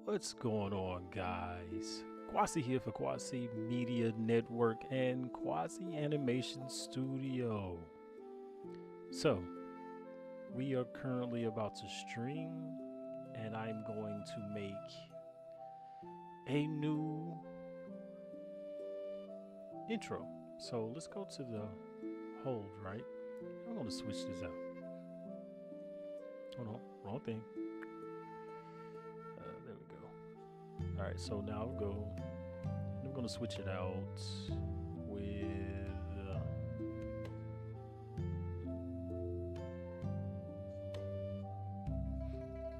What's going on, guys? Quasi here for Quasi Media Network and Quasi Animation Studio. So, we are currently about to stream, and I'm going to make a new intro. So, let's go to the hold, right? I'm going to switch this out. Hold on, wrong thing. There we go. All right, so now I'll go. I'm going to switch it out with.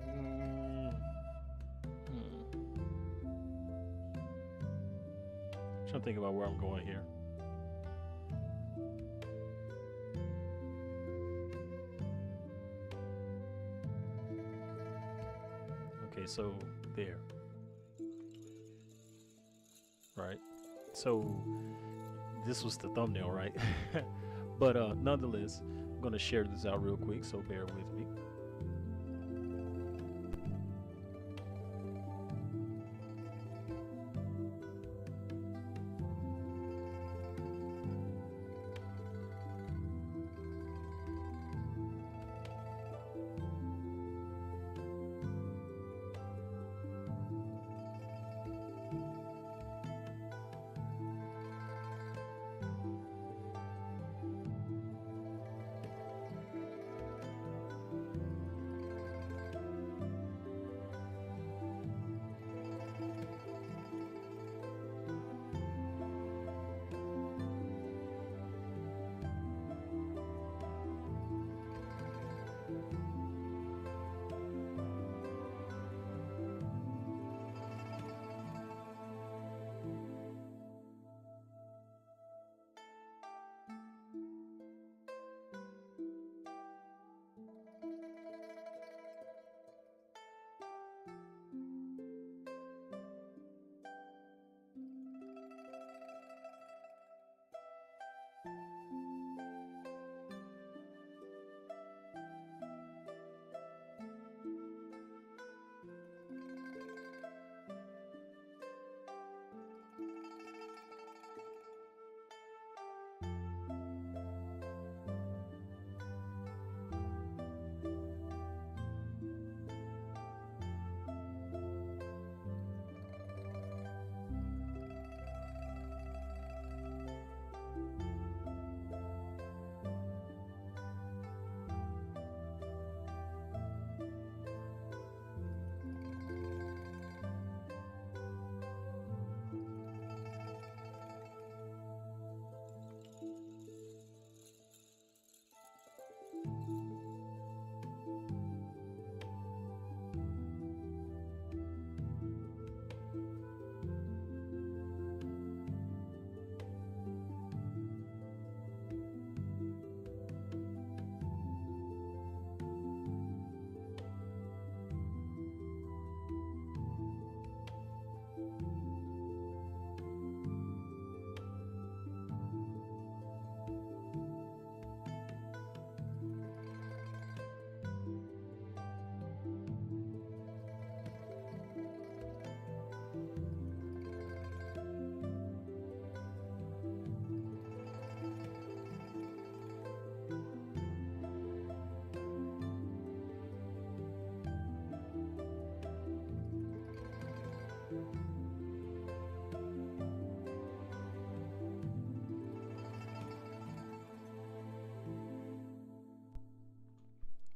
Mm, Trying to think about where I'm going here. Okay, so there. Right. So this was the thumbnail, right? But nonetheless, I'm gonna share this out real quick, so bear with me.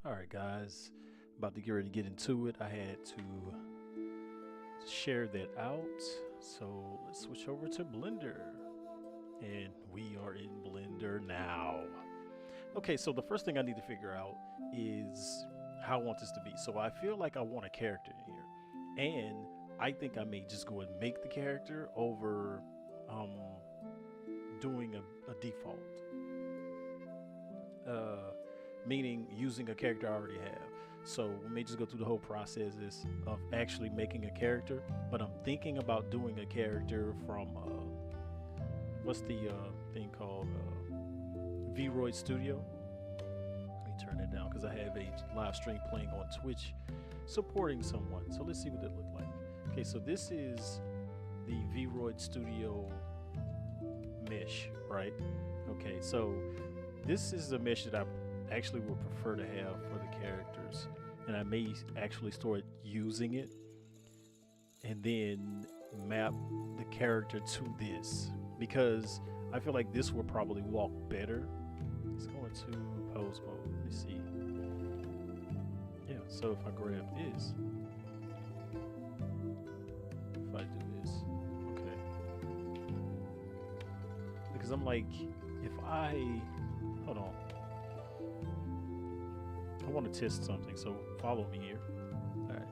All right, guys, about to get ready to get into it. I had to share that out. So let's switch over to Blender. And we are in Blender now. Okay, so the first thing I need to figure out is how I want this to be. So I feel like I want a character in here. And I think I may just go and make the character over um, doing a default. Meaning using a character I already have. So we may just go through the whole processes of actually making a character, but I'm thinking about doing a character from what's the thing called Vroid Studio. Let me turn it down because I have a live stream playing on Twitch supporting someone. So let's see what it looked like. Okay, so this is the Vroid Studio mesh, right? Okay, so this is the mesh that I actually would prefer to have for the characters, and I may actually start using it and then map the character to this, because I feel like this will probably walk better. Let's go into pose mode. Let me see. Yeah, so if I grab this, if I do this, okay. Because I'm like, if I, hold on. I want to test something, so follow me here. All right.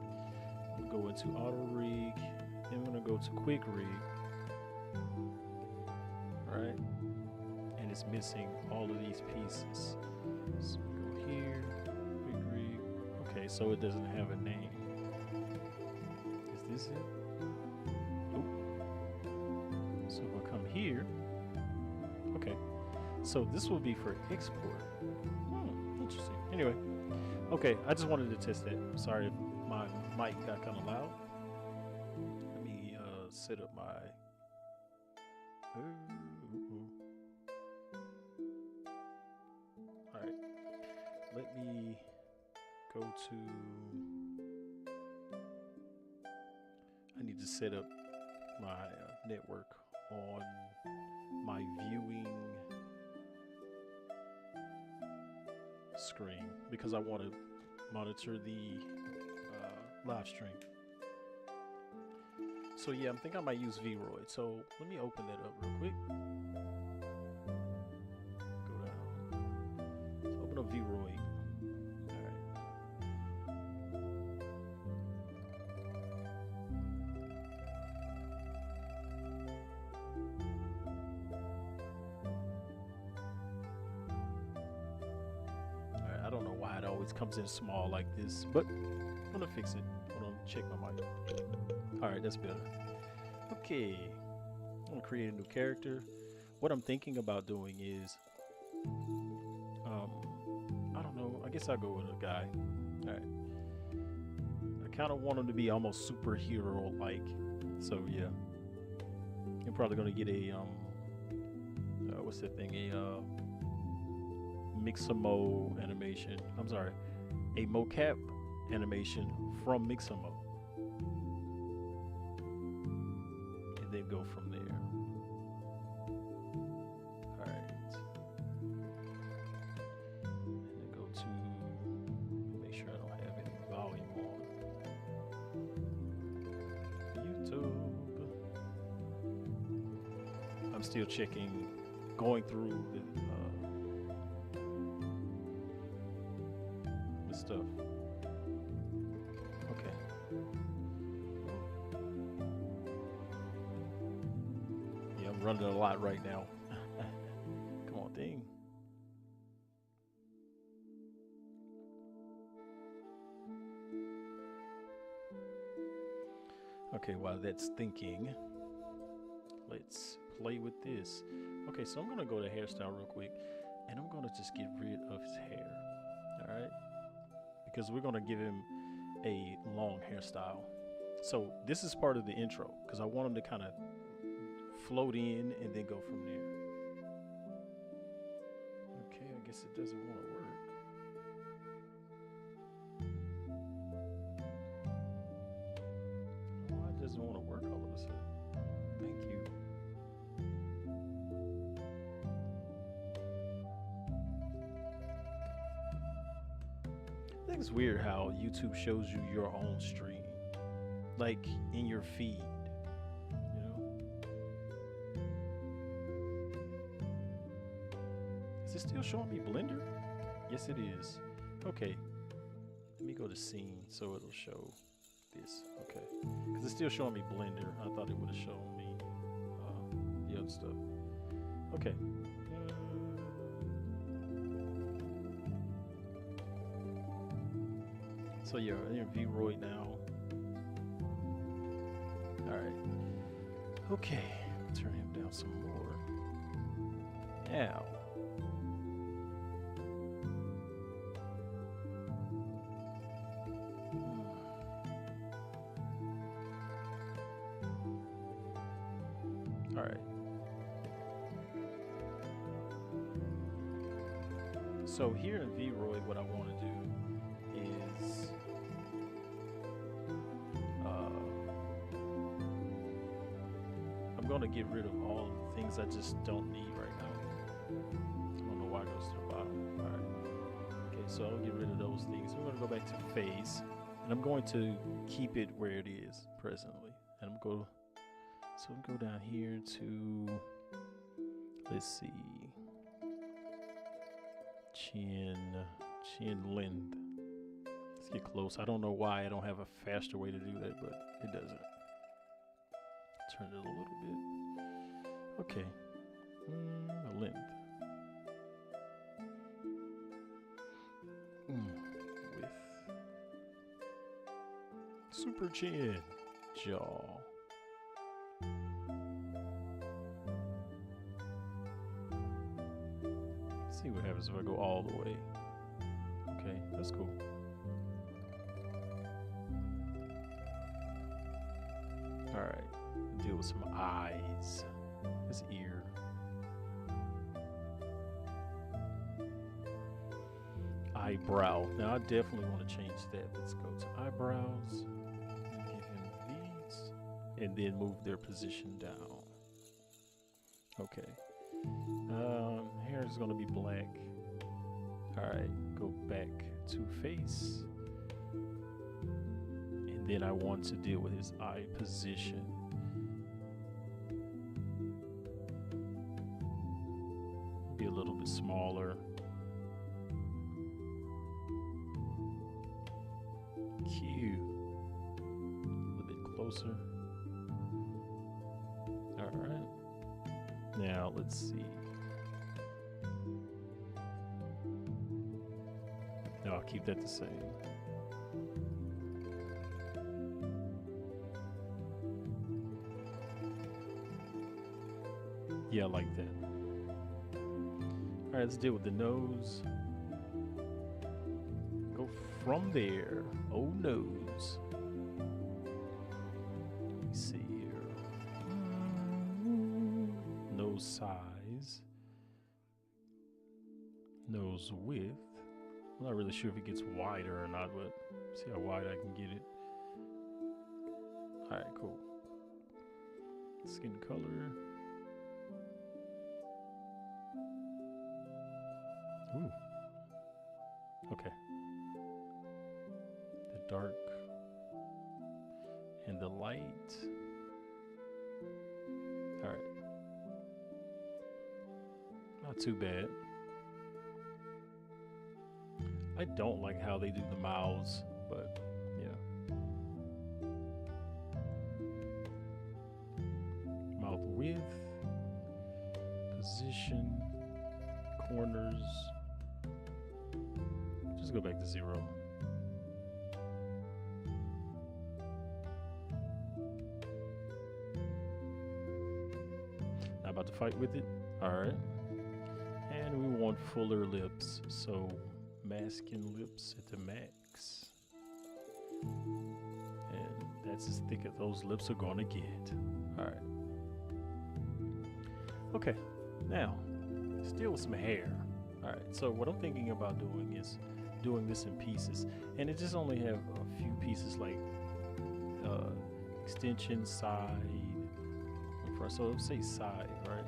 I'm going to go into auto rig. Then I'm going to go to quick rig. Right? And it's missing all of these pieces. So we go here, quick rig. Okay, so it doesn't have a name. Is this it? Nope. So if I come here, okay. So this will be for export. Interesting. Anyway, okay, I just wanted to test that. Sorry if my mic got kind of loud. Let me set up my. All right. Let me go to. I need to set up my network on my viewing screen because I want to monitor the live stream. So yeah, I'm thinking I might use Vroid. So let me open that up real quick. Go down. Let's open up Vroid. I don't know why it always comes in small like this, but I'm gonna fix it. Hold on, check my mic. All right, that's better. Okay, I'm gonna create a new character. What I'm thinking about doing is, I don't know. I guess I'll go with a guy. All right. I kind of want him to be almost superhero-like. So yeah, you're probably gonna get a what's that thing? A Mixamo animation. I'm sorry, a mocap animation from Mixamo, and then go from there. All right, and then go to make sure I don't have any volume on YouTube. I'm still checking, going through the stuff. Okay. Yeah, I'm running a lot right now. Come on, thing. Okay, while that's thinking, let's play with this. Okay, so I'm gonna go to hairstyle real quick, and I'm gonna just get rid of his hair. All right. Because we're going to give him a long hairstyle. So this is part of the intro because I want him to kind of float in and then go from there. Okay, I guess it doesn't want to work. Why it doesn't want to work all of a sudden? Thank you. I think it's weird how YouTube shows you your own stream, like in your feed, you know? Is it still showing me Blender? Yes, it is. Okay, let me go to scene so it'll show this. Okay, because it's still showing me Blender. I thought it would have shown me the other stuff. Okay. So yeah, I'm in Vroid now. All right. Okay, turn him down some more. Now. All right. So here in V-Roy, what I want to do is I'm going to get rid of all the things I just don't need right now. I don't know why it goes to the bottom. All right. Okay, so I'll get rid of those things. We're going to go back to phase, and I'm going to keep it where it is presently. And I'm going to go down here to, let's see, chin length. Let's get close. I don't know why I don't have a faster way to do that, but it doesn't. Turn it a little bit. Okay. Length. Width. Super chin. Jaw. See what happens if I go all the way. Okay, that's cool. All right, deal with some eyes. This ear. Eyebrow. Now I definitely want to change that. Let's go to eyebrows and give him these, and then move their position down. Okay. Hair is gonna be black. All right, go back to face. And then I want to deal with his eye position. Be a little bit smaller. Cute. A little bit closer. All right. Now let's see. No, I'll keep that the same. Yeah, I like that. All right, let's deal with the nose. Go from there. Oh, nose. Let me see here. Nose size. Nose width. I'm not really sure if it gets wider or not, but see how wide I can get it. All right, cool. Skin color. Ooh. Okay. The dark and the light. All right. Not too bad. I don't like how they do the mouths, but yeah. Mouth width, position, corners. Just go back to 0. Not about to fight with it. All right. And we want fuller lips, so masking lips at the max. And that's as thick as those lips are gonna get. All right. Okay, now, still with some hair. All right, so what I'm thinking about doing is doing this in pieces. And it just only have a few pieces like extension, side, and front. So let's say side, right?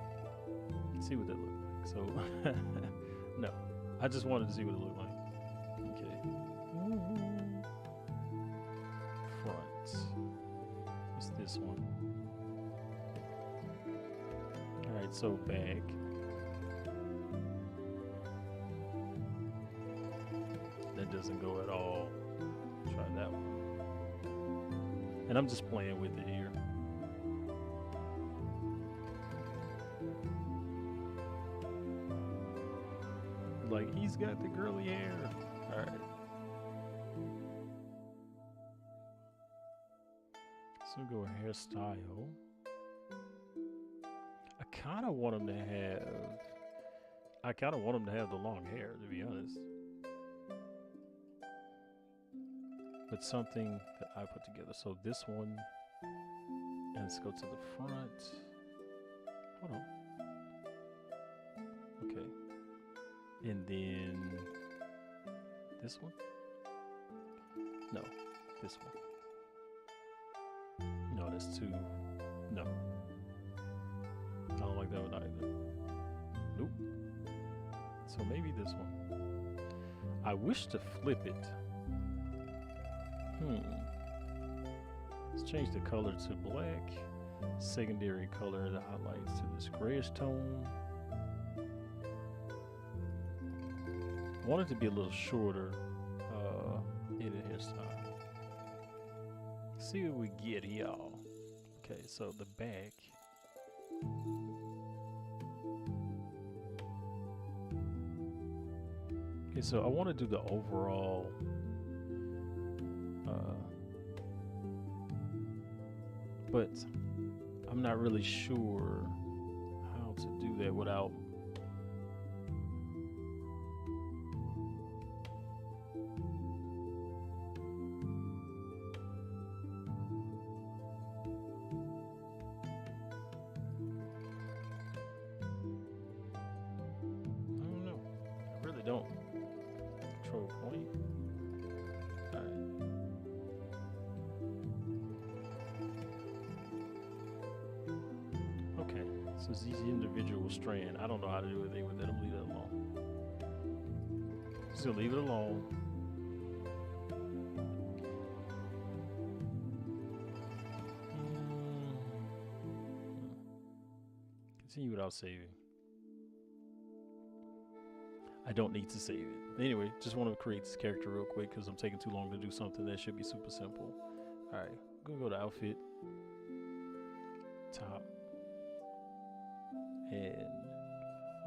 Let's see what that looks like. So, no, I just wanted to see what it looked like. Okay. Front. What's this one? All right, so back. That doesn't go at all. Try that one. And I'm just playing with it here. Like, he's got the girly hair. All right. So we'll go hairstyle. I kind of want him to have the long hair, to be honest. But something that I put together. So this one, and let's go to the front. Hold on. Okay. And then this one? No, this one. No, that's two. No. I don't like that one either. Nope. So maybe this one. I wish to flip it. Let's change the color to black. Secondary color that highlights to this grayish tone. I want it to be a little shorter in the hairstyle. See what we get, y'all. Okay, so the back. Okay, so I want to do the overall but I'm not really sure how to do that without don't. Control point. Alright. Okay, so it's each individual strand. I don't know how to do anything with that. I'm leave it alone. Just gonna leave it alone. Continue without saving. I don't need to save it. Anyway, just want to create this character real quick because I'm taking too long to do something that should be super simple. Alright, I'm gonna go to outfit, top, and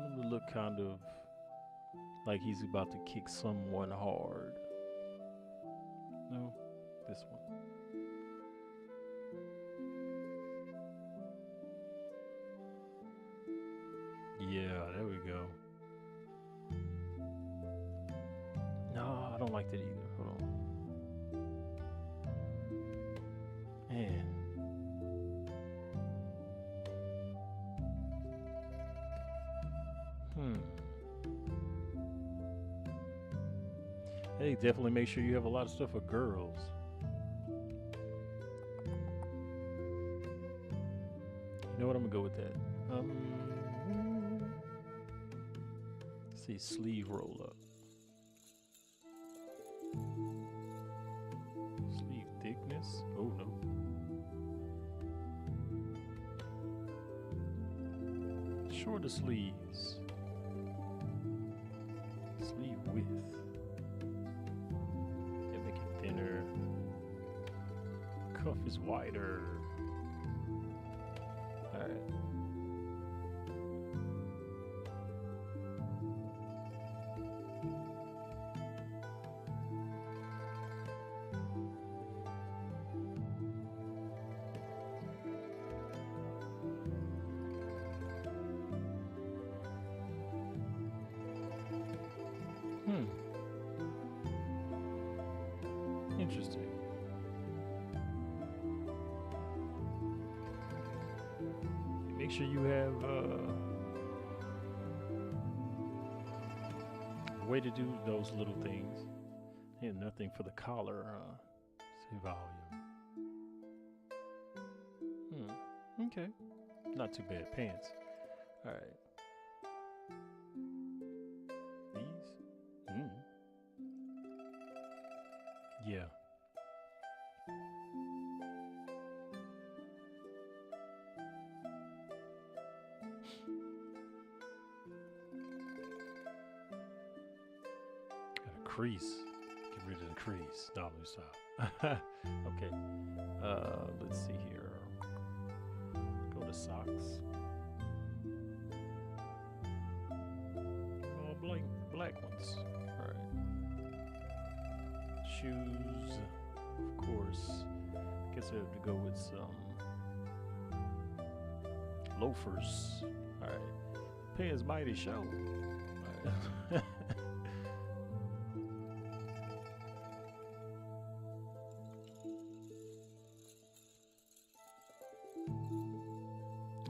I'm gonna look kind of like he's about to kick someone hard. No, this one. Yeah, there we go. No, I don't like that either. Hold on. Man. Hey, definitely make sure you have a lot of stuff for girls. You know what? I'm gonna go with that. Let's see, sleeve roll up. Sleeve thickness. Oh no. Shorter sleeves. Sleeve width. Yeah, make it thinner. Cuff is wider. Alright. Interesting. Make sure you have a way to do those little things. And nothing for the collar, say volume. Okay. Not too bad. Pants. Alright. These? Yeah. Got a crease. Get rid of the crease. No, let me stop. Okay. Let's see here. Go to socks. Oh, black ones. All right. Shoes, of course. Guess I have to go with some loafers. All right. Pants mighty show. All right.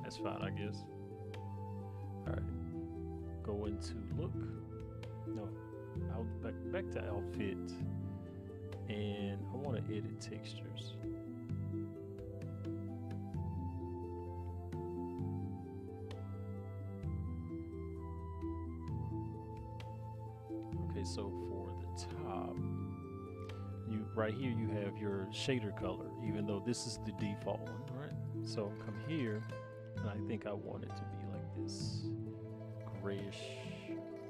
That's fine, I guess. into look. No, back to outfit, and I want to edit textures. Okay, so for the top, right here you have your shader color, even though this is the default one, right? So come here, and I think I want it to be like this grayish,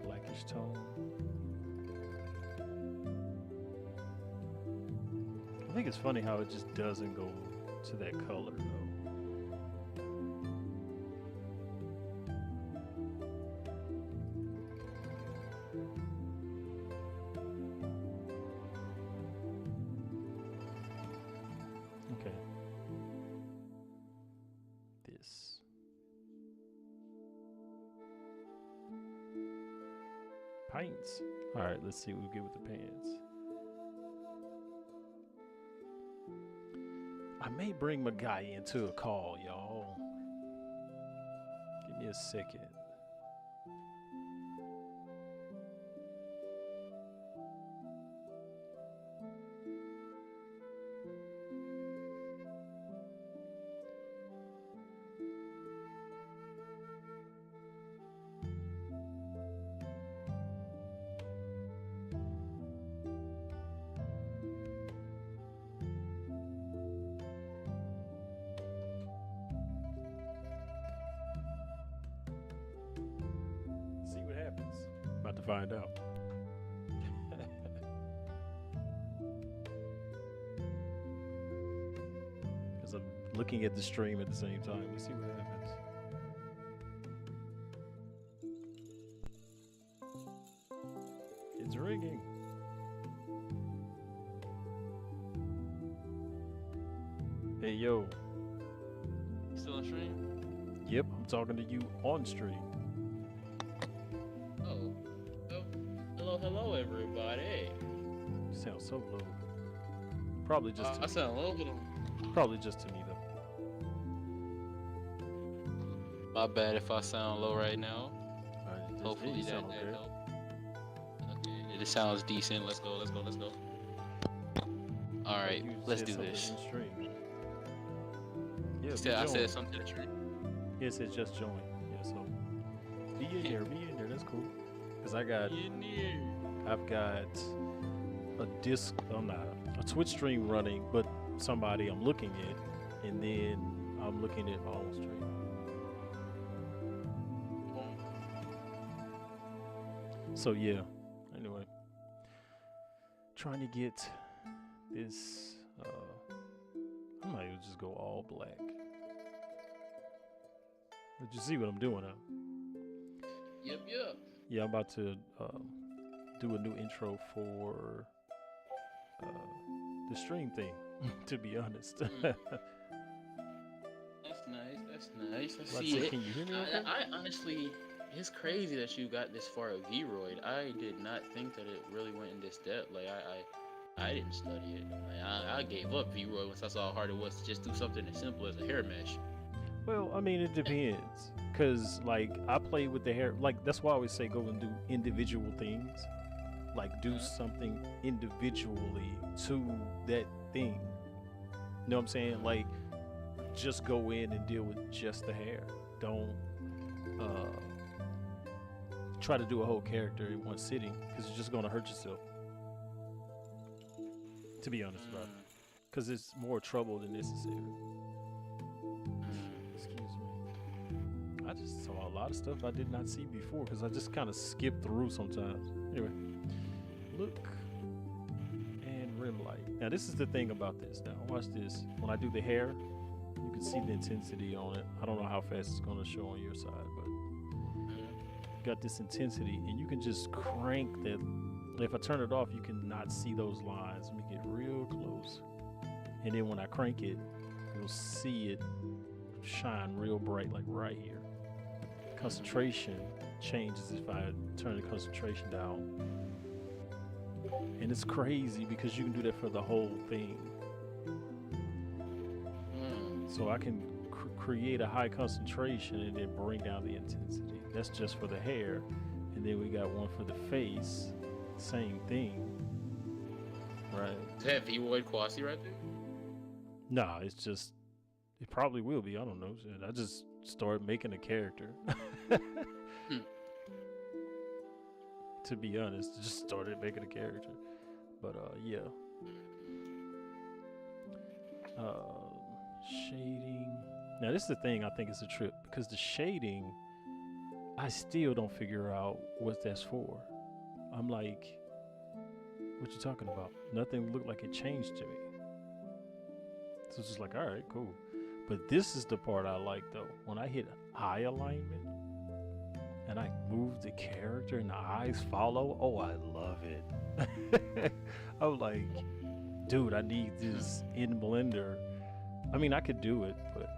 blackish tone. I think it's funny how it just doesn't go to that color though. Okay. This. Pants. All right, let's see what we get with the pants. I may bring my guy into a call, y'all. Give me a second. See what happens. About to find out. Because I'm looking at the stream at the same time. Let's see what happens. It's ringing. Hey, yo. You still on stream? Yep, I'm talking to you on stream. Oh. Hello, everybody. You sound so low. Probably just to I sound a little. Probably just to me though. My bad if I sound low right now. Hopefully that okay. helped. Okay, it sounds decent. Let's go. All right, let's do this. Yeah, I said something to the stream. Yeah, it says just join. Yeah, so be in there. That's cool. Cause I've got a disc. A Twitch stream running, but somebody I'm looking at, and then I'm looking at my own stream. So yeah. Anyway, trying to get this. I might even just go all black. Did you see what I'm doing now? Yep. Yeah, I'm about to do a new intro for the stream thing, to be honest. That's nice. I see it. Can you hear me okay? I honestly, it's crazy that you got this far of Vroid. I did not think that it really went in this depth. Like I didn't study it. Like, I gave up Vroid once I saw how hard it was to just do something as simple as a hair mesh. Well, I mean, it depends. Because, like, I play with the hair. Like, that's why I always say go and do individual things. Like, do something individually to that thing. You know what I'm saying? Like, just go in and deal with just the hair. Don't try to do a whole character in one sitting. Because you're just going to hurt yourself. To be honest about it. Because it's more trouble than necessary. Excuse me. I just saw a lot of stuff I did not see before because I just kind of skip through sometimes. Anyway, look and rim light. Now this is the thing about this. Now watch this. When I do the hair, you can see the intensity on it. I don't know how fast it's going to show on your side, but got this intensity, and you can just crank that. If I turn it off, you can not see those lines. Let me get real close. And then when I crank it, you'll see it shine real bright, like right here. Concentration changes if I turn the concentration down. And it's crazy because you can do that for the whole thing. So I can create a high concentration and then bring down the intensity. That's just for the hair. And then we got one for the face, same thing, right? Is that Vroid Quasi right there? Nah, it's just it probably will be. I don't know. Shit, I just started making a character. Hmm. To be honest, just started making a character. But yeah. Shading. Now this is the thing I think is a trip because the shading, I still don't figure out what that's for. I'm like, what you talking about? Nothing looked like it changed to me. So it's just like, all right, cool. But this is the part I like though. When I hit eye alignment and I move the character and the eyes follow, oh, I love it. I'm like, dude, I need this in Blender. I mean, I could do it, but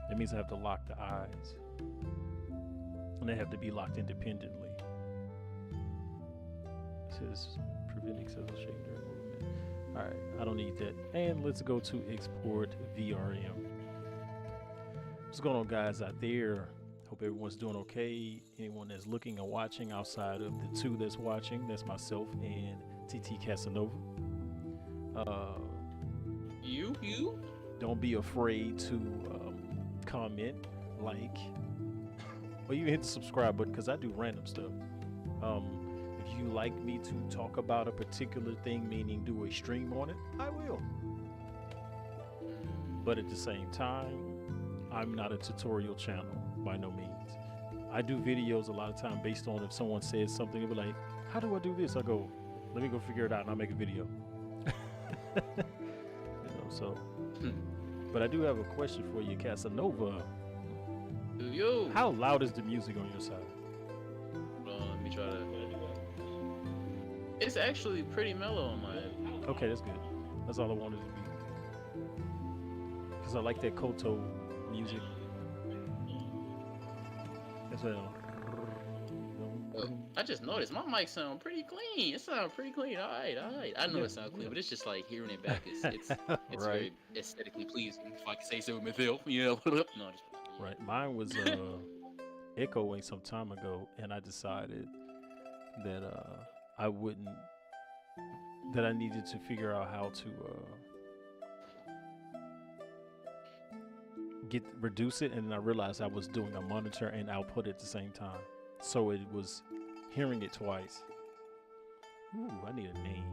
it means I have to lock the eyes. And they have to be locked independently. It says prevent excessive shading during movement. All right, I don't need that. And let's go to export VRM. What's going on, guys, out there? Hope everyone's doing okay. Anyone that's looking and watching outside of the two that's watching, that's myself and TT Casanova. You? Don't be afraid to comment, like, or you hit the subscribe button because I do random stuff. If you like me to talk about a particular thing, meaning do a stream on it, I will. But at the same time, I'm not a tutorial channel by no means. I do videos a lot of time based on if someone says something, they'll be like, how do I do this? I go, let me go figure it out and I'll make a video. So, but I do have a question for you, Casanova. Yo. How loud is the music on your side? Let me try to. It's actually pretty mellow on my end. Okay, that's good. That's all I wanted to be. Because I like that Koto music. That's well. I just noticed my mic sound pretty clean. It sounds pretty clean. All right. I know it sounds clean, but it's just like hearing it back. It's Right. very aesthetically pleasing. If I can say so myself, you know. No, just Right. Mine was echoing some time ago, and I decided that I wouldn't. That I needed to figure out how to reduce it, and then I realized I was doing a monitor and output at the same time, so it was hearing it twice. Ooh, I need a name.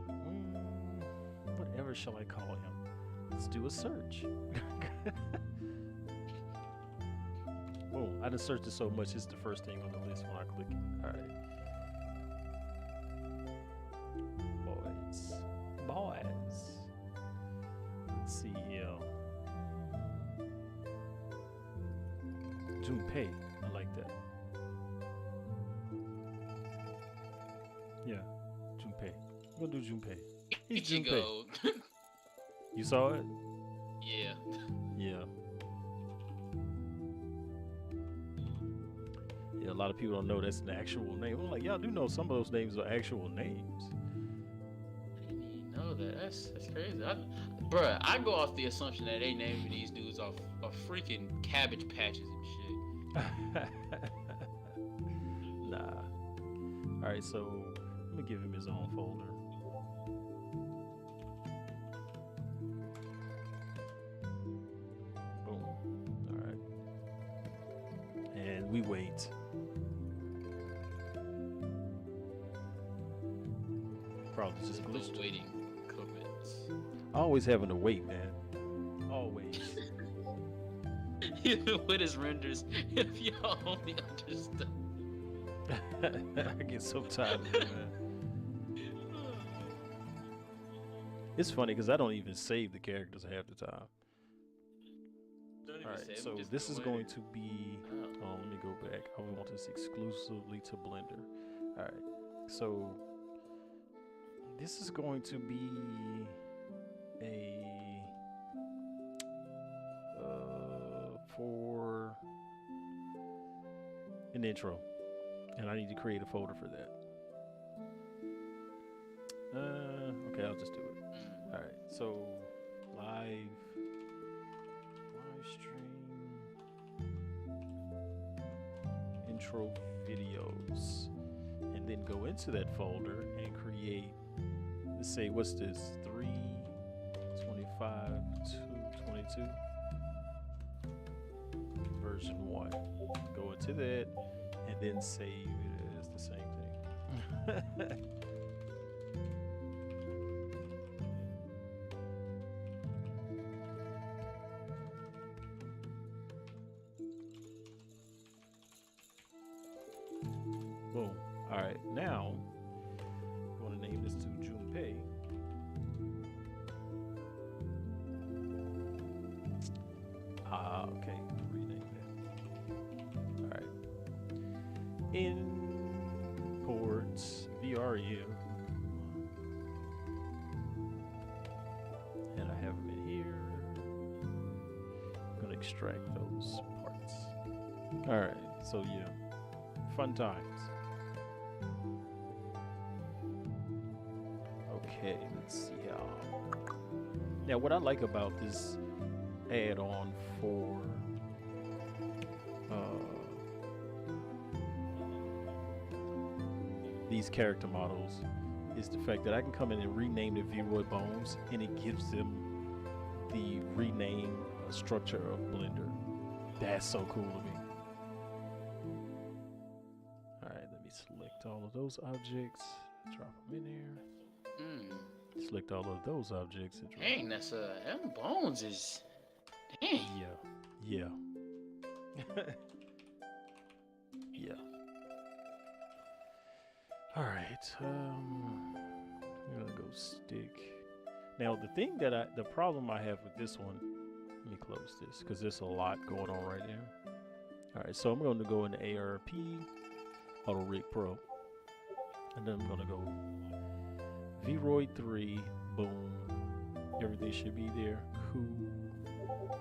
Whatever shall I call him? Let's do a search. Boom! I done searched it so much; it's the first thing on the list when I click it. All right, boys. Let's see here. Junpei, I like that. Yeah, Junpei. I'm gonna do Junpei. He's Junpei. Ichigo. You saw it? Yeah. Yeah. Yeah, a lot of people don't know that's an actual name. I'm like, y'all do know some of those names are actual names. I didn't even know that. That's crazy. Bruh, I go off the assumption that they naming these dudes off freaking cabbage patches and shit. Nah. Alright, so let me give him his own folder. Boom. Alright. And we wait. Probably just Those glitched. waiting comments. Always having to wait, man. Always. Even with his renders, if y'all only understood. I get so tired of it, man. It's funny because I don't even save the characters half the time. Alright, so this is going to be. Oh, let me go back. I want this exclusively to Blender. Alright, so this is going to be a for an intro, and I need to create a folder for that. Okay, I'll just do it. All right, so live stream intro videos, and and then go into that folder and create, let's say, what's this, 325 222 version 1. Go into that and then save it as the same thing. Boom. All right, now I'm going to name this to Junpei. Okay, rename that. All right. Imports VRM, and I have them in here. I'm gonna extract those parts. All right. So yeah, fun times. Okay, let's see how. Now, what I like about this add-on for these character models is the fact that I can come in and rename the Vroid bones, and it gives them the rename structure of Blender. That's so cool to me. All right, let me select all of those objects, drop them in there. Select all of those objects. And drop Dang, that's them bones is. Dang. Yeah. Yeah. All right. I'm gonna go stick. Now the problem I have with this one. Let me close this because there's a lot going on right now. All right, so I'm going to go into ARP, Auto Rig Pro, and then I'm going to go Vroid 3. Boom. Everything should be there. Cool.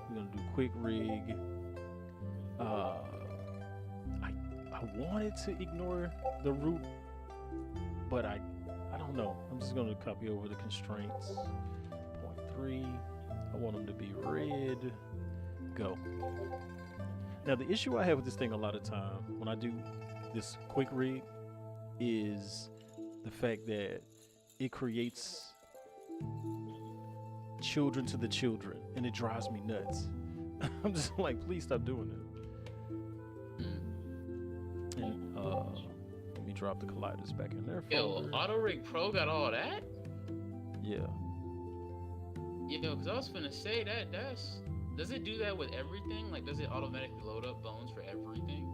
We're gonna do quick rig. I wanted to ignore the root, but I don't know. I'm just gonna copy over the constraints. 0.3. I want them to be red. Go. Now the issue I have with this thing a lot of time when I do this quick rig is the fact that it creates children to the children, and it drives me nuts. I'm just like, please stop doing it. And let me drop the colliders back in there. Yo, Auto Rig Pro got all that? Yeah. Yo, because I was gonna say that's. Does it do that with everything? Like, does it automatically load up bones for everything?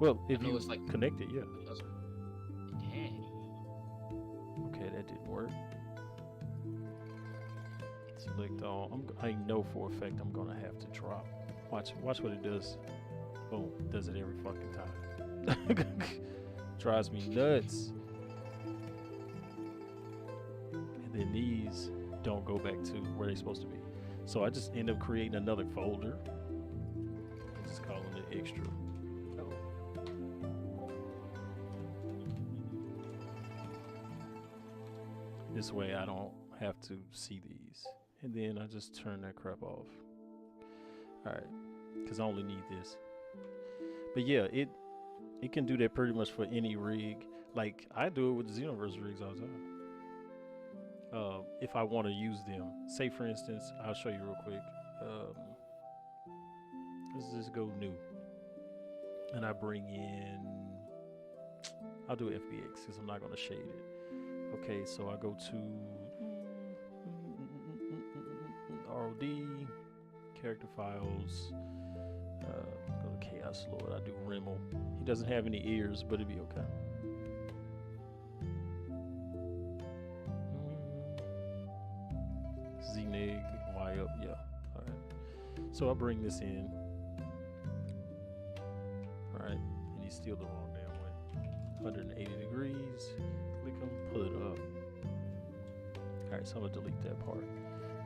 Well, if you like connect it, yeah. Dang. Okay, that didn't work. Select all. I know for a fact I'm gonna have to drop. Watch what it does. Boom, does it every fucking time. Drives me nuts. And then these don't go back to where they're supposed to be. So I just end up creating another folder. I'm just calling it extra. This way I don't have to see these. And then I just turn that crap off. Alright, because I only need this. But yeah, it can do that pretty much for any rig. Like, I do it with the Xenoverse rigs all the time. If I want to use them. Say for instance, I'll show you real quick. Let's just go new. And I bring in, I'll do FBX because I'm not going to shade it. Okay, so I go to ROD, character files, go to Chaos Lord, I do Rimmel. He doesn't have any ears, but it'd be okay. Znig, Y up, yeah, all right. So I bring this in, all right, and he's still the wrong damn way. 180 degrees, click him, pull it up. All right, so I'm gonna delete that part.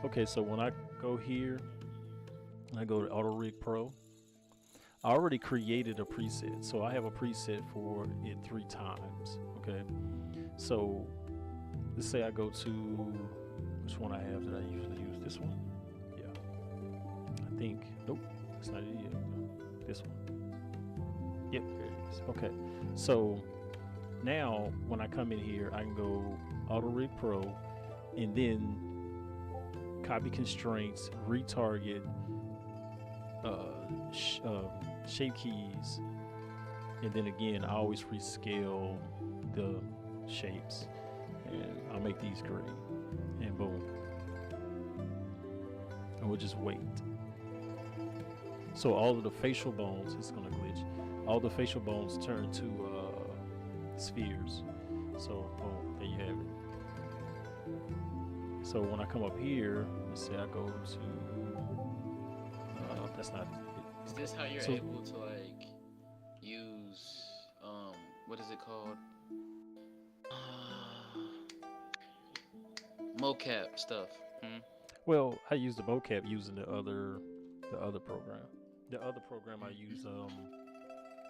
Okay, so when I go here, I go to Auto Rig Pro. I already created a preset, so I have a preset for it 3 times. Okay, so let's say I go to which one I have that I usually use. This one, yeah. I think nope, that's not it yet. This one. Yep, there it is. Okay, so Now, when I come in here, I can go Auto Rig Pro and then copy constraints, retarget, sh- um, shape keys, and then again, I always rescale the shapes, and I'll make these green, and boom, and we'll just wait. So all of the facial bones, it's gonna glitch. All the facial bones turn to spheres. So boom, there you have it. So when I come up here, let's say I go to, that's not Is this how you're So- able to like use what is it called? Mocap stuff. Well, I use the mocap using the other program. The other program I use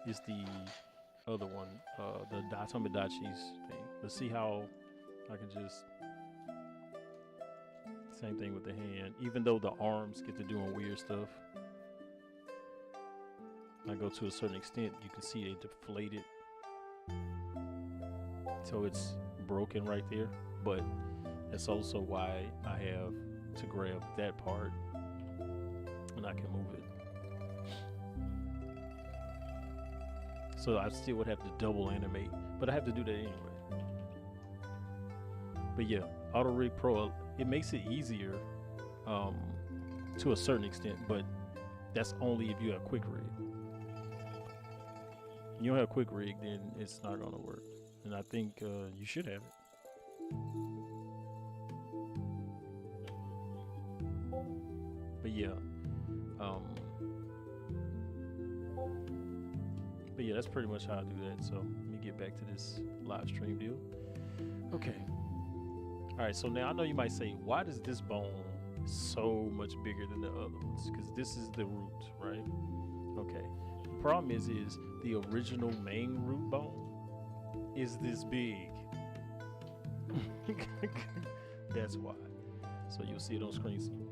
is the other one, the Datomidachi's thing. Let's see how I can just same thing with the hand. Even though the arms get to doing weird stuff, I go to a certain extent, you can see it deflated. So it's broken right there, but that's also why I have to grab that part and I can move it. So I still would have to double animate, but I have to do that anyway. But yeah, Auto Rig Pro, it makes it easier to a certain extent, but that's only if you have quick rig. You don't have quick rig, then it's not gonna work. And I think you should have it. But yeah, that's pretty much how I do that. So let me get back to this live stream deal. Okay. All right. So now I know you might say, why does this bone so much bigger than the other ones? Because this is the root, right? Okay. The problem is the original main root bone is this big. That's why. So you'll see it on screen soon.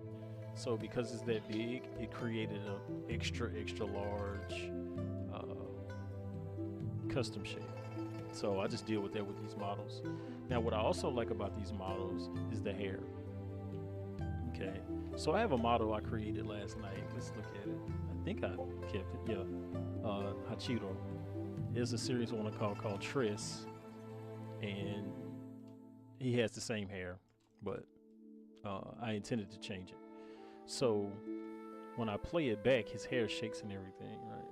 So because it's that big, it created a extra large custom shape. So I just deal with that with these models. Now what I also like about these models is the hair. Okay, so I have a model I created last night. Let's look at it. I think I kept it. Yeah, Hachiro. There's a series I want to called Triss, and he has the same hair, but I intended to change it. So when I play it back, his hair shakes and everything, right?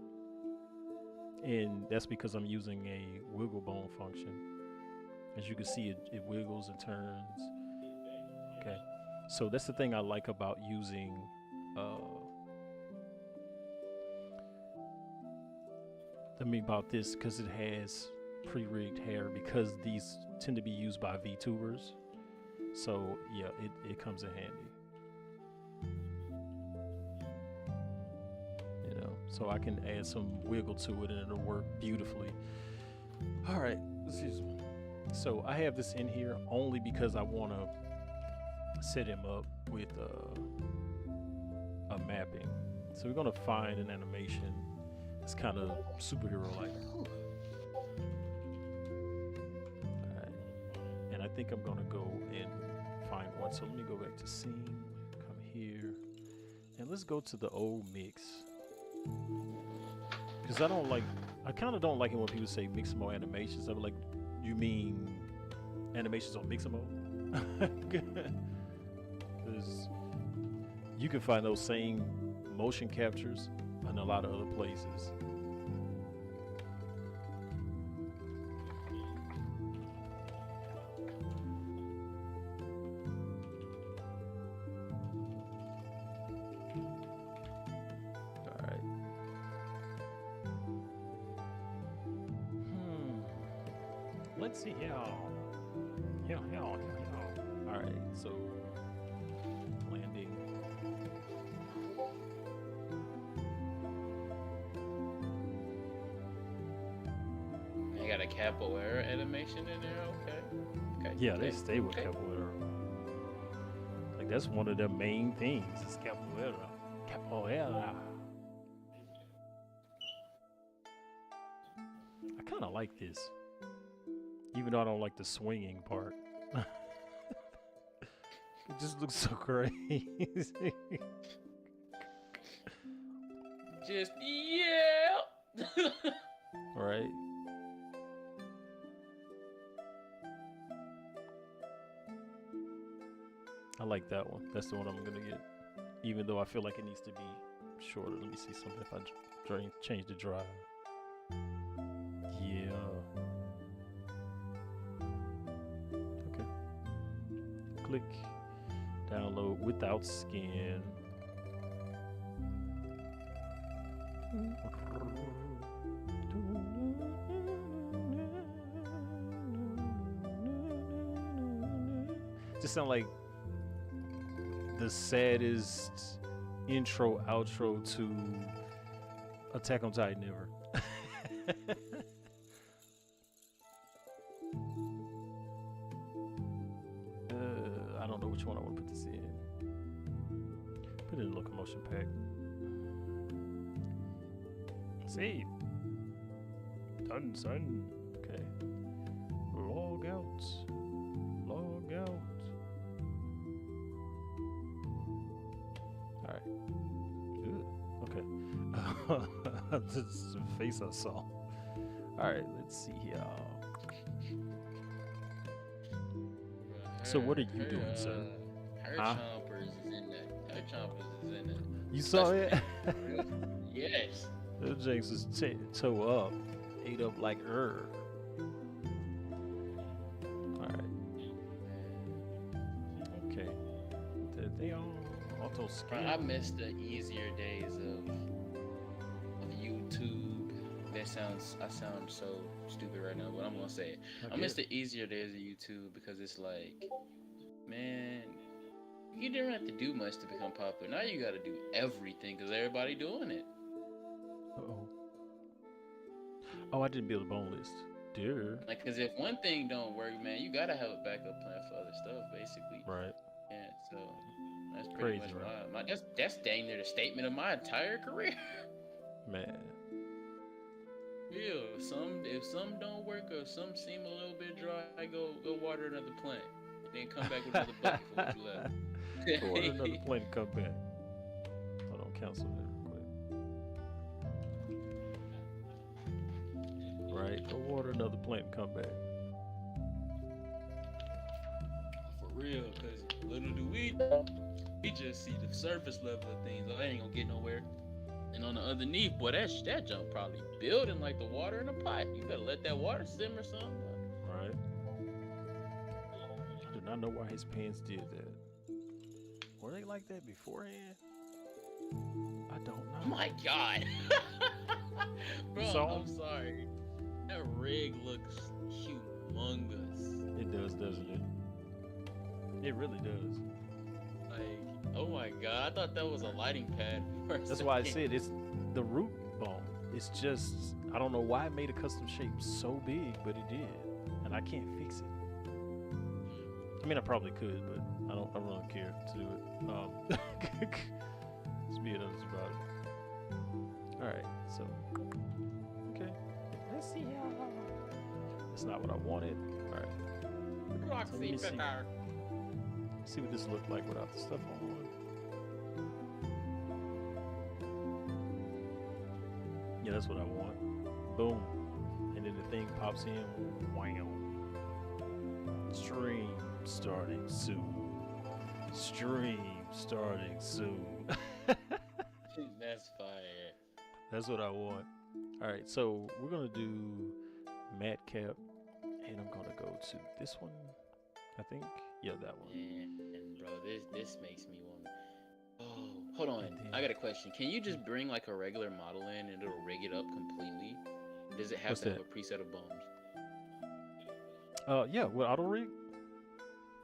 And that's because I'm using a wiggle bone function. As you can see, it wiggles and turns. Okay, so that's the thing I like about using about this, because it has pre-rigged hair, because these tend to be used by VTubers. So yeah, it comes in handy. So I can add some wiggle to it and it'll work beautifully. All right, excuse me. So I have this in here only because I want to set him up with a mapping. So we're gonna find an animation that's kind of superhero-like. All right, and I think I'm gonna go and find one. So let me go back to scene, come here, and let's go to the old mix. Because I kind of don't like it when people say Mixamo animations. I'm like, you mean animations on Mixamo? Because you can find those same motion captures in a lot of other places. Let's see here. Alright, so landing. You got a capoeira animation in there, okay. Yeah, they stay with capoeira. Like that's one of their main things is capoeira. Capoeira. I kinda like this. Even though I don't like the swinging part. It just looks so crazy. Just yeah. Right? I like that one. That's the one I'm gonna get. Even though I feel like it needs to be shorter. Let me see something if I change the drive. Yeah. Okay. Click. Download without skin. Just sound like the saddest intro outro to Attack on Titan ever. I don't know which one I want to put this in. Put it in locomotion pack. Save. Done, son. Okay. Log out. Log out. Alright. Okay. This is the face I saw. Alright, let's see here. So what are you doing, son? Her Huh? chompers is in there. Her chompers is in there. You saw it? Yes. That Jinx is toe up. Ate up like her. Alright. Okay. They all auto scan. I miss the easier days of YouTube. I sound so stupid right now, but I'm gonna say it. I miss the easier days of YouTube because it's like, man, you didn't have to do much to become popular. Now you gotta do everything because everybody doing it. Uh-oh. Oh, I didn't build a bone list. Dear. Like, cause if one thing don't work, man, you gotta have a backup plan for other stuff, basically. Right. Yeah, so that's pretty Crazy, much right? my that's dang near the statement of my entire career. Man. Yeah, if some don't work or some seem a little bit dry, go water another plant, and then come back with another bucket for what you left. Go order another plane and come back. Hold on, cancel that real quick. Right, go water another plant and come back. For real, cause little do we know, we just see the surface level of things. I ain't gonna get nowhere. And on the underneath, boy, that junk probably building like the water in a pot. You better let that water simmer some. Right. I do not know why his pants did that. Were they like that beforehand? I don't know. Oh my God. Bro, I'm sorry. That rig looks humongous. It does, doesn't it? It really does. Like, oh my God, I thought that was a lighting pad. That's why I said it's the root bone. It's just, I don't know why it made a custom shape so big, but it did. And I can't fix it. I mean, I probably could, but I don't really care to do it. Let's be honest about it. Alright, so, okay. Let's see how. That's not what I wanted. Alright. So let me see what this looked like without the stuff on. Yeah, that's what I want. Boom. And then the thing pops in. Wham. Stream starting soon. Stream starting soon. That's fire. That's what I want. Alright, so we're going to do Madcap. And I'm going to go to this one, I think. Yeah, that one. And bro, this makes me want. Oh, hold on. I got a question. Can you just bring like a regular model in and it'll rig it up completely? Does it have What's to that? have a preset of bones? Yeah, with auto rig?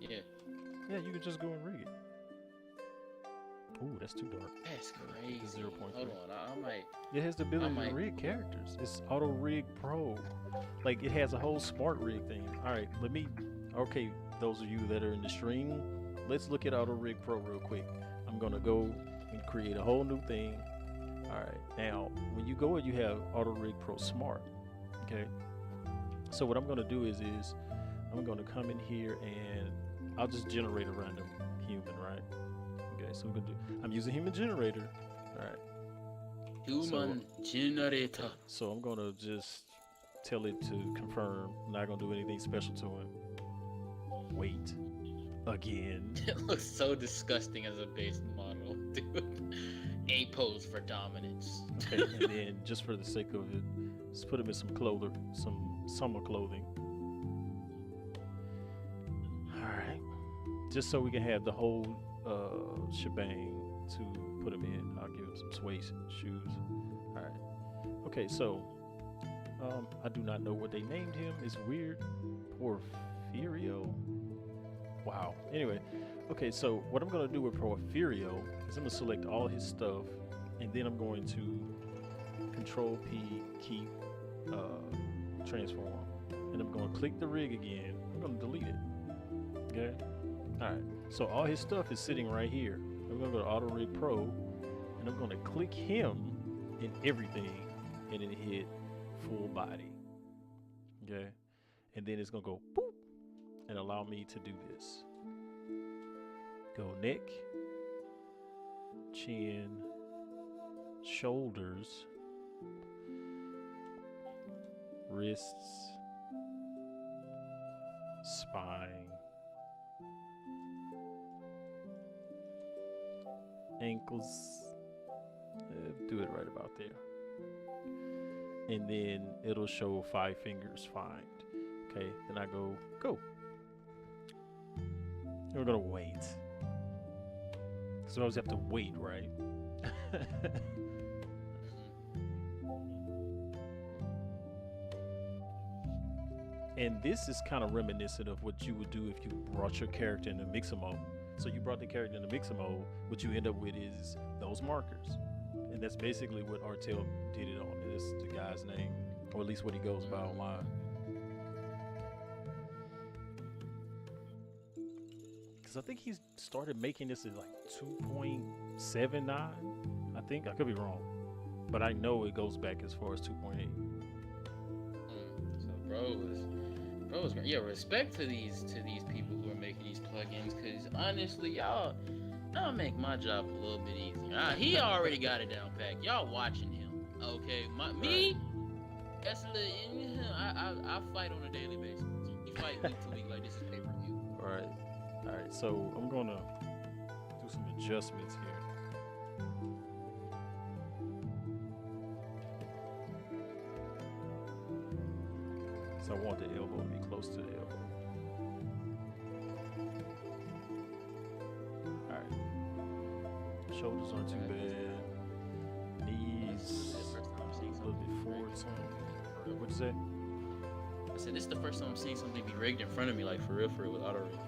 Yeah. Yeah, you can just go and rig it. Ooh, that's too dark. That's crazy. 0.3. Hold on, I might. It has the ability might- to rig characters. It's Auto Rig Pro. Like, it has a whole smart rig thing. Alright, okay, those of you that are in the stream, let's look at Auto Rig Pro real quick. I'm gonna go and create a whole new thing. Alright, now, when you go and you have Auto Rig Pro Smart, okay? So what I'm gonna do is I'm going to come in here and I'll just generate a random human, right? Okay, so I'm using human generator. All right. Human generator. So I'm going to just tell it to confirm. I'm not going to do anything special to him. Wait. Again. It looks so disgusting as a base model, dude. A pose for dominance. Okay, and then just for the sake of it, just put him in some summer clothing. All right, just so we can have the whole shebang to put him in. I'll give him some suede shoes. All right. Okay, so I do not know what they named him. It's weird. Porfirio. Wow. Anyway, okay, so what I'm going to do with Porfirio is I'm going to select all his stuff, and then I'm going to Control P, keep, transform. And I'm going to click the rig again. I'm going to delete it. Okay? All right. So all his stuff is sitting right here. I'm going to go to Auto Rig Pro, and I'm going to click him in everything, and then hit full body. Okay? And then it's going to go boop and allow me to do this. Go neck, chin, shoulders, wrists, spine, ankles. Do it right about there. And then it'll show 5 fingers find. Okay, then I go. We're gonna wait. So I always have to wait, right? And this is kind of reminiscent of what you would do if you brought your character into mixer mode. So you brought the character into mixer mode, what you end up with is those markers. And that's basically what Artel did it on. It's the guy's name, or at least what he goes by online. I think he's started making this at like 2.79. I think I could be wrong, but I know it goes back as far as 2.8. So bro is yeah. Respect to these people who are making these plugins, because honestly, y'all make my job a little bit easier. He already got it down pat. Y'all watching him, okay? Me, that's a little. I fight on a daily basis. You fight week to week like this is pay per view. All right, so I'm gonna do some adjustments here. So I want the elbow to be close to the elbow. All right, shoulders aren't too bad. Knees a little bit forward. What'd you say? I said this is the first time I'm seeing something be rigged in front of me, like for real with auto rig.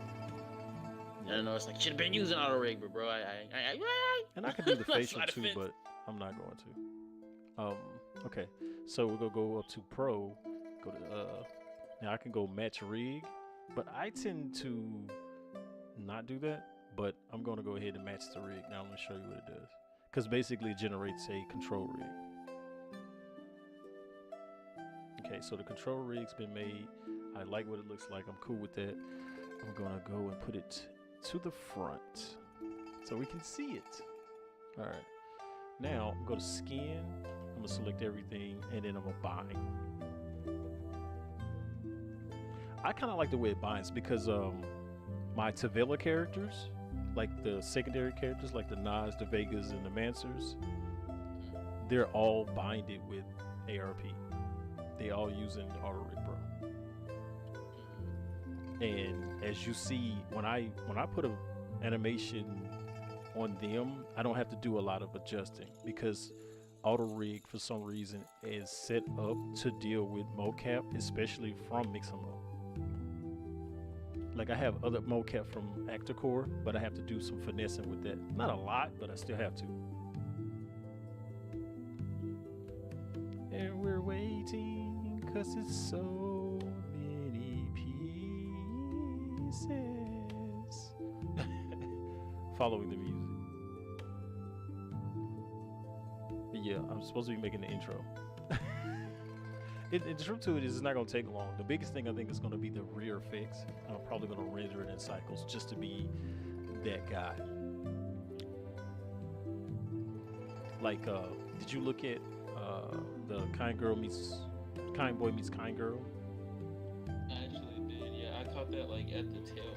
I don't know, it's like, should have been using auto rig, but bro, and I can do the facial too, but I'm not going to. Okay, so we're gonna go up to Pro. Go to now I can go match rig, but I tend to not do that. But I'm gonna go ahead and match the rig. Now I'm gonna show you what it does, because basically it generates a control rig. Okay, so the control rig's been made. I like what it looks like. I'm cool with that. I'm gonna go and put it to the front so we can see it. All right, now go to skin. I'm gonna select everything, and then I'm gonna bind. I kind of like the way it binds because my Tavella characters, like the secondary characters, like the Nas, the Vegas, and the Mansers, they're all binded with ARP. They all using Auto Rig Pro. And as you see, when I put an animation on them, I don't have to do a lot of adjusting because Auto Rig for some reason is set up to deal with mocap, especially from mixer mode. Like I have other mocap from ActorCore, but I have to do some finessing with that. Not a lot, but I still have to. And we're waiting, cause it's so many pieces. Following the music. But yeah, I'm supposed to be making the intro. The truth to it is, it's not gonna take long. The biggest thing I think is gonna be the rear fix. I'm probably gonna render it in cycles just to be that guy. Like, did you look at the kind boy meets kind girl? I actually did. Yeah, I caught that like at the tail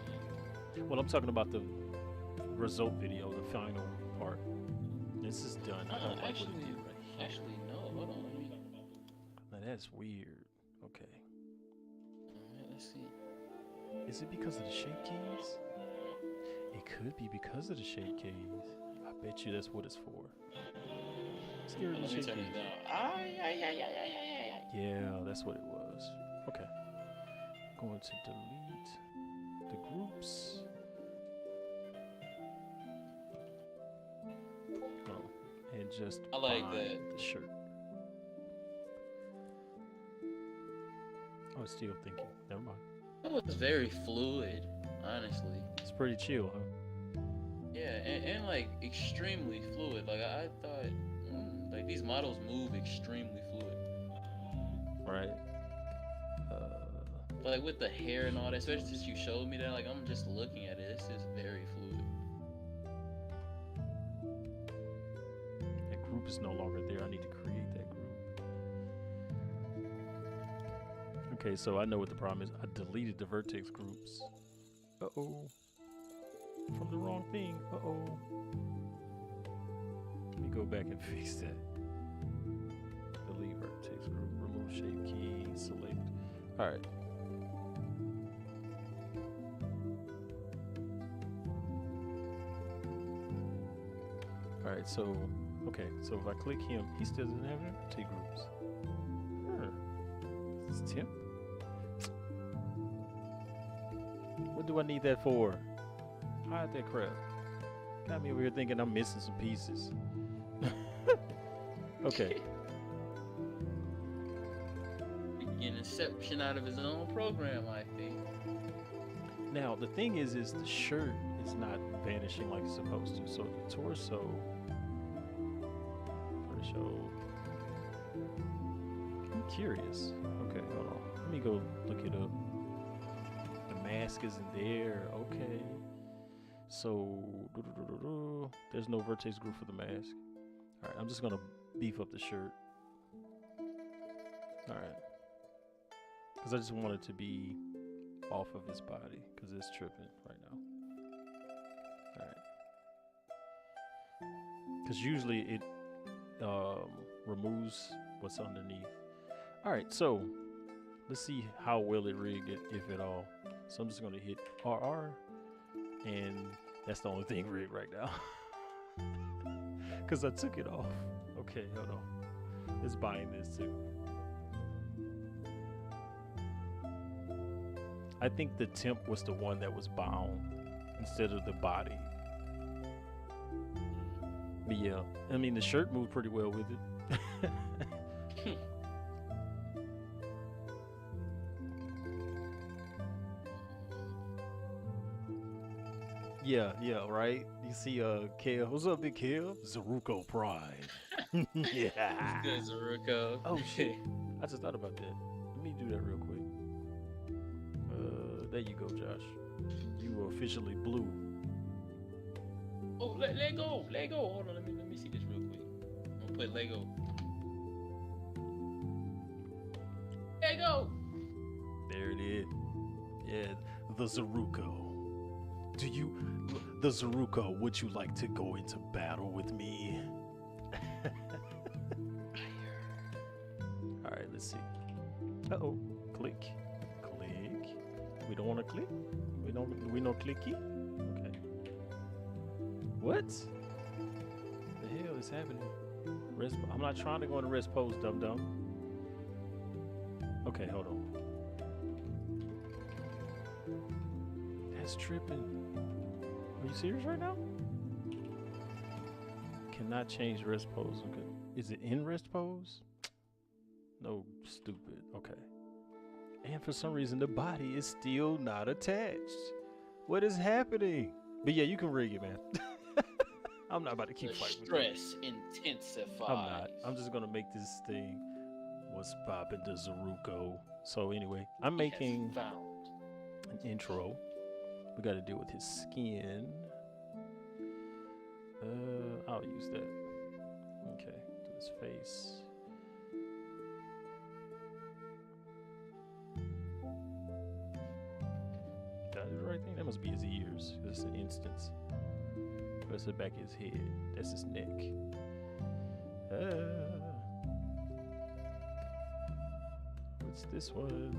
end. Well, I'm talking about the result video, the final part. This is done. I don't like what it did right here. Actually, no. Hold on. Let me. Now that's weird. Okay. Alright, let's see. Is it because of the shape keys? It could be because of the shape keys. I bet you that's what it's for. Scared of the Let me shape turn keys. it down. Yeah, that's what it was. Okay. Going to delete the groups. Oh, and just I like find that. the shirt. I was still thinking. Never mind. That was very fluid, honestly. It's pretty chill, huh? Yeah, and like extremely fluid. Like I thought, like these models move extremely fluid. Right. Like with the hair and all that, especially since you showed me that, like I'm just looking at it. It's just very fluid. That group is no longer there. I need to create that group. Okay, so I know what the problem is. I deleted the vertex groups. Uh-oh. From the wrong thing. Uh-oh. Let me go back and fix that. Delete vertex group. Remove shape key. Select. All right. All right, so, okay, so if I click him, he still doesn't have vertex groups. Is this Tim? What do I need that for? Hide that crap. Got me over here thinking I'm missing some pieces. Okay. An inception out of his own program, I think. Now the thing is the shirt is not vanishing like it's supposed to. So the torso. I'm curious. Okay, hold on. Let me go look it up. The mask isn't there. Okay. So there's no vertex group for the mask. All right, I'm just gonna beef up the shirt. All right. Because I just want it to be off of his body, because it's tripping right now. Alright. Because usually it removes what's underneath. Alright, so let's see how well it rigged it, if at all. So I'm just going to hit RR, and that's the only thing rigged right now. Because I took it off. Okay, hold on. It's buying this too. I think the temp was the one that was bound instead of the body. But yeah, I mean, the shirt moved pretty well with it. Yeah, right? You see Kale. What's up, big Kale? Zaruko Pride. Yeah. Good, Zaruko. Oh shit. I just thought about that. Let me do that real quick. There you go, Josh. You are officially blue. Oh, let go. Hold on, let me see this real quick. I'm gonna put Lego. Lego. There it is. Yeah, the Zaruko. The Zaruko, would you like to go into battle with me? All right, let's see. Uh-oh, click. We don't want to click? We no clicky? Okay. What? The hell is happening? I'm not trying to go into rest pose, dum-dum. Okay, hold on. That's tripping. Are you serious right now? Cannot change rest pose. Okay. Is it in rest pose? No, stupid. Okay. And for some reason, the body is still not attached. What is happening? But yeah, you can rig it, man. I'm not about to keep fighting. Stress intensifies. I'm not. I'm just gonna make this thing What's poppin' to Zaruko? So anyway, I'm He has making found. an intro. We got to deal with his skin. I'll use that. Okay, to his face. Did I do the right thing? That must be his ears. This is an instance. That's the back of his head. That's his neck. What's this one?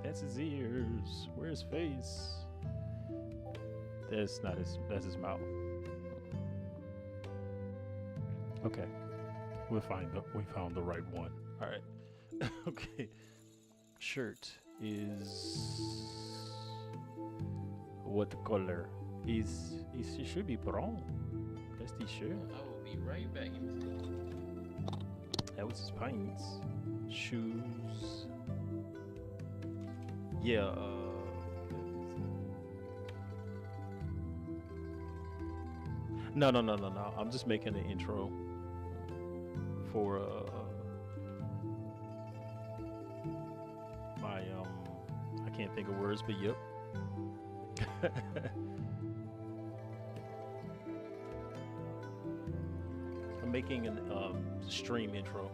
That's his ears. Where's his face? That's not his. That's his mouth. Okay, we found the right one. All right. Okay. Shirt is what color? Is it should be brown. That's the shirt. I will be right back. That was his pants. Shoes. Yeah. No. I'm just making an intro for my I can't think of words, but yep. I'm making an stream intro,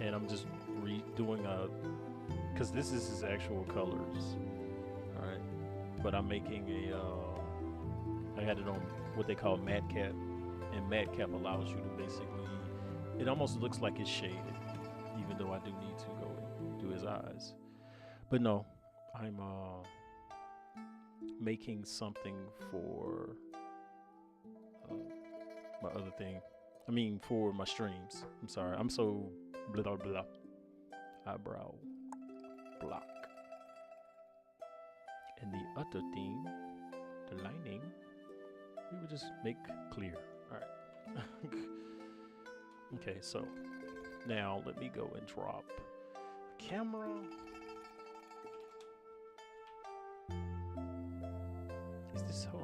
and I'm just redoing because this is his actual colors. All right, but I'm making I had it on what they call matte cap, and matte cap allows you to basically, it almost looks like it's shaded, even though I do need to go and do his eyes. But no, I'm making something for my other thing. I mean, for my streams. I'm sorry, I'm so blah blah blah. Eyebrow block. And the other thing, the lining, we would just make clear. All right. Okay, so now let me go and drop the camera.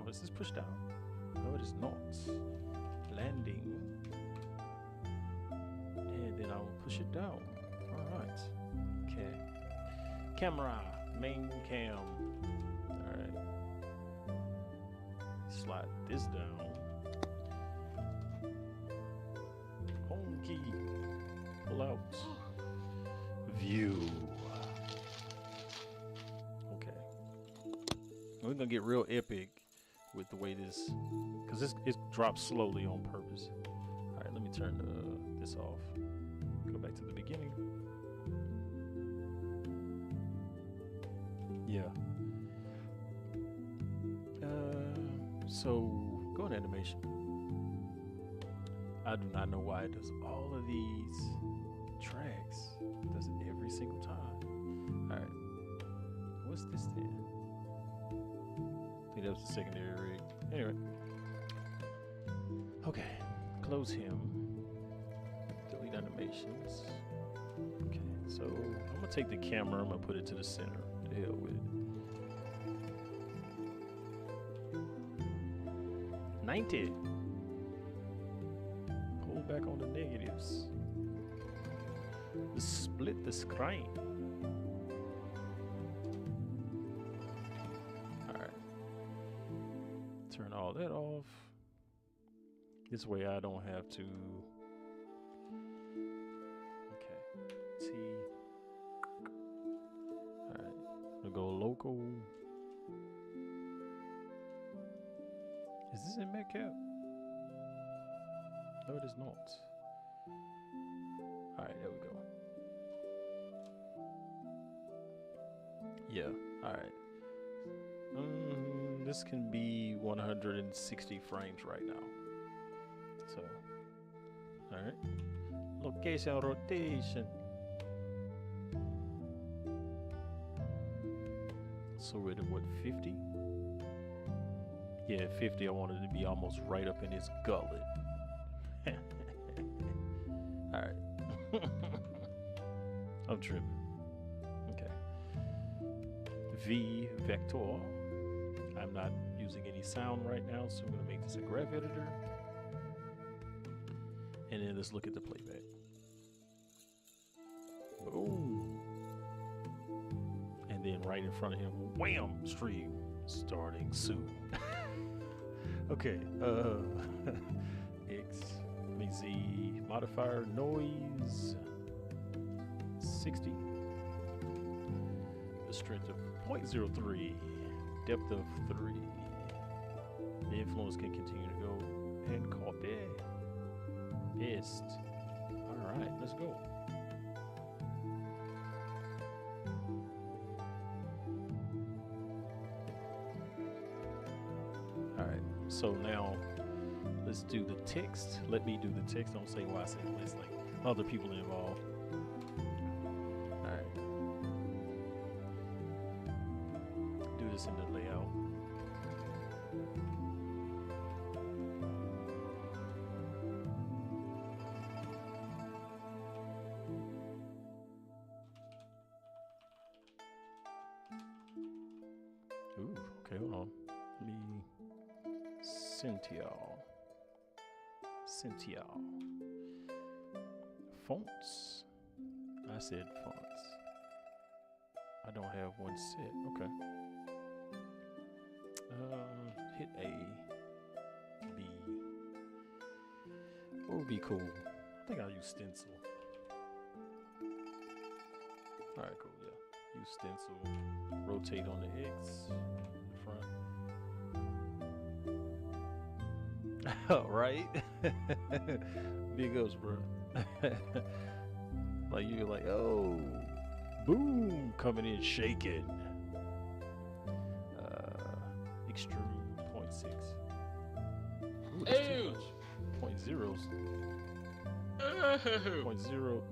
Is this pushed down? No, it is not. Landing. And then I'll push it down. All right. Okay. Camera, main cam. All right. Slide this down. Home key. Pull out. View. Okay. We're gonna get real epic with the way this, because it drops slowly on purpose. All right, let me turn this off. Go back to the beginning. Yeah. So go in animation. I do not know why it does all of these tracks. It does it every single time. All right. What's this then? I think that was the secondary rig. Anyway. Okay. Close him. Delete animations. Okay. So I'm gonna take the camera. I'm gonna put it to the center. To hell with it. 90. Hold back on the negatives. Split the screen. Alright. Turn all that off. This way I don't have to. Okay. T. Alright. We'll go local. Is this in Metcalf? No, it is not. Alright, there we go. Yeah, alright. This can be 160 frames right now. So, alright. Location rotation. So we're at what, 50? Yeah, 50. I wanted to be almost right up in his gullet. Alright. I'm tripping. Okay. V vector. I'm not using any sound right now, so I'm going to make this a graph editor. And then let's look at the playback. Boom. And then right in front of him, wham, stream starting soon. Okay, X, let me see, modifier noise, 60. The strength of 0.03, depth of 3. The influence can continue to go and copy. Paste. All right, let's go. All right, so now let's do the text. Let me do the text. Don't say why I said let's, like other people involved. All right. Do this in the layout. Ooh, okay, hold on. Let me Cynthia. Fonts. I said fonts. I don't have one set. Okay. Hit A. B. What would be cool? I think I'll use stencil. Alright, cool, yeah. Use stencil. Rotate on the X. The front. Right? Big ups, bro. Like you're like, oh, boom, coming in shaking. Extrude 0.6. Ooh, that's too much. 0.0.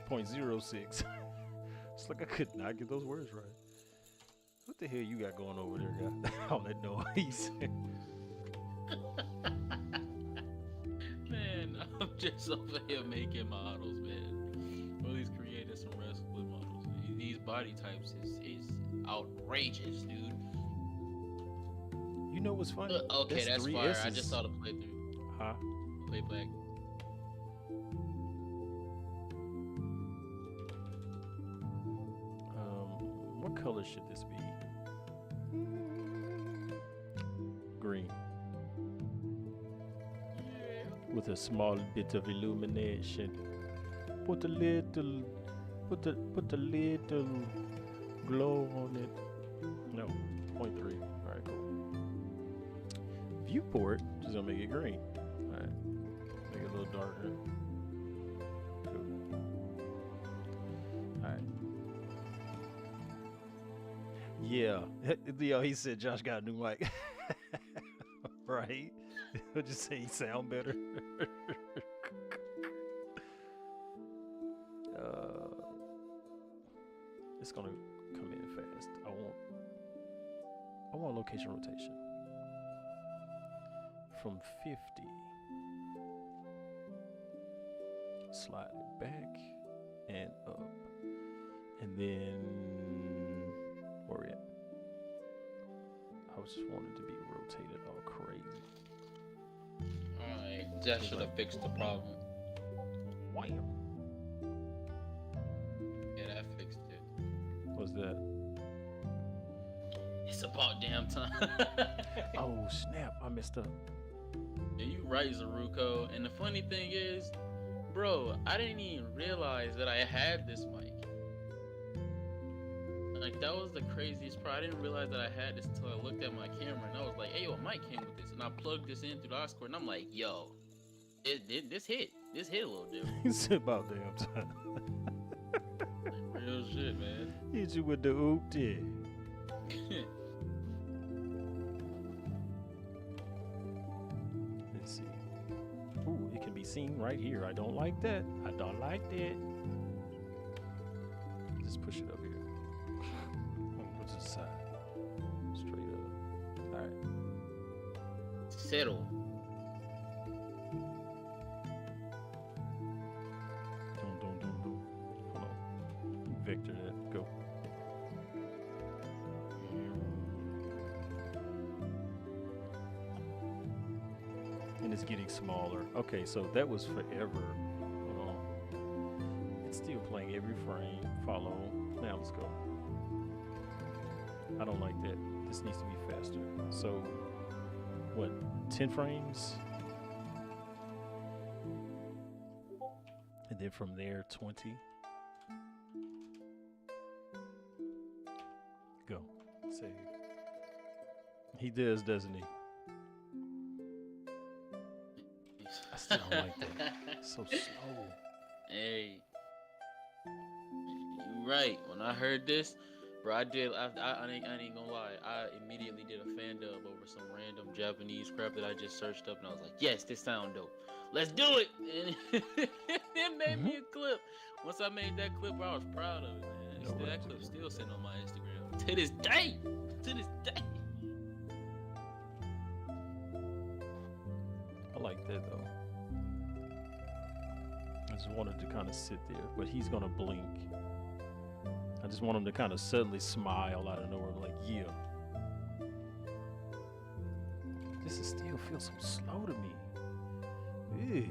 0.06. It's like I could not get those words right. What the hell you got going over there, guy? All that noise. Man, I'm just over here making models, man. Well, he's creating some wrestling models. These body types is outrageous, dude. You know what's funny? Okay, that's fire. S's. I just saw the playthrough. Huh? Playback. What color should this be? Green. With a small bit of illumination. Put a little glow on it. No, 0.3. Alright, cool. Viewport, just gonna make it green. Alright. Make it a little darker. Cool. Alright. Yeah. Yo, he said Josh got a new mic. Right? He'll just say he sound better. It's gonna come in fast. I want location rotation from 50. Slide it back and up, and then where we at? I just wanted to be rotated all crazy. Alright, that should have fixed the problem. Wham! Yeah, that fixed it. What's that? It's about damn time. Oh snap! I messed up. Yeah, you right, Zaruko. And the funny thing is, bro, I didn't even realize that I had this mic. Like, that was the craziest part. I didn't realize that I had this until I looked at my camera and I was like, hey, yo, a mic came with this. And I plugged this in through the Discord and I'm like, yo, this hit. This hit a little different. It's about damn time. Real shit, man. Hit you with the oopty. Let's see. Ooh, it can be seen right here. I don't like that. I don't like that. Just push it up here. Put it to the side. Straight up. Alright. Settle. Hold on. Vector that. Go. And it's getting smaller. Okay, so that was forever. Hold on. It's still playing every frame. Follow. Now let's go. I don't like that. This needs to be faster. So, what? 10 frames? And then from there, 20. Go. Save. He does, doesn't he? I still don't like that. It's so slow. Hey, you right. When I heard this, bro, I ain't gonna lie. I immediately did a fan dub over some random Japanese crap that I just searched up, and I was like, yes, this sound dope. Let's do it. And it made me a clip. Once I made that clip, I was proud of it, man. That clip's still sitting on my Instagram to this day. To this day. I like that though. I just wanted to kind of sit there, but he's gonna blink. I just want him to kind of suddenly smile out of nowhere, like, yeah. This is still feels so slow to me. Ew.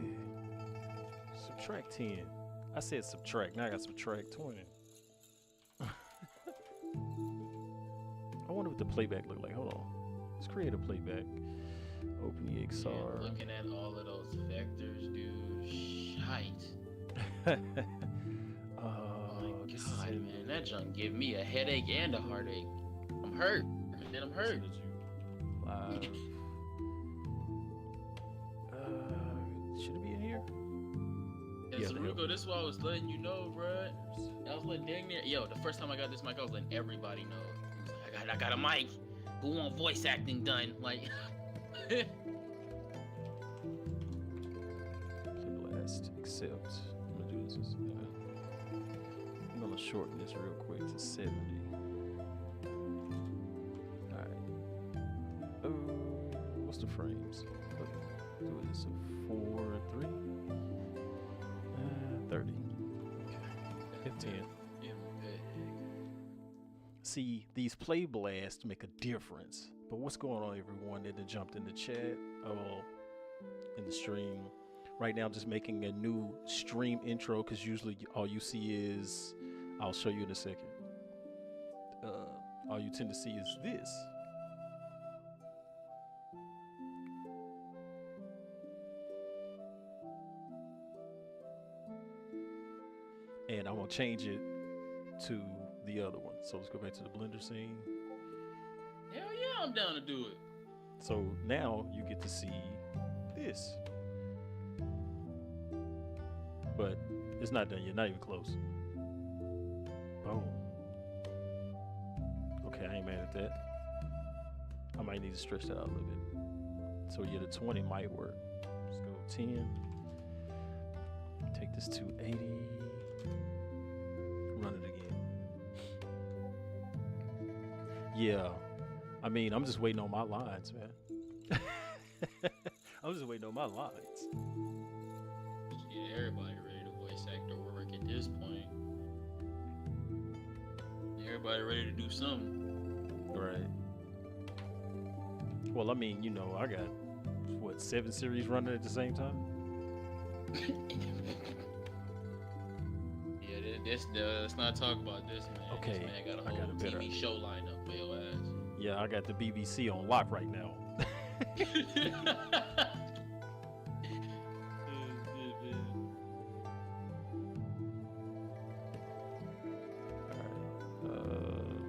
Subtract 10. I said subtract, now I got subtract 20. I wonder what the playback look like. Hold on. Let's create a playback. Open the XR. Yeah, looking at all of those vectors, dude. Shite. Oh my god, man. That junk give me a headache and a heartache. I'm hurt. And then I'm hurt. Live. Should it be in here? Yeah, Sarugo, this is why I was letting you know, bro. I was letting dang near. Yo, the first time I got this mic, I was letting everybody know. I got a mic. Who want voice acting done? Like. Last, accept. I'm gonna do this. I'm gonna shorten this real quick to 70. All right. Oh, what's the frames? Do this a 4, 3, 30. Okay. 15. See, these play blasts make a difference. But what's going on, everyone that jumped in the chat, in the stream? Right now, just making a new stream intro because usually all you see is, I'll show you in a second. All you tend to see is this. And I'm gonna change it to the other one. So let's go back to the Blender scene. Hell yeah, I'm down to do it. So now you get to see this. But it's not done yet, not even close. Boom. Okay, I ain't mad at that. I might need to stretch that out a little bit. So yeah, the 20 might work. Let's go 10. Take this to 80. Run it again. Yeah. I mean, I'm just waiting on my lines, man. I'm just waiting on my lines. Yeah, everybody ready to voice actor work at this point. Everybody ready to do something. Right. Well, I mean, you know, I got, 7 series running at the same time? Let's not talk about this, man. Okay, This man got a whole TV show lineup for your ass. Yeah, I got the BBC on lock right now.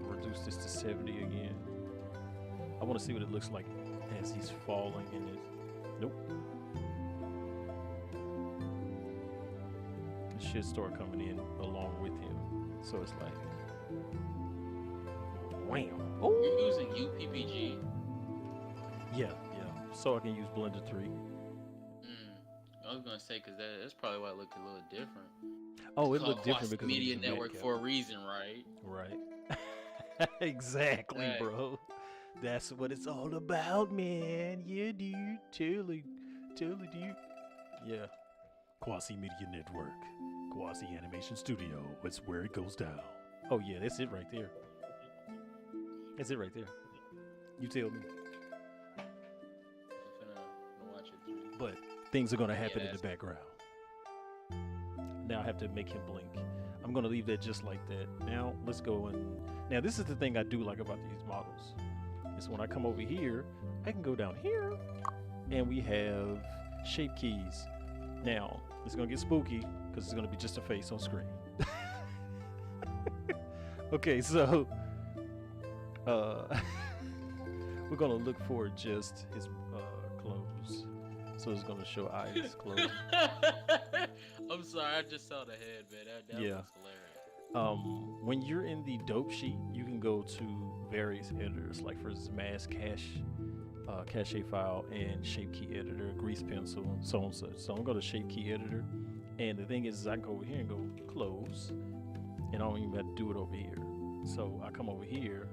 Reduce this to 70 again. I want to see what it looks like as he's falling in it. Nope. It should start coming in along with him. So it's like, wham. Oh. You're using UPPG? Yeah. So I can use Blender 3. I was gonna say, because that's probably why it looked a little different. Oh, it looked different because Media Network for a reason, right? Right. Exactly, bro. That's what it's all about, man. Yeah, dude. Totally, dude. Yeah. Quasi Media Network. Quasi Animation Studio. It's where it goes down. Oh, yeah, that's it right there. That's it right there. You tell me. I'm gonna watch it through. But things are going to Yeah, happen in the that's background. Now I have to make him blink. I'm going to leave that just like that. Now let's go and now this is the thing I do like about these models. Is when I come over here, I can go down here and we have shape keys. Now it's going to get spooky because it's going to be just a face on screen. Okay, so uh, we're gonna look for just his clothes. So it's gonna show eyes closed. I'm sorry, I just saw the head, man. That Yeah. looks hilarious. When you're in the dope sheet, you can go to various editors, like for instance, mask, cache file, and shape key editor, grease pencil, so on and such. So I'm going to shape key editor, and the thing is I can go over here and go close, and I don't even have to do it over here. So I come over here,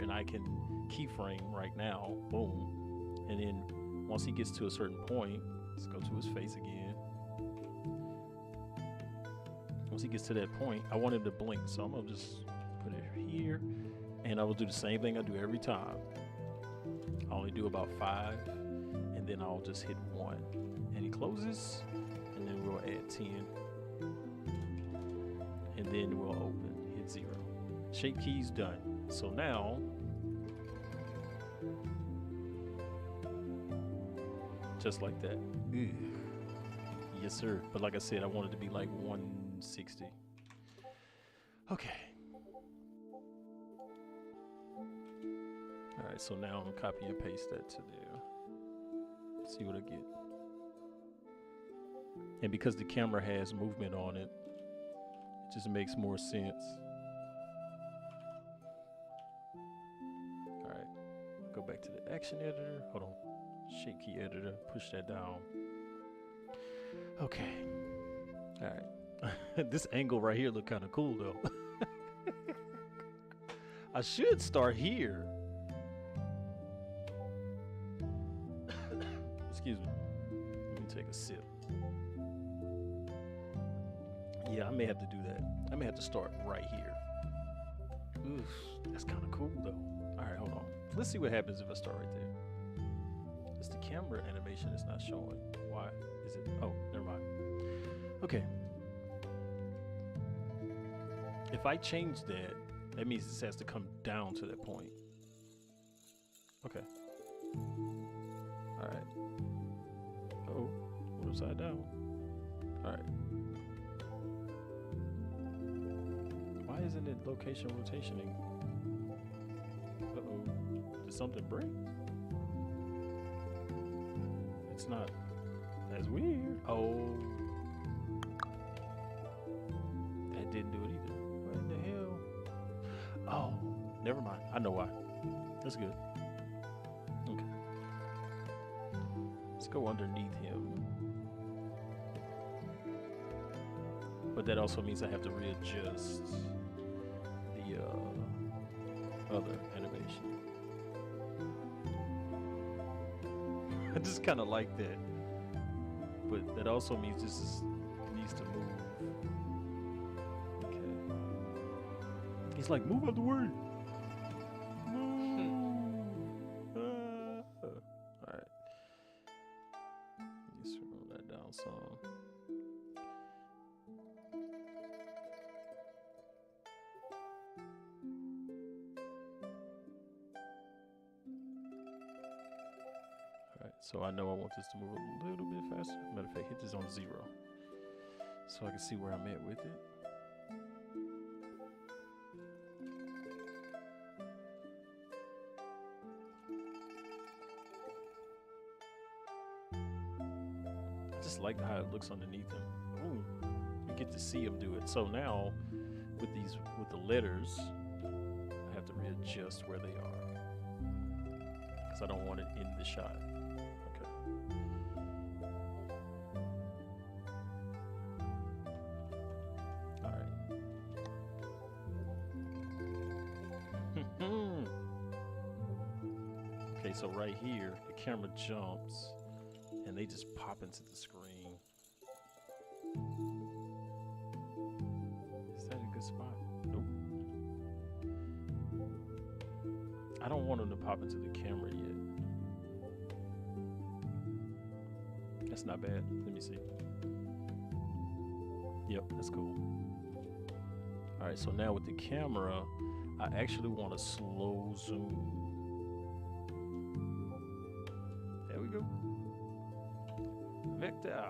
and I can keyframe right now, boom, and then once he gets to a certain point, let's go to his face again. Once he gets to that point, I want him to blink, so I'm gonna just put it here, and I will do the same thing I do every time. I only do about 5, and then I'll just hit 1, and he closes, and then we'll add 10, and then we'll open, hit 0. Shape key's done. So now, just like that. Ugh. Yes, sir. But like I said, I want it to be like 160. Okay. All right, so now I'm gonna copy and paste that to there. See what I get. And because the camera has movement on it, it just makes more sense. All right, go back to the action editor. Hold on, shape key editor, push that down. Okay, all right. This angle right here look kind of cool though. I should start here. Excuse me. Let me take a sip. Yeah, I may have to do that. I may have to start right here. Oof, that's kind of cool though. All right, hold on. Let's see what happens if I start right there. It's the camera animation is not showing. Why is it? Oh, never mind. Okay. If I change that, that means this has to come down to that point. Okay. All right. Oh, what upside down? All right. Why isn't it location rotationing? Uh-oh. Did something break? It's not. That's weird. Oh. That didn't do it either. What in the hell? Oh, never mind. I know why. That's good. Okay. Let's go underneath him. But that also means I have to readjust the other animation. I just kind of like that. But that also means needs to move. Okay. He's like, move out the way. Move. All right. Let me scroll that down some. Alright, so I know I want this to move a little bit faster. Matter of fact, hit this on 0 so I can see where I'm at with it. I just like how it looks underneath him. Ooh, you get to see him do it. So now, with the letters, I have to readjust where they are because I don't want it in the shot. Okay, so right here, the camera jumps, and they just pop into the screen. Is that a good spot? Nope. I don't want them to pop into the camera yet. That's not bad. Let me see. Yep, that's cool. All right, so now with the camera, I actually want a slow zoom. There we go. Vector.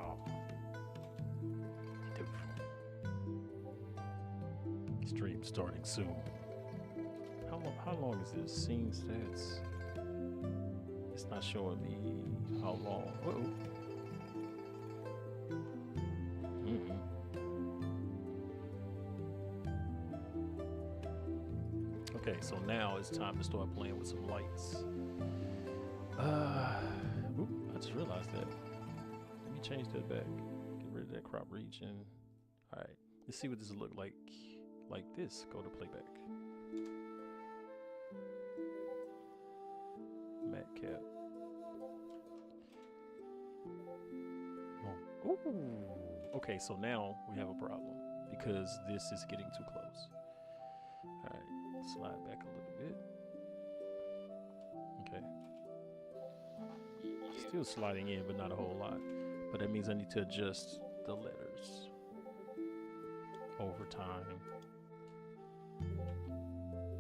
Stream starting soon. How long is this? Scene stats. It's not showing me how long. Uh-oh. Okay, so now it's time to start playing with some lights. Oop, I just realized that. Let me change that back. Get rid of that crop region. All right, let's see what this will look like. Like this. Go to playback. Matt cap. Oh. Ooh. Okay, so now we have a problem because this is getting too close. All right, slide back a little bit. Okay. Still sliding in, but not a whole lot. But that means I need to adjust the letters over time.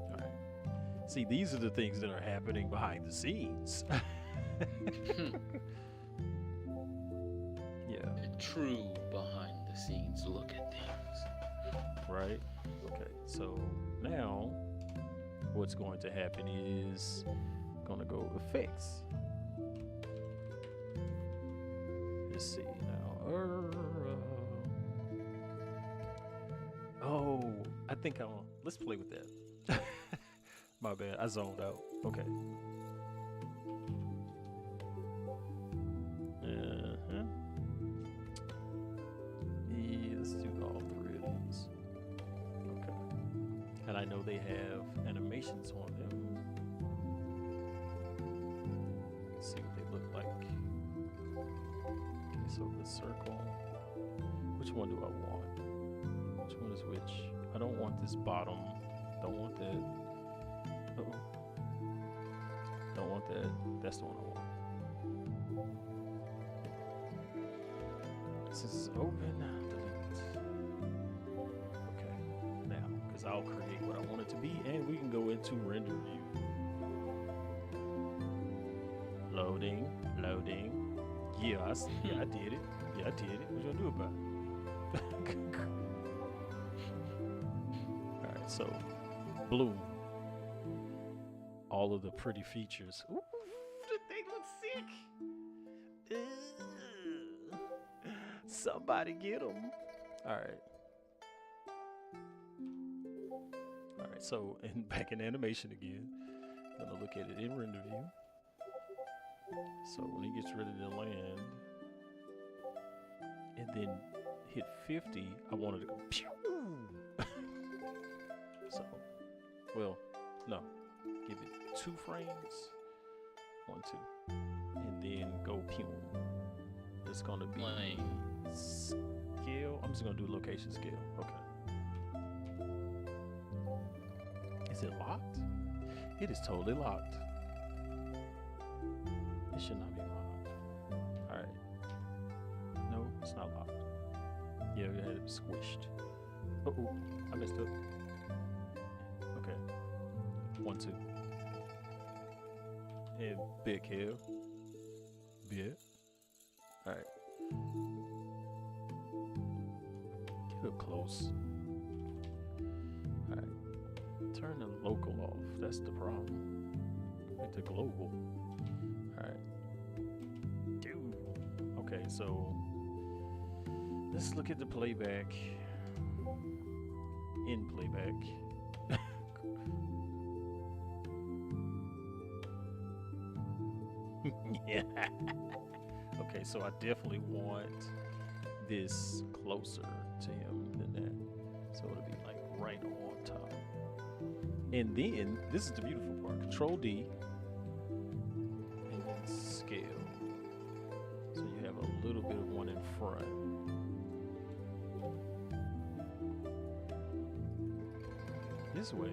All right. See, these are the things that are happening behind the scenes. Yeah. A true behind the scenes look at things. Right? Okay, so now what's going to happen is gonna go effects. Let's see now. Oh, I think I'll let's play with that. My bad, I zoned out. Okay. Yeah, let's do all three of these. Okay. And I know they have animations on them. Let's see what they look like. Okay, so the circle. Which one do I want? Which one is which? I don't want this bottom. Don't want that. Uh-oh. Don't want that. That's the one I want. This is open. Delete. Okay. Now, because I'll create what I want it to be, and we can go into render view. Loading. Loading. Yeah, I did it. Yeah, I did it. What you gonna do about it? All right, so blue. All of the pretty features. Ooh, they look sick. Somebody get them. All right. All right, so back in animation again. Gonna look at it in render view. So when he gets ready to land, and then hit 50, I wanted to go pew. So, well, no, give it 2 frames, 1, 2, and then go pew. It's gonna be scale. I'm just gonna do location scale. Okay. Is it locked? It is totally locked. It should not be locked. All right. No, it's not locked. Yeah, we had it squished. Oh, I messed up. Okay. 1, 2. And big hill. Big. All right. Get up close. All right. Turn the local off. That's the problem. Make the global. All right. Dude. Okay, so let's look at the playback. In playback. Yeah. Okay, so I definitely want this closer to him than that. So it'll be like right on top. And then, this is the beautiful part. Control D. And then scale. So you have a little bit of one in front. This way.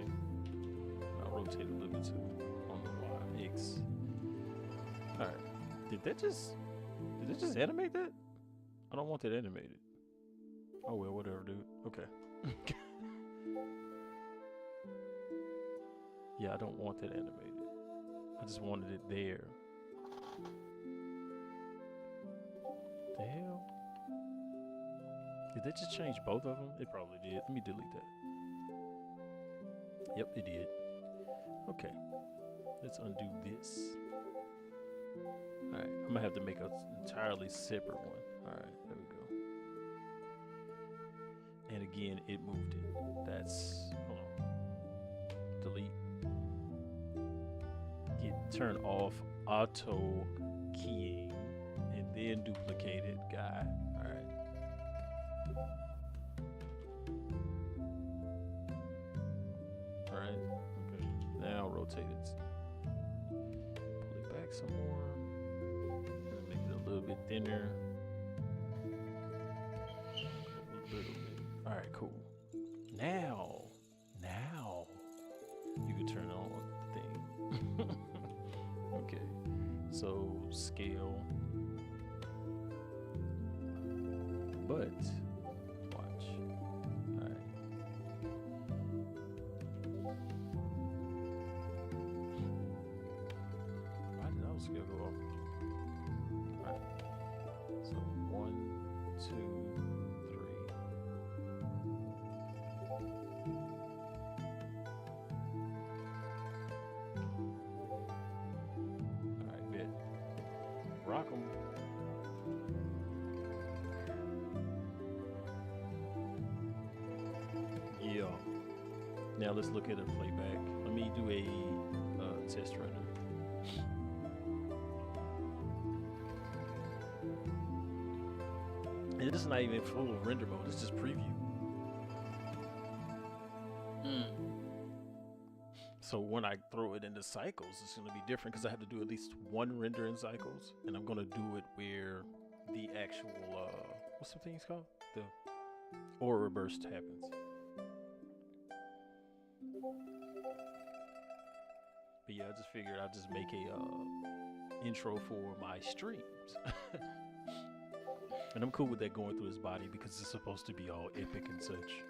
I'll rotate a little bit too on the Y. X. Alright. Did Did it just animate that? I don't want that animated. Oh well, whatever, dude. Okay. Yeah, I don't want that animated. I just wanted it there. The hell? Did they just change both of them? It probably did. Let me delete that. Yep, it did. Okay. Let's undo this. Alright, I'm gonna have to make an entirely separate one. Alright, there we go. And again, it moved it. That's, hold on. Delete. Turn off auto keying and then duplicate it, guy. Alright. Alright, okay. Now rotate it. Pull it back some more. Make it a little bit thinner. A little bit. Alright, cool. Now you can turn on the thing. Okay, so scale, but watch. Alright. Why did auto scale go off? Alright, so 1, 2, 3. Rock 'em. Yeah. Now let's look at a playback. Let me do a test render. And this is not even full render mode. It's just preview. So when I throw it into cycles, it's going to be different because I have to do at least one render in cycles, and I'm going to do it where the actual what's the thing's called? The aura burst happens. But yeah, I just figured I'd just make a intro for my streams. And I'm cool with that going through his body because it's supposed to be all epic and such.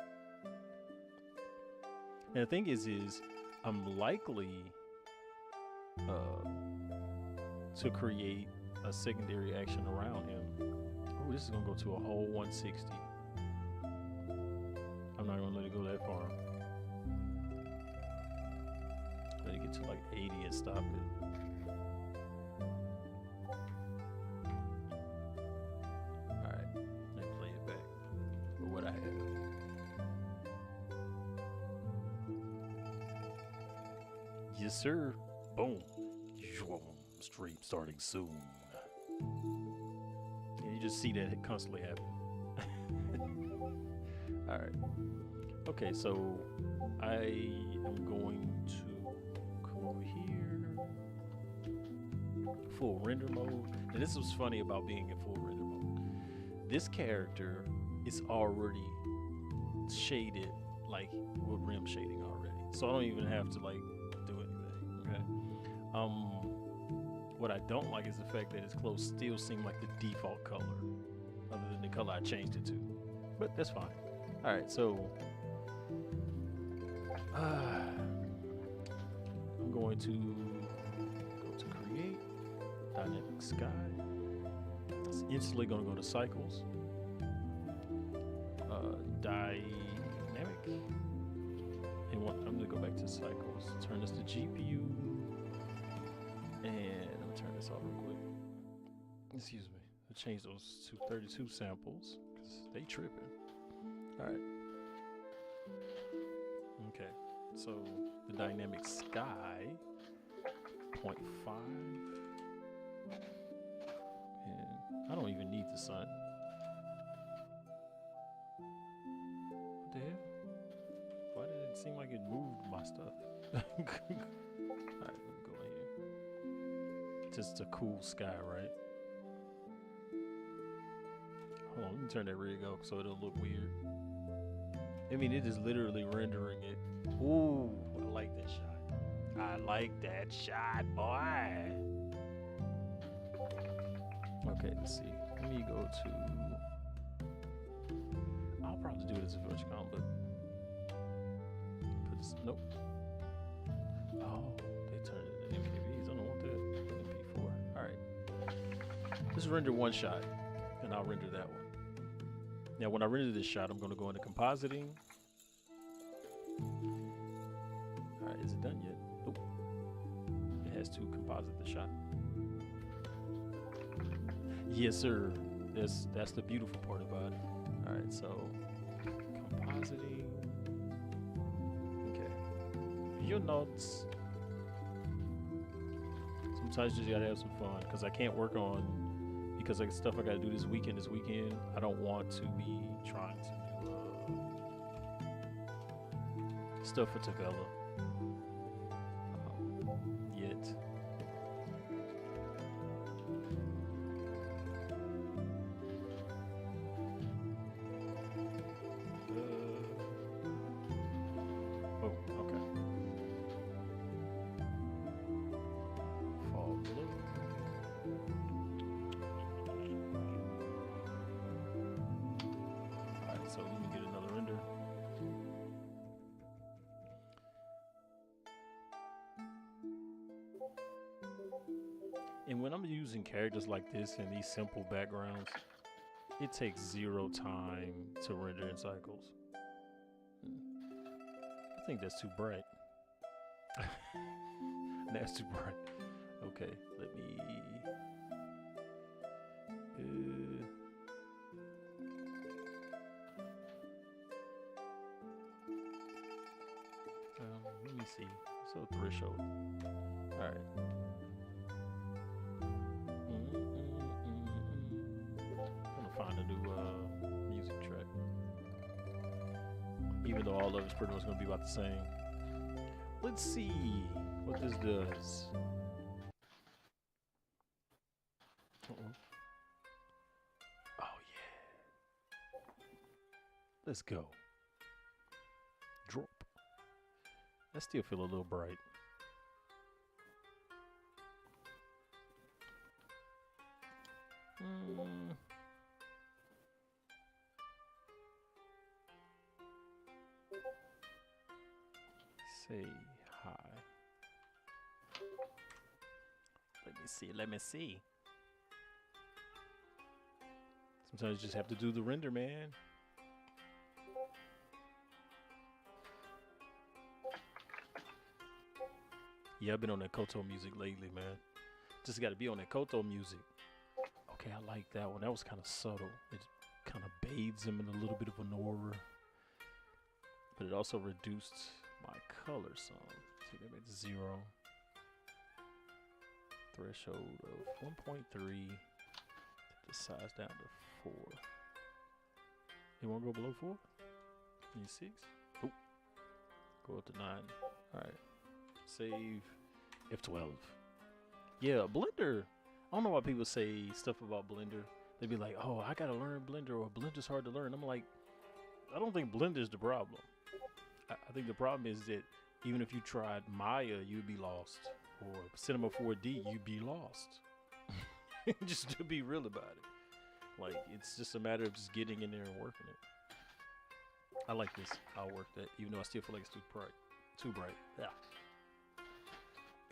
And the thing is I'm likely to create a secondary action around him. Oh, this is gonna go to a whole 160. I'm not gonna let it go that far. Let it get to like 80 and stop it. Alright, and play it back for what I have. Yes, sir. Boom. Stream starting soon. And you just see that it constantly happen. All right. Okay, so I am going to come over here. Full render mode. And this was funny about being in full render mode. This character is already shaded like with rim shading already. So I don't even have to like do anything. Okay. What I don't like is the fact that his clothes still seem like the default color, other than the color I changed it to. But that's fine. All right, so I'm going to go to create dynamic sky. It's instantly going to go to cycles. Dynamic. And I'm going to go back to cycles. Turn this to GPU. And I'm gonna turn this off real quick. Excuse me. I changed those to 32 samples because they tripping. All right. Okay. So the dynamic sky 0.5. And I don't even need the sun. What the hell? Why did it seem like it moved my stuff? Alright, let me go in here. Just a cool sky, right? Hold on, let me turn that rig off so it'll look weird. I mean, it is literally rendering it. Ooh, I like that shot. I like that shot, boy. Okay, let's see. Let me go to. I'll probably do it as a virtual count, but put this. Nope. Oh, they turned it into MKVs. I don't want that. MP4. All right. Let's render one shot, and I'll render that one. Now, when I render this shot, I'm going to go into compositing. All right, is it done yet? Nope. It has to composite the shot. Yes, sir. That's the beautiful part about it. All right, so compositing. Okay. View notes. Sometimes you just gotta have some fun because I can't work on because like stuff I gotta do this weekend. I don't want to be trying to do stuff for Tavella yet. Oh, okay. Fall blue. Alright, so let me get another render. And when I'm using characters like this and these simple backgrounds, it takes 0 time to render in cycles. I think that's too bright. That's too bright. Okay, let me. Let me see. So threshold. All right. I'm gonna find a new music track. Even though all of it's pretty much gonna be about the same. Let's see what this does. Uh-oh. Oh yeah. Let's go. Drop. I still feel a little bright. Say hi. Let me see. Sometimes you just have to do the render, man. Yeah, I've been on that Koto music lately, man. Just got to be on that Koto music. Okay, I like that one. That was kind of subtle. It kind of bathes him in a little bit of an aura. But it also reduced my color some. See, that made it 0. Threshold of 1.3. The size down to 4. You want to go below 4? Need 6? Oh. Go up to 9. Alright. Save F12. Yeah, Blender. I don't know why people say stuff about Blender. They'd be like, oh, I gotta learn Blender, or Blender's hard to learn. I'm like, I don't think Blender's the problem. I think the problem is that even if you tried Maya, you'd be lost. Or Cinema 4D, you'd be lost. Just to be real about it. Like, it's just a matter of just getting in there and working it. I like this. I'll work that, even though I still feel like it's too bright. Too bright. Yeah.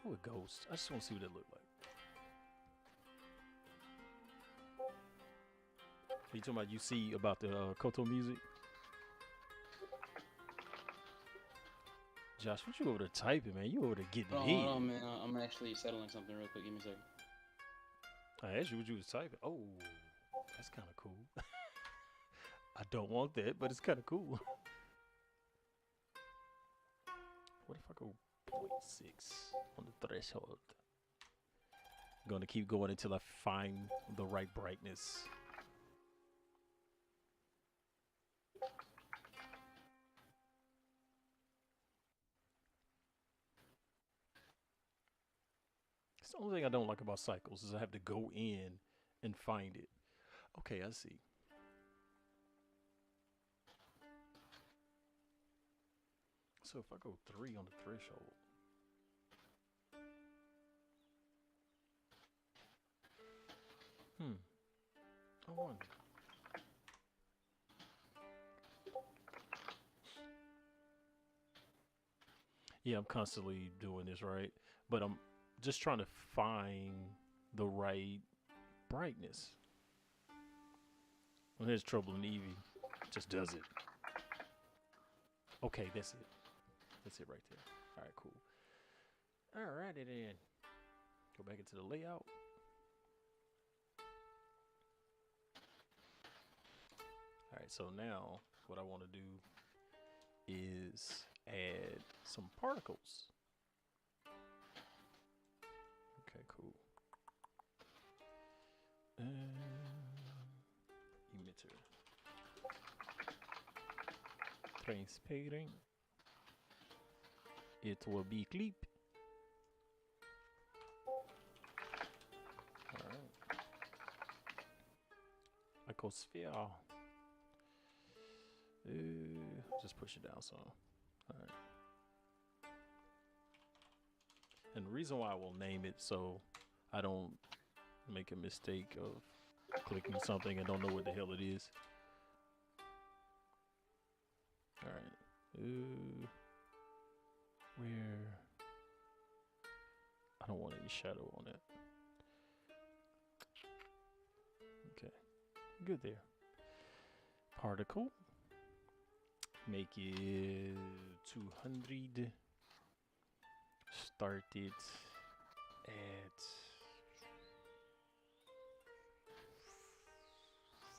Go with Ghost. I just want to see what that look like. Are you talking about you see about the Koto music? Josh, what you over there typing, man? You over there getting Hold heat. on, man. I'm actually settling something real quick. Give me a second. I asked you what you was typing. Oh, that's kind of cool. I don't want that, but it's kind of cool. What if I go 0.6 on the threshold? I'm going to keep going until I find the right brightness. It's the only thing I don't like about cycles is I have to go in and find it. Okay, I see. So if I go 3 on the threshold. Hmm. wrong one. Yeah, I'm constantly doing this, right? But I'm just trying to find the right brightness. When there's trouble in Eevee, just does it. Okay, that's it. That's it right there. All right, cool. All righty then. Go back into the layout. All right, so now what I want to do is add some particles. Okay, cool. Emitter. Transparent. It will be clip. Alright. Icosphere. Just push it down some. Alright. And the reason why I will name it so I don't make a mistake of clicking something and don't know what the hell it is. Alright. Where? I don't want any shadow on that. Okay. Good there. Particle. Make it 200. Start it at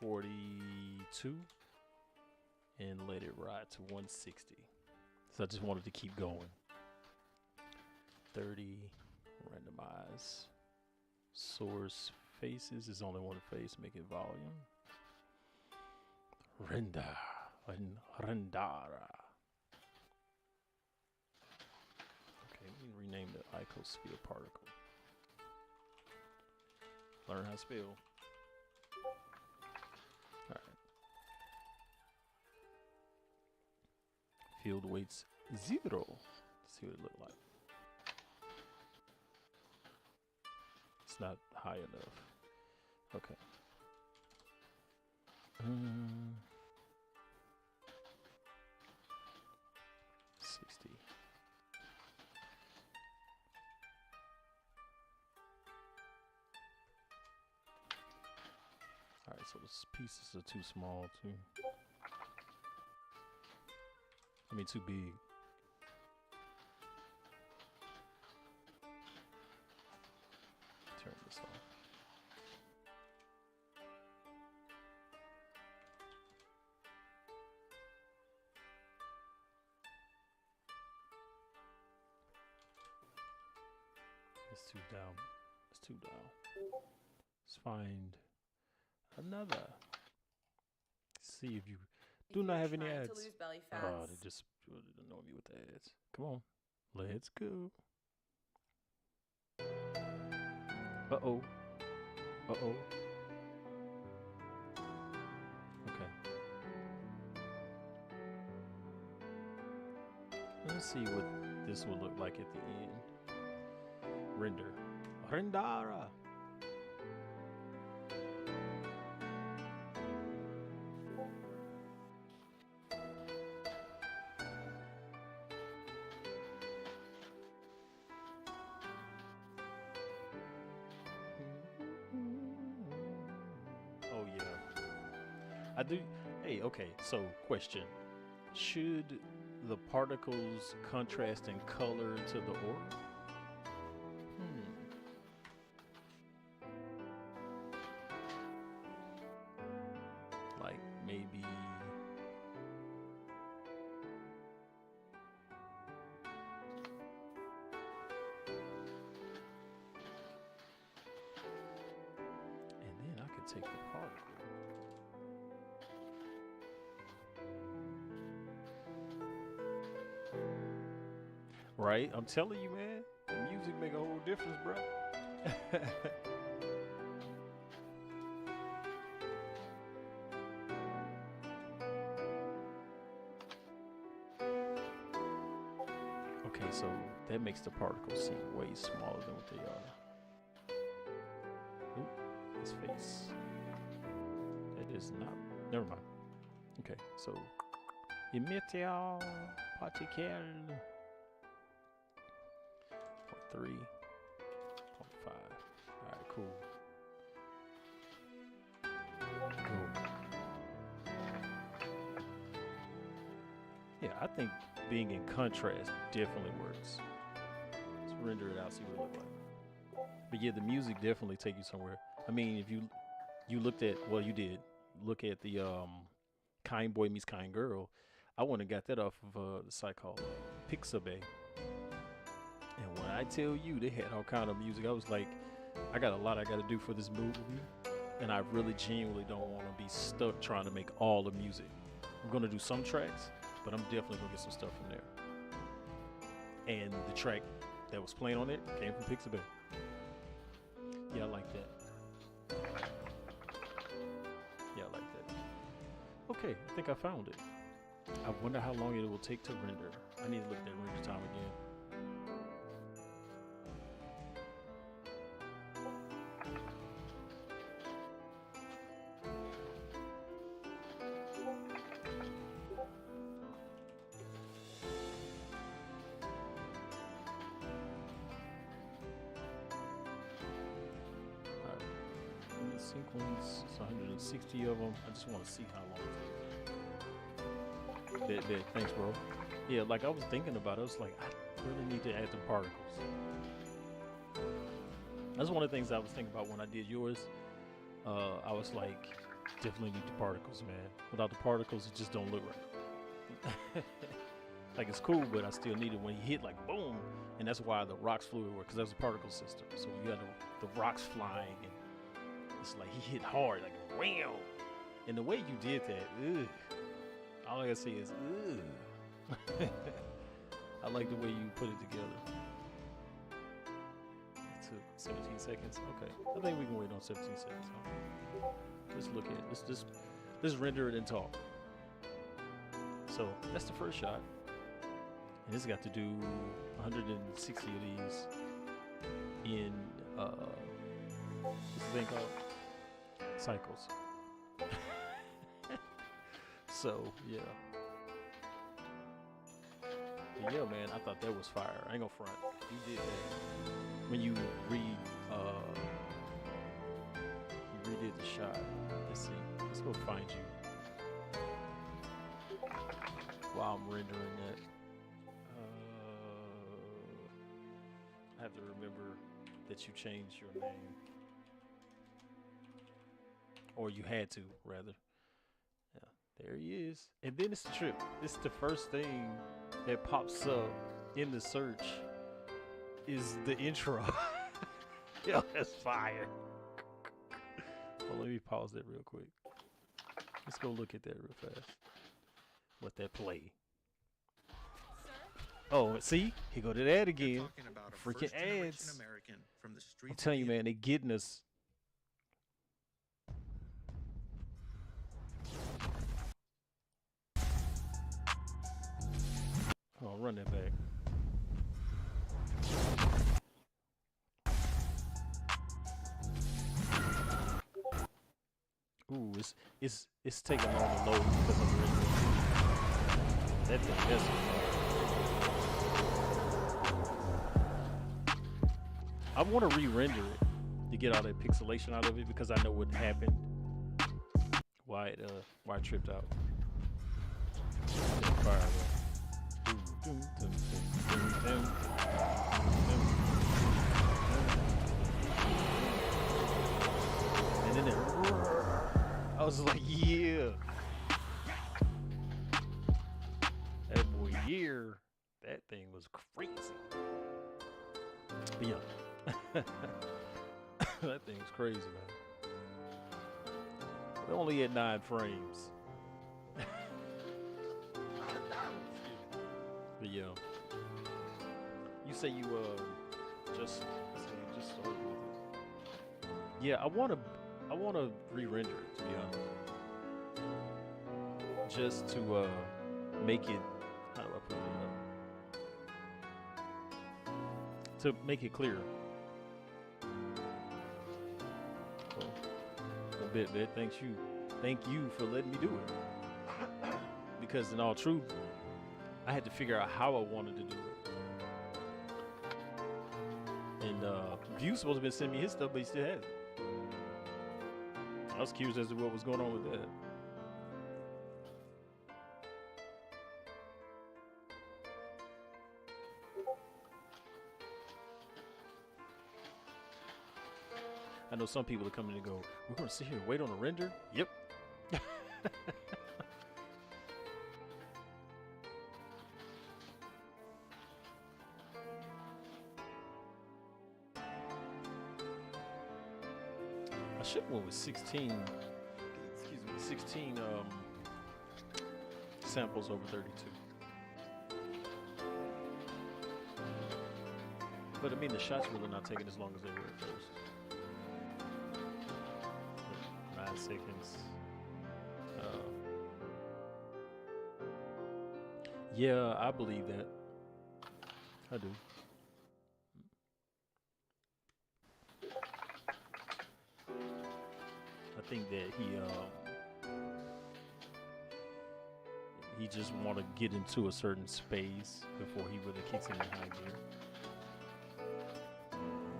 42 and let it ride to 160. So I just wanted to keep going. 30, randomize. Source faces is only one face, make it volume. Rendara. Okay, let me rename the icosphere particle. Learn how to spell. Alright. Field weights 0. Let's see what it looked like. It's not high enough. Okay. 60. Alright, so the pieces are too small too. I mean too big. Turn this off. It's too down. It's too down. Let's find another. See if you do not have any ads. To lose belly fat. Oh, they just annoy me with the ads. Come on. Let's go. Uh-oh. Uh-oh. Okay. Let's see what this will look like at the end. Render. Rendara. Oh yeah. I do. Hey, okay. So, question. Should the particles contrast in color to the aura? Like maybe and then I could take the particle. Right? I'm telling you, man. The music make a whole difference, bro. Okay, so that makes the particles seem way smaller than what they are. Oop, his face. It is not. Never mind. Okay, so Emeteor particle 0.3, 0.5. All right, cool. Cool. Yeah, I think being in contrast definitely works. Let's render it out, see what it looks like. But yeah, the music definitely take you somewhere. I mean, if you looked at, well, you did look at the Kind Boy Meets Kind Girl. I went and got that off of the site called Pixabay. And when I tell you they had all kind of music, I was like, I got a lot I got to do for this movie, and I really genuinely don't want to be stuck trying to make all the music. I'm gonna do some tracks, but I'm definitely gonna get some stuff from there. And the track that was playing on it came from Pixabay. Yeah, I like that. Yeah, I like that. Okay, I think I found it. I wonder how long it will take to render. I need to look at that render time again. Sequence, it's 160 of them. I just want to see how long it takes. Thanks, bro. Yeah, like I was thinking about it. I was like, I really need to add the particles. That's one of the things I was thinking about when I did yours. I was like, definitely need the particles, man. Without the particles, it just don't look right. Like it's cool, but I still need it when you hit like boom, and that's why the rocks flew everywhere because that's a particle system. So you got the rocks flying and. It's like he hit hard, like wham. And the way you did that, ugh. All I gotta say is, ugh. I like the way you put it together. It took 17 seconds. Okay, I think we can wait on 17 seconds. Huh? Let's look at it. Let's render it and talk. So that's the first shot, and it's got to do 160 of these in what's the thing called? Cycles. So yeah. But yeah, man, I thought that was fire. I ain't gonna front. You did that. When you redid the shot. Let's see. Let's go find you. While I'm rendering that. I have to remember that you changed your name. Or you had to, rather. Yeah, there he is. And then it's the trip. It's the first thing that pops up in the search is the intro. Yo, that's fire. Well, let me pause that real quick. Let's go look at that real fast. Let that play. Oh, see? Here go to that again. Freaking ads. I'm telling you, man, they getting us. Oh, run that back. Ooh, it's taking long to load because of the render. That thing messing. I want to re-render it to get all that pixelation out of it because I know what happened. Why it tripped out. Fire, and then I was like, yeah. That boy, yeah. That thing was crazy. But yeah. That thing was crazy, man. We're only at 9 frames. But yeah, you say you just started with it. Yeah, I wanna re-render it, to be honest, just to make it. How do I put it up? To make it clearer. Well, a bit, thanks you. Thank you for letting me do it. Because in all truth, I had to figure out how I wanted to do it. And View's supposed to be sending me his stuff, but he still hasn't. I was curious as to what was going on with that. I know some people are coming and go, we're going to sit here and wait on a render? Yep. I should have went with 16, excuse me, 16 samples over 32. But I mean, the shots really not taking as long as they were at first. 9 seconds. Yeah, I believe that. I do. I think that he just want to get into a certain space before he really kicks in high gear.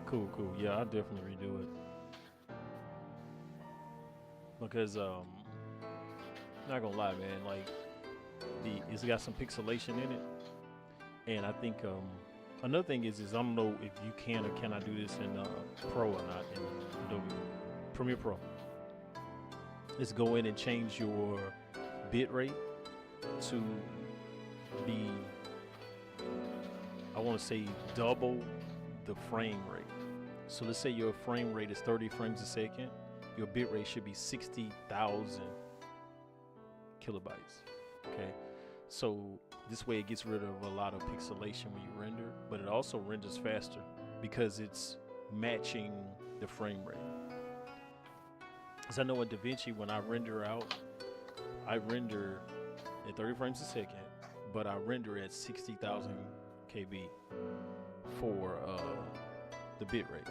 Cool. Yeah, I'll definitely redo it. Because not gonna lie, man, like it's got some pixelation in it. And I think another thing is I don't know if you can or cannot do this in Pro or not, in Adobe Premiere Pro. Is go in and change your bit rate to be, I want to say, double the frame rate. So let's say your frame rate is 30 frames a second. Your bit rate should be 60,000 kilobytes. Okay, so this way it gets rid of a lot of pixelation when you render, but it also renders faster because it's matching the frame rate. Because I know in DaVinci, when I render out, I render at 30 frames a second, but I render at 60,000 KB for the bit rate.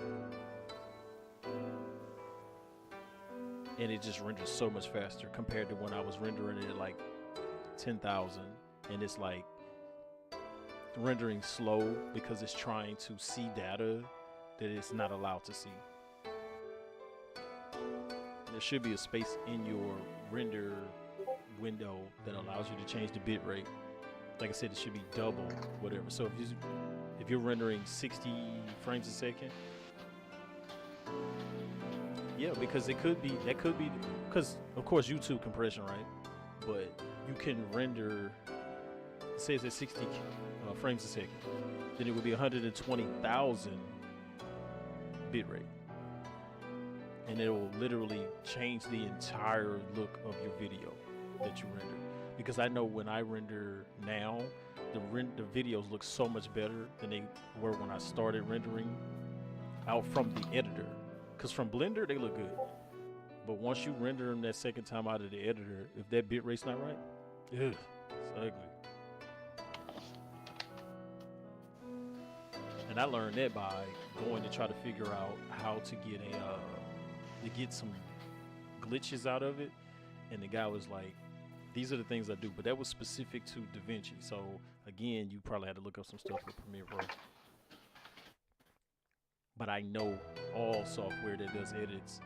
And it just renders so much faster compared to when I was rendering it at like 10,000, and it's like rendering slow because it's trying to see data that it's not allowed to see. There should be a space in your render window that allows you to change the bit rate. Like I said, it should be double whatever. So if you're rendering 60 frames a second, yeah, because that could be because of course YouTube compression, right? But you can render, say it's at 60 frames a second, then it would be 120,000 bit rate. And it will literally change the entire look of your video that you render. Because I know when I render now, the videos look so much better than they were when I started rendering out from the editor. Because from Blender, they look good. But once you render them that second time out of the editor, if that bit rate's not right, it's ugly. And I learned that by going to try to figure out how to get some glitches out of it. And the guy was like, these are the things I do. But that was specific to DaVinci. So again, you probably had to look up some stuff for Premiere Pro. But I know all software that does edits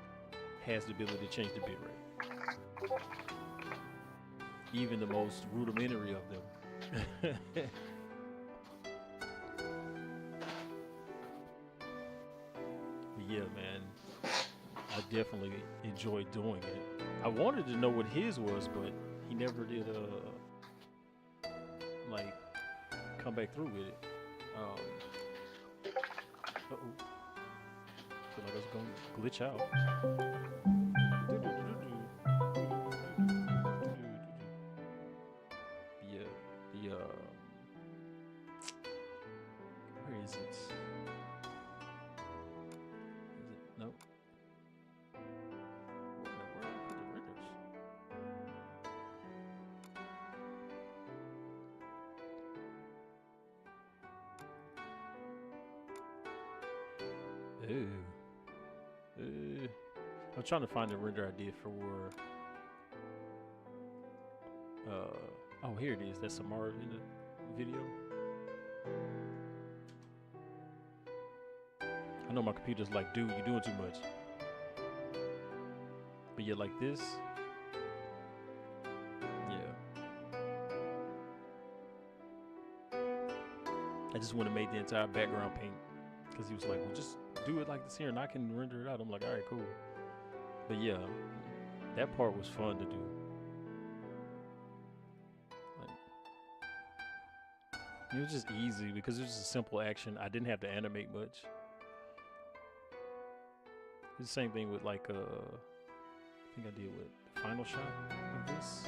has the ability to change the bit rate. Even the most rudimentary of them. Yeah, man, I definitely enjoyed doing it. I wanted to know what his was, but he never did like come back through with it. Feel like I was gonna glitch out. Yeah, where is it? Nope. Where did I put the renders? I'm trying to find the render I did for Oh, here it is. That's Samara in the video. I know my computer's like, dude, you're doing too much. But yeah, like this. Yeah. I just want to make the entire background pink. Because he was like, well, just do it like this here and I can render it out. I'm like, all right, cool. But yeah, that part was fun to do. Like, it was just easy because it was just a simple action. I didn't have to animate much. It's the same thing with like, I think I did with the final shot of this.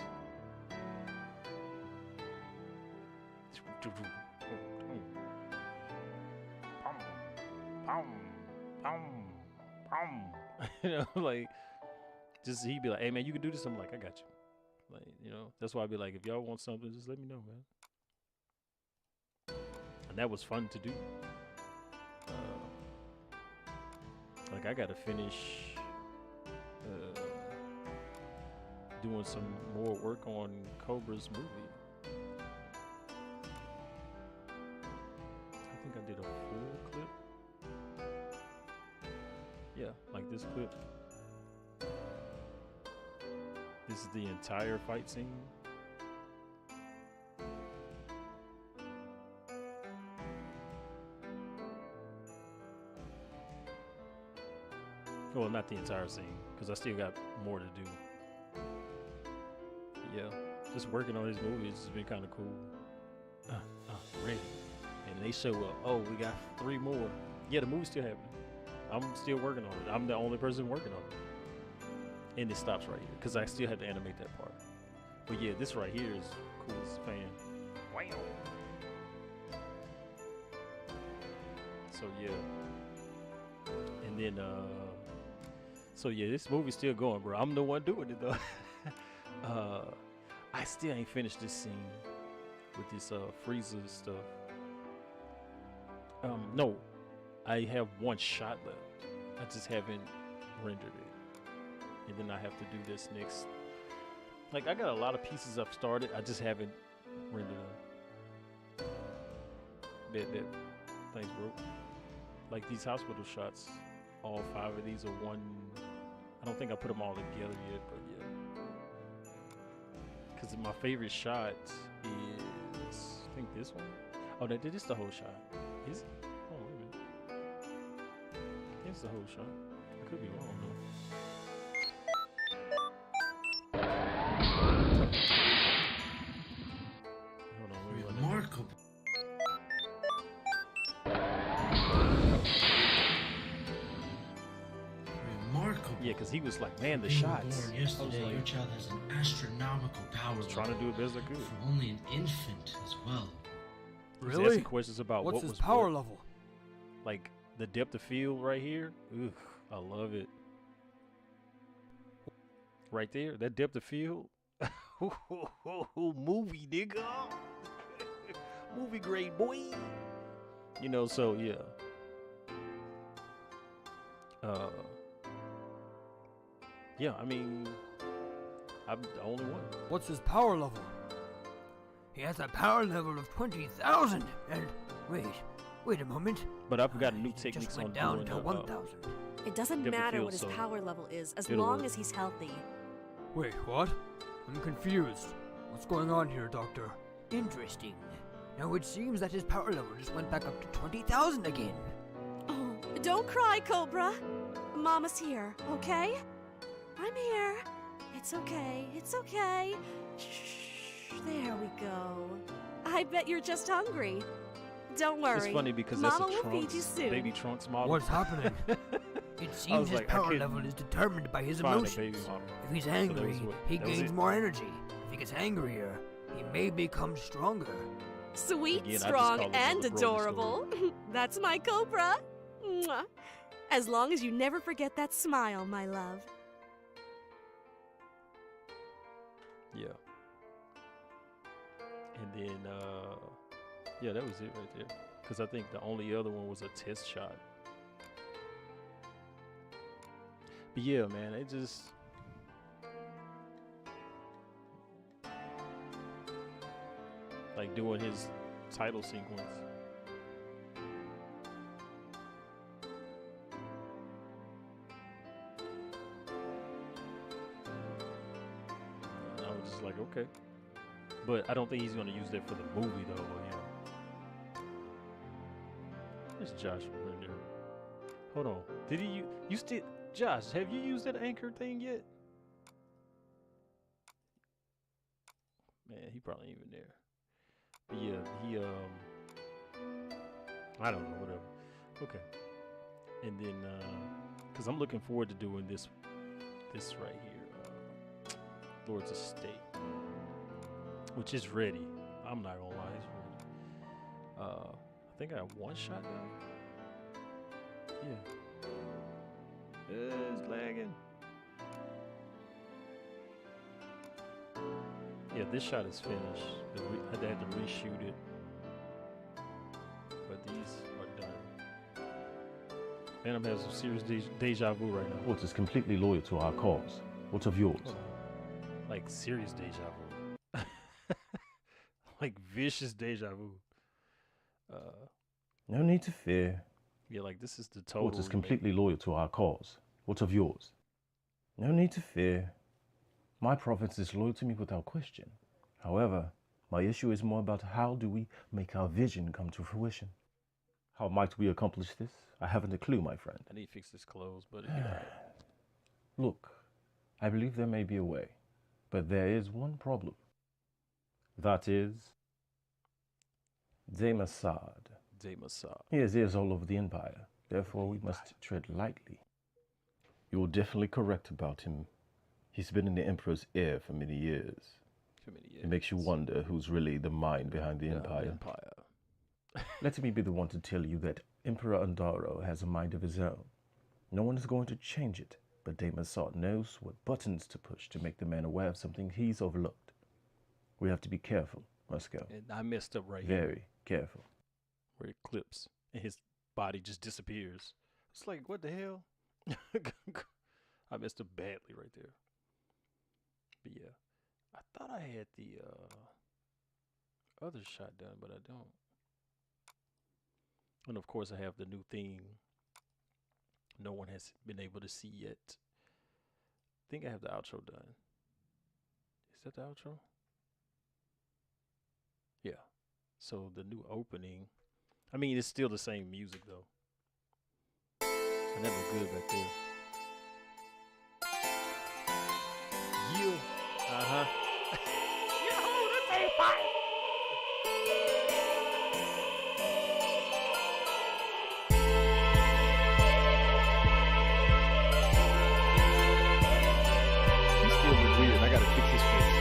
You know, like, just he'd be like, hey man, you can do this. I'm like, I got you. Like, you know, that's why I'd be like, if y'all want something, just let me know, man. And that was fun to do. Like, I gotta finish doing some more work on Cobra's movie. I think I did a full clip. Yeah, like this clip. This is the entire fight scene. Well, not the entire scene, because I still got more to do. Yeah, just working on his movies has been kind of cool. Ready. And they show up. Oh, we got 3 more. Yeah, the movie's still happening. I'm still working on it. I'm the only person working on it. And it stops right here, because I still have to animate that part. But yeah, this right here is cool as a fan. Wow. So yeah. And then, so yeah, this movie's still going, bro. I'm the one doing it though. I still ain't finished this scene with this Frieza stuff. No, I have 1 shot left. I just haven't rendered it, and then I have to do this next. Like, I got a lot of pieces I've started. I just haven't rendered them. Bit. Thanks, bro. Like these hospital shots. All 5 of these are one. I don't think I put them all together yet, but yeah. Because my favorite shot is, I think this one. Oh, that is the whole shot. Is it? Oh, wait a minute. It's the whole shot. I could be wrong though. Hold on, remarkable. Yeah, because he was like, man, the shots. Born yesterday, like, your child has an astronomical power. I was trying to do it best I could. For only an infant as well. Really? Asking questions about what's what his was power what. level? Like the depth of field right here. Ugh, I love it. Right there, that depth of field. Movie, nigga. Movie grade, boy. You know, so yeah. Yeah, I mean, I'm the only one. What's his power level? He has a power level of 20,000. And wait a moment. But I've got new techniques just on went down doing to 1,000. It doesn't Different matter field, what his so power level is, as it'll long work. as he's healthy. Wait, what? I'm confused. What's going on here, Doctor? Interesting. Now it seems that his power level just went back up to 20,000 again. Oh, don't cry, Cobra. Mama's here, okay? I'm here. It's okay. It's okay. Shh. There we go. I bet you're just hungry. Don't worry. It's funny because Mama that's a will feed you soon. baby Trunks model. What's happening? It seems his like, I power couldn't level is determined by his find a emotions. baby model. If he's that angry, was he that was gains it. more energy. If he gets angrier, he may become stronger. Sweet, Again, I just strong, call it and Mother Brody adorable. That's my Cobra. Mwah. As long as you never forget that smile, my love. Yeah. And then, yeah, that was it right there. Because I think the only other one was a test shot. But yeah, man, it just... like doing his title sequence. And I was just like, okay. But I don't think he's gonna use that for the movie though. Yeah. It's Josh Linder. Hold on. Did he? You still, Josh? Have you used that anchor thing yet? Man, he probably ain't even there. But yeah, he I don't know, whatever. Okay. And then cuz I'm looking forward to doing this right here. Lord's Estate, which is ready. I'm not going to lie, it's ready. I think I have one shot done. Yeah. It's lagging. Yeah, this shot is finished. I had to reshoot it. But these are done. Man, I'm having some serious deja vu right now. What is completely loyal to our cause? What of yours? Like serious deja vu. Like vicious deja vu. No need to fear. Yeah, like this is the total. What is completely loyal to our cause? What of yours? No need to fear. My province is loyal to me without question. However, my issue is more about how do we make our vision come to fruition. How might we accomplish this? I haven't a clue, my friend. I need to fix this clothes, but it'll be all right. Look, I believe there may be a way, but there is one problem. That is Demasad. Demasad. He has ears all over the Empire. Therefore, we must tread lightly. You're definitely correct about him. He's been in the Emperor's ear for many years. It makes you wonder who's really the mind behind the Empire. Let me be the one to tell you that Emperor Andaro has a mind of his own. No one is going to change it, but Demasad knows what buttons to push to make the man aware of something he's overlooked. We have to be careful, Moscow. And I messed up right here. Very careful. Where it clips and his body just disappears. It's like, what the hell? I messed up badly right there. But yeah, I thought I had the other shot done, but I don't. And of course, I have the new theme. No one has been able to see yet. I think I have the outro done. Is that the outro? Yeah. So the new opening. I mean, it's still the same music though. And that look good back there. Yeah. Uh-huh. Yo, that's ain't fire. He still look weird. I gotta fix his face.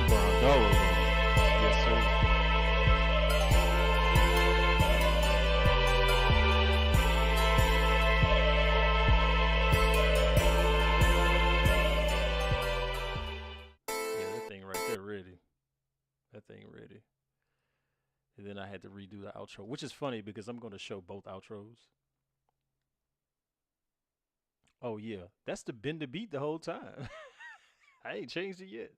Brandoro, yes, sir. Yeah, that thing right there ready. That thing ready. And then I had to redo the outro, which is funny because I'm going to show both outros. Oh, yeah. That's the bend the beat the whole time. I ain't changed it yet.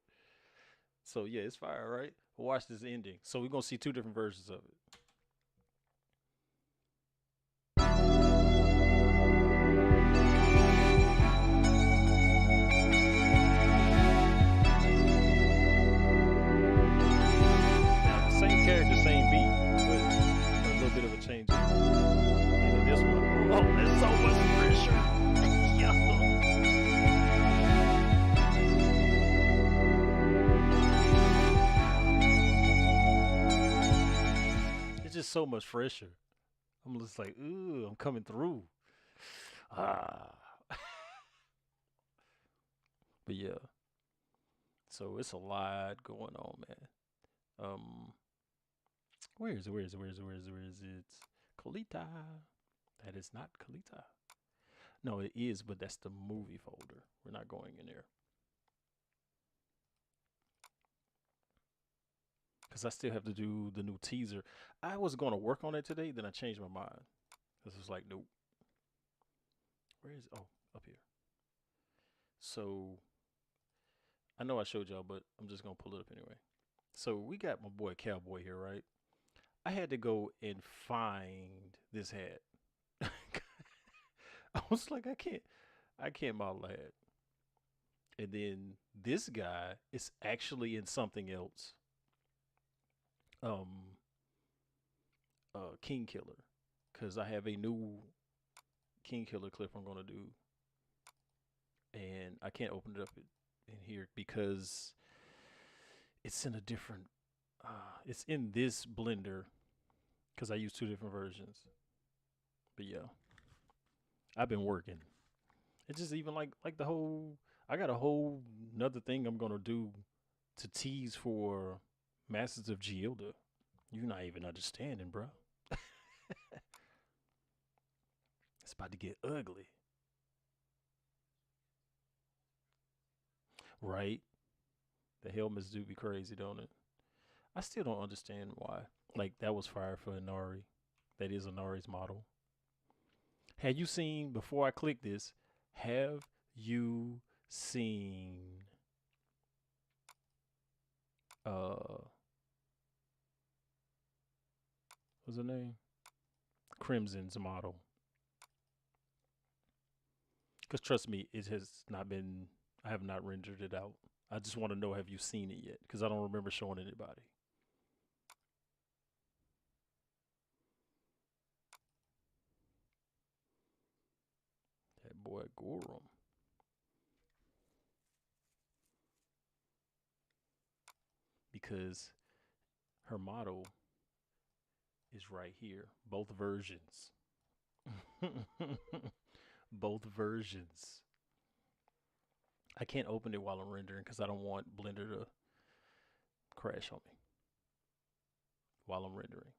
So yeah, it's fire, right? Watch this ending. So we're gonna see two different versions of it. Now the same character, same beat, but a little bit of a change. And then this one, oh, there's so much pressure. Yo. Just so much fresher. I'm just like, ooh, I'm coming through. Ah. But yeah. So it's a lot going on, man. Where is it? Kolita. That is not Kolita. No, it is, but that's the movie folder. We're not going in there. Because I still have to do the new teaser. I was going to work on it today, then I changed my mind. This was like, nope. Where is it? Oh, up here. So, I know I showed y'all, but I'm just gonna pull it up anyway. So we got my boy Cowboy here, right? I had to go and find this hat. I was like, I can't model a hat. And then this guy is actually in something else. Um, King Killer, because I have a new King Killer clip I'm gonna do, and I can't open it up in here because it's in a different. It's in this blender because I use two different versions. But yeah, I've been working. It's just even like the whole. I got a whole another thing I'm gonna do to tease for Masters of Gilda. You're not even understanding, bro. It's about to get ugly, right? The helmets do be crazy, don't it? I still don't understand why. Like that was fire for Inari. That is Inari's model. Had you seen before I click this? Have you seen what's her name? Crimson's model. Because trust me, it has not been. I have not rendered it out. I just want to know, have you seen it yet? Because I don't remember showing anybody. That boy Gorum. Because her model is right here. Both versions. Both versions. I can't open it while I'm rendering because I don't want Blender to crash on me while I'm rendering.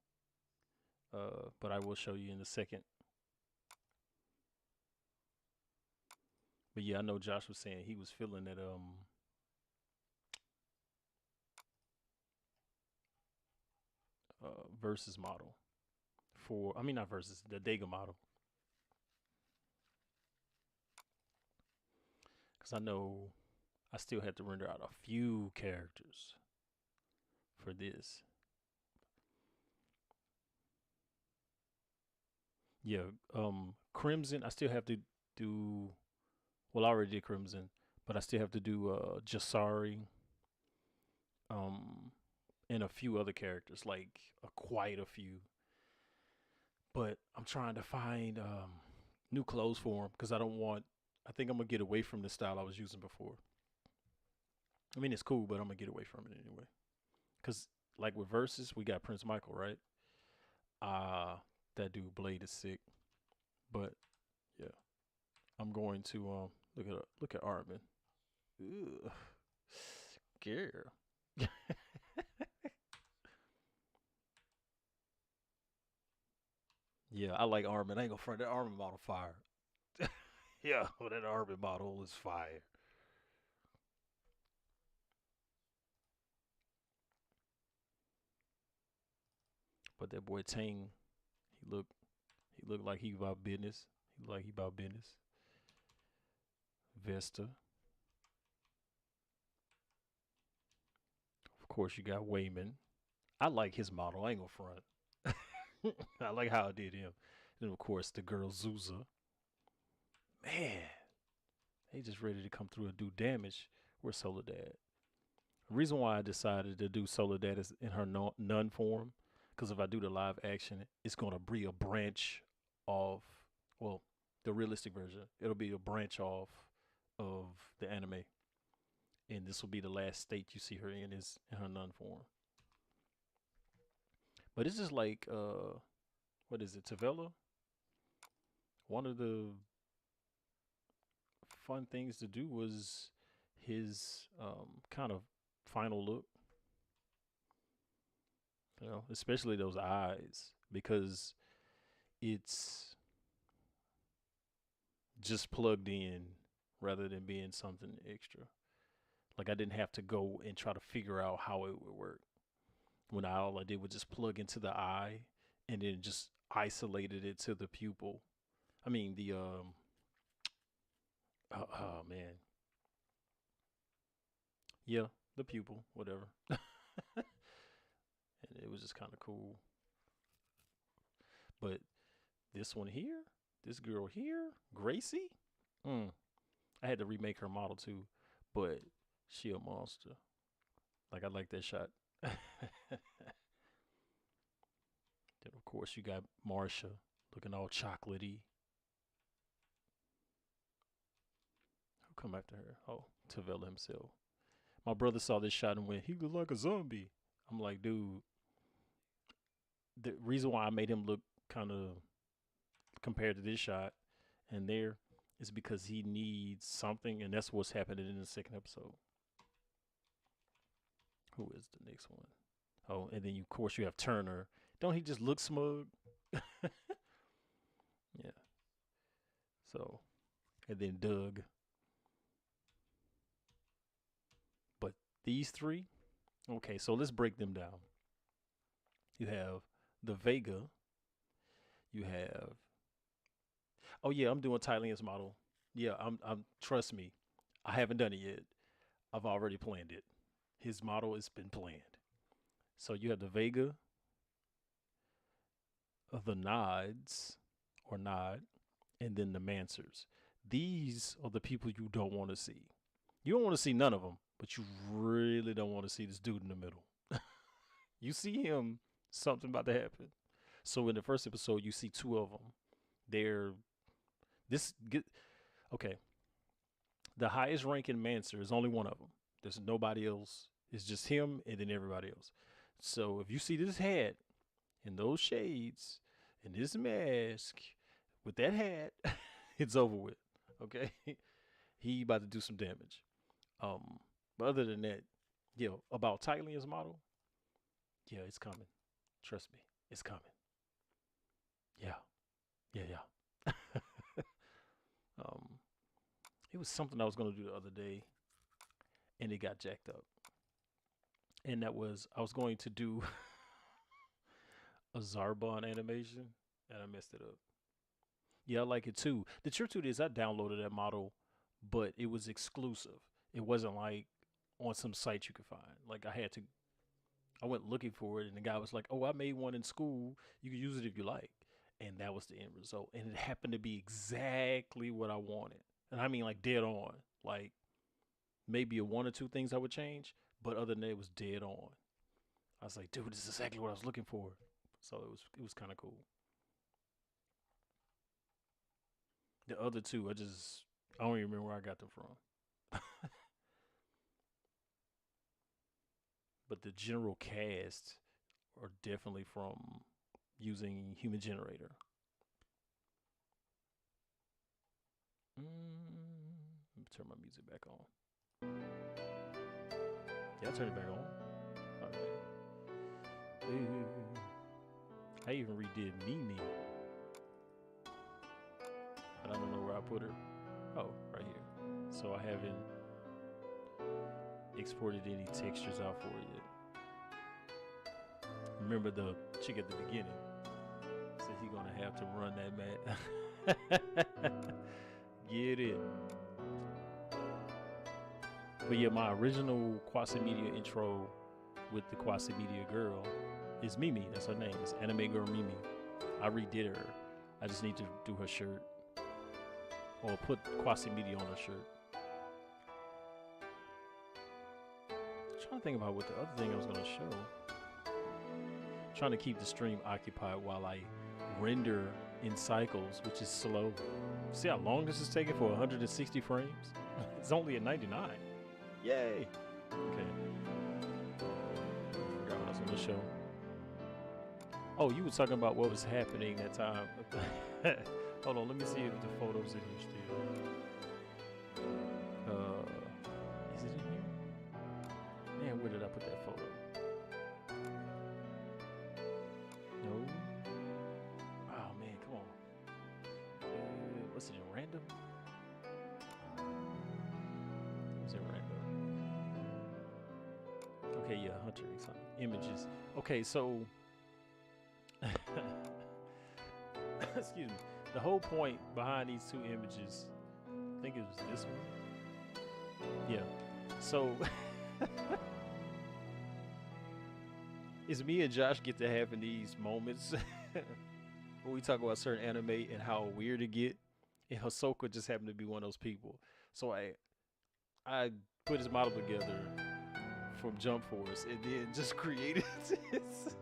But I will show you in a second. But yeah, I know Josh was saying he was feeling that versus model for, I mean not versus, the Dega model. Because I know I still have to render out a few characters for this. Yeah, Crimson, I still have to do, well, I already did Crimson, but I still have to do Jasari, and a few other characters, like quite a few. But I'm trying to find new clothes for him because I think I'm gonna get away from the style I was using before. I mean, it's cool, but I'm gonna get away from it anyway. Cause like with Versus, we got Prince Michael, right? That dude Blade is sick. But yeah, I'm going to look at Armin. Ugh. Scare. Yeah, I like Armin. I ain't gonna front that Armin model fire. Yeah, well, that Armin model is fire. But that boy Tang, he looked like he about business. He looked like he about business. Vesta. Of course, you got Wayman. I like his model. I ain't gonna front. I like how I did him. And of course, the girl Zuza. Man, they just ready to come through and do damage. Where's Soledad? The reason why I decided to do Soledad is in her nun form, because if I do the live action, it's gonna be a branch of, well, the realistic version. It'll be a branch off of the anime, and this will be the last state you see her in is in her nun form. But it's just like what is it, Tavella? One of the fun things to do was his kind of final look, you know, especially those eyes, because it's just plugged in rather than being something extra. Like I didn't have to go and try to figure out how it would work. When all I did was just plug into the eye and then just isolated it to the pupil. I mean the oh man. Yeah, the pupil, whatever. And it was just kind of cool. But this one here, this girl here, Gracie, I had to remake her model too, but she a monster. Like I like that shot. Then of course you got Marsha looking all chocolatey. Who come after her? Oh, Tavella himself. My brother saw this shot and went, he looked like a zombie. I'm like, dude, the reason why I made him look kind of compared to this shot and there is because he needs something, and that's what's happening in the second episode. Who is the next one? Oh, and then of course you have Turner. Don't he just look smug? Yeah. So, and then Doug. But these three, okay, so let's break them down. You have the Vega. You have. Oh yeah, I'm doing Tyleon's model. Yeah, I'm. Trust me, I haven't done it yet. I've already planned it. His model has been planned. So you have the Vega, the Nods, or Nod, and then the Mansers. These are the people you don't want to see. You don't want to see none of them, but you really don't want to see this dude in the middle. You see him, something about to happen. So in the first episode, you see two of them. They're okay. The highest ranking Mancer is only one of them. There's nobody else. It's just him and then everybody else. So if you see this hat and those shades and this mask with that hat, it's over with. Okay, he about to do some damage. But other than that, yeah, about Tyleon's model, yeah, it's coming. Trust me, it's coming. Yeah. It was something I was gonna do the other day, and it got jacked up. And that was I was going to do a Zarbon animation, and I messed it up. Yeah, I like it too. The truth is, I downloaded that model, but it was exclusive. It wasn't like on some site you could find. Like I went looking for it, and the guy was like, "Oh, I made one in school. You can use it if you like." And that was the end result. And it happened to be exactly what I wanted. And I mean, like dead on. Like maybe a one or two things I would change, but other than that, it was dead on. I was like, dude, this is exactly what I was looking for. So it was kind of cool. The other two, I don't even remember where I got them from. But the general cast are definitely from using Human Generator. Let me turn my music back on. Yeah, I'll turn it back on. All right. I even redid Mimi. But I don't know where I put her. Oh, right here. So I haven't exported any textures out for it yet. Remember the chick at the beginning said he gonna have to run that mat. Get it. But yeah, my original Quasi-Media intro with the Quasi-Media girl is Mimi. That's her name. It's Anime Girl Mimi. I redid her. I just need to do her shirt. Or put Quasi-Media on her shirt. I'm trying to think about what the other thing I was going to show. Trying to keep the stream occupied while I render in cycles, which is slow. See how long this is taking for 160 frames? It's only at 99. Yay! Okay. Forgot what I was going to show. Oh, you were talking about what was happening that time. Hold on, let me see if the photo's in here still. Is it in here? Man, where did I put that photo? No. Oh man, come on. What's it in random? Is it random? Okay, yeah, Hunter images. Okay, so excuse me. The whole point behind these two images, I think it was this one. Yeah. So Is me and Josh get to having these moments when we talk about certain anime and how weird it get, and Hisoka just happened to be one of those people. So I put his model together from Jump Force and then just created this.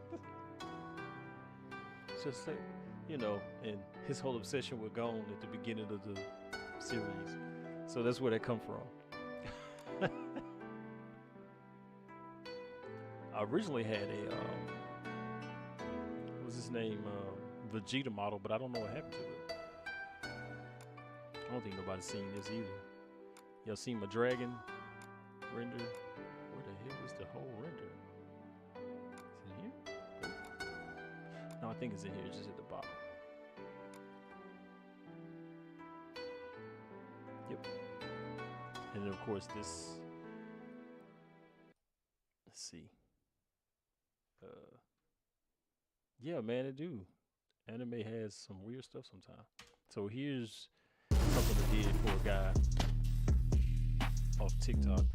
Just like, you know, and his whole obsession with Gon at the beginning of the series. So that's where that come from. I originally had a what was his name? Vegeta model, but I don't know what happened to it. I don't think nobody's seen this either. Y'all seen my dragon render? Where the hell is the whole render? Is it here? No, I think it's in here. It's just at the bottom. Yep. And then of course this. Let's see. Yeah, man, it do. Anime has some weird stuff sometimes. So here's something I did for a guy off TikTok.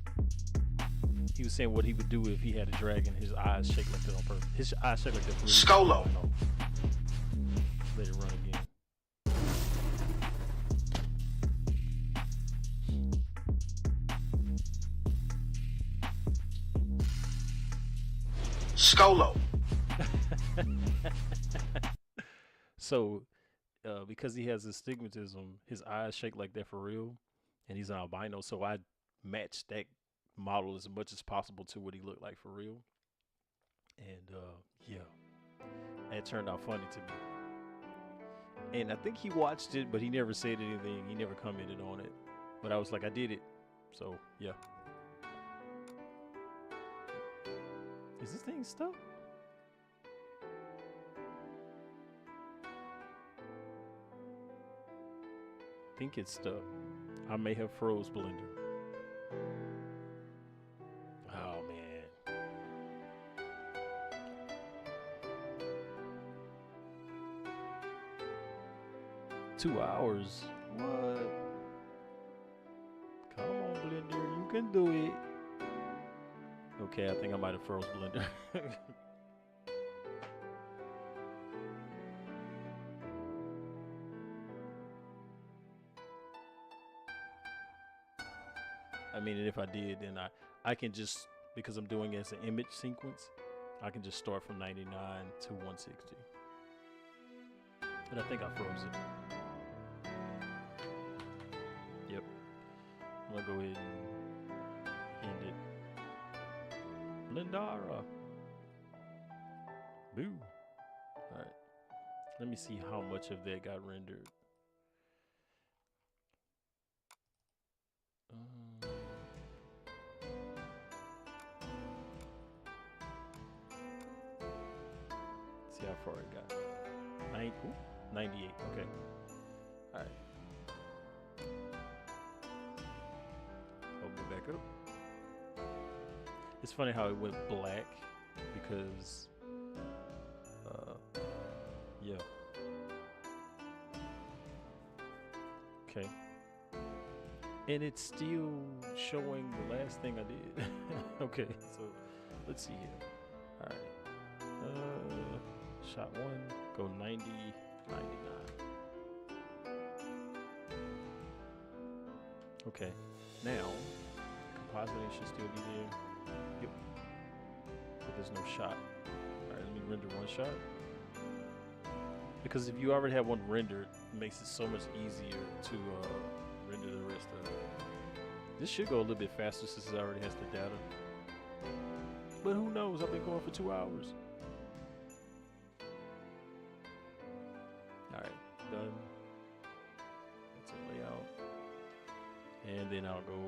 He was saying what he would do if he had a dragon. His eyes shake like that on purpose. His eyes shake like that for Skolo. Let it run again. Skolo. So, because he has astigmatism, his eyes shake like that for real, and he's an albino. So I matched that model as much as possible to what he looked like for real. And yeah, that turned out funny to me. And I think he watched it, but he never said anything. He never commented on it. But I was like, I did it. So yeah. Is this thing stuck? I think it's stuck. I may have froze Blender. Oh man. 2 hours. What? Come on, Blender, you can do it. Okay, I think I might have froze Blender. I mean, and if I did, then I can just, because I'm doing it as an image sequence, I can just start from 99 to 160. And I think I froze it. Yep. I'm gonna go ahead and end it. Blendara. Boo. Alright. Let me see how much of that got rendered. See how far it got. 98. Okay. All right. Open it back up. It's funny how it went black because, yeah. Okay. And it's still showing the last thing I did. Okay, so let's see here. All right. Shot 1, go 90, 99. Okay, now compositing should still be there. Yep. But there's no shot. All right, let me render one shot. Because if you already have one rendered, it makes it so much easier to render the rest of it. This should go a little bit faster since it already has the data. But who knows? I've been going for 2 hours. Alright, done. That's a layout. And then I'll go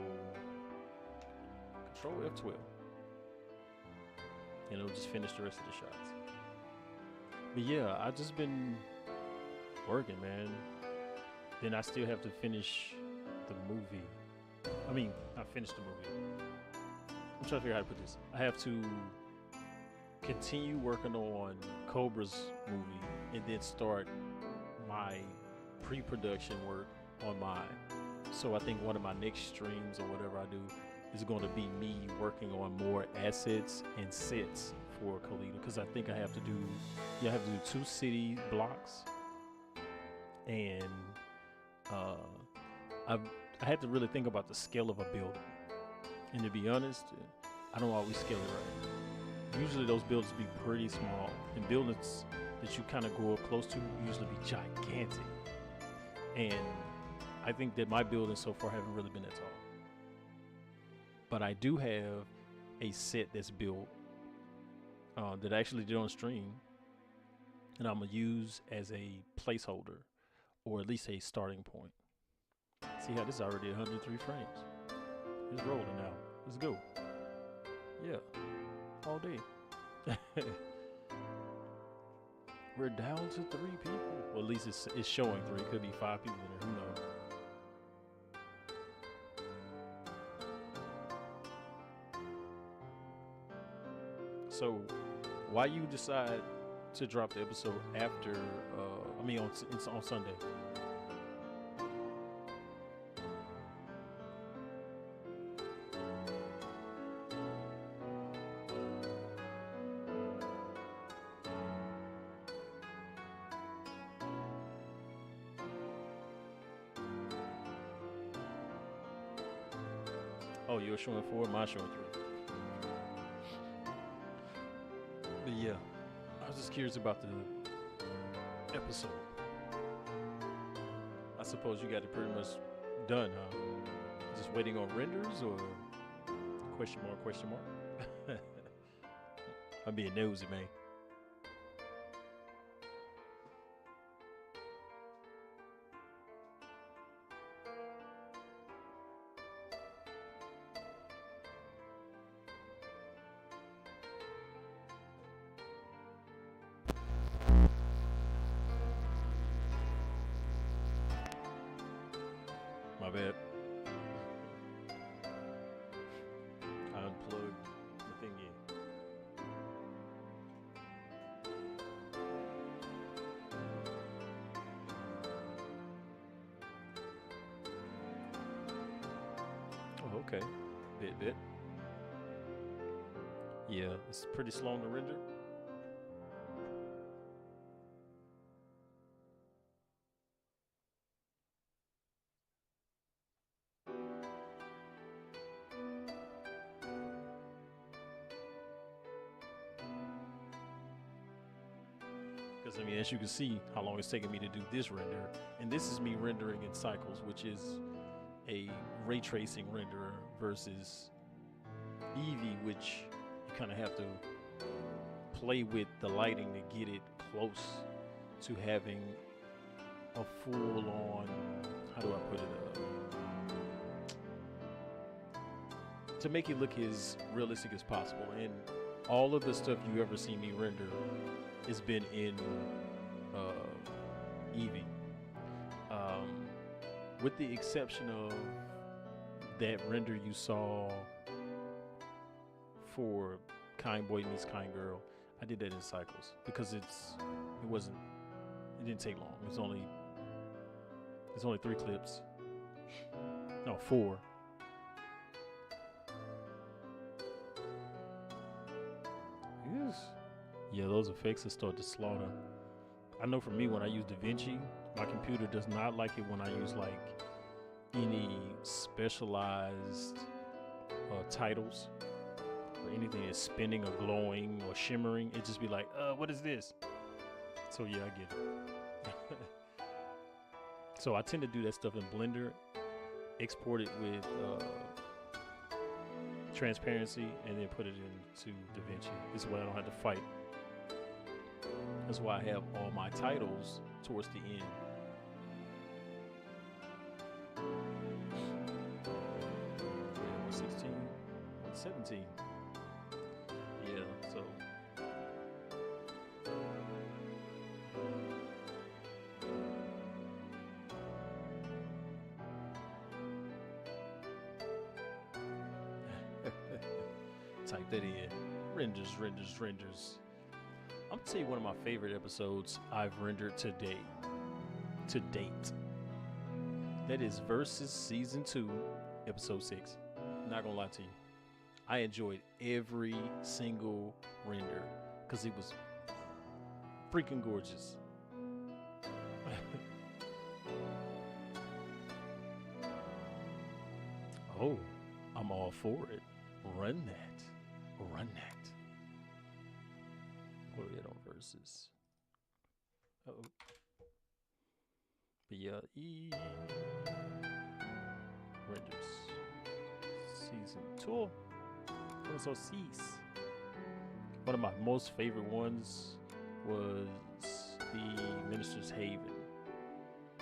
Control F12. And it'll just finish the rest of the shots. But yeah, I've just been working, man. Then I still have to finish the movie. I mean, I finished the movie. I'm trying to figure out how to put this. I have to continue working on Cobra's movie and then start my pre-production work on mine. So I think one of my next streams or whatever I do is going to be me working on more assets and sets for Kalita, because I think I have to do, I have to do 2 city blocks, and I had to really think about the scale of a building. And to be honest, I don't always scale it right. Usually those buildings be pretty small, and buildings that you kind of grow up close to usually be gigantic. And I think that my buildings so far haven't really been that tall. But I do have a set that's built that I actually did on stream, and I'm gonna use as a placeholder, or at least a starting point. See how this is already 103 frames. It's rolling now. Let's go. Yeah, all day. We're down to 3 people. Well, at least it's showing 3. Could be 5 people in there. Who knows? So, why you decide to drop the episode after? On Sunday. Oh, you're showing 4, mine showing 3. But yeah, I was just curious about the episode. I suppose you got it pretty much done, huh? Just waiting on renders, or question mark? I'm being nosy, man. My bad. I unplugged the thingy. Oh, okay. Bit. Yeah, it's pretty slow on the render. Because, as you can see how long it's taking me to do this render. And this is me rendering in cycles, which is a ray tracing renderer versus Eevee, which you kind of have to play with the lighting to get it close to having a full-on, how do I put it, to make it look as realistic as possible. And all of the stuff you ever see me render has been in Eevee, with the exception of that render you saw for Kind Boy Meets Kind Girl. I did that in cycles because it didn't take long. It's only 3 clips. No, 4. Yes. Yeah, those effects will start to slaughter. I know for me, when I use DaVinci, my computer does not like it when I use like any specialized titles or anything that's spinning or glowing or shimmering. It just be like, what is this? So yeah, I get it. So I tend to do that stuff in Blender, export it with transparency, and then put it into DaVinci. This way I don't have to fight. That's why I have all my titles towards the end. 116, 117. Yeah, so. Type that in. Renders. I'm gonna tell you one of my favorite episodes I've rendered to date. That is Versus Season 2, Episode 6. not gonna lie to you, I enjoyed every single render because it was freaking gorgeous. Oh, I'm all for it. Run that. Run that. What are we at on versus? Uh-oh. But yeah, renders. Season 2. Also cease. One of my most favorite ones was the Minister's Haven.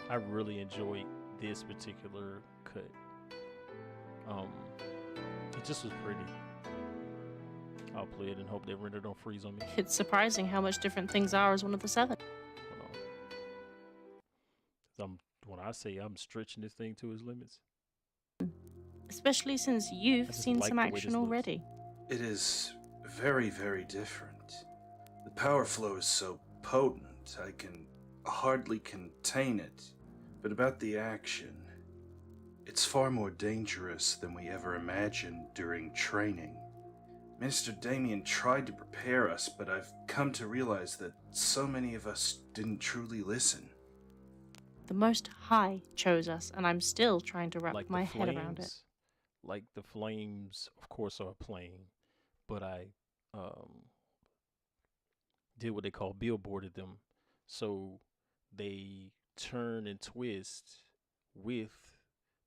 I really enjoyed this particular cut. It just was pretty. I'll play it and hope that render don't freeze on me. It's surprising how much different things are as one of the 7. When I say I'm stretching this thing to its limits. Especially since you've seen like some action already. It is very, very different. The power flow is so potent, I can hardly contain it. But about the action, it's far more dangerous than we ever imagined during training. Minister Damien tried to prepare us, but I've come to realize that so many of us didn't truly listen. The Most High chose us, and I'm still trying to wrap my head around it. Like the flames, of course, are playing, but I did what they call billboarded them, so they turn and twist with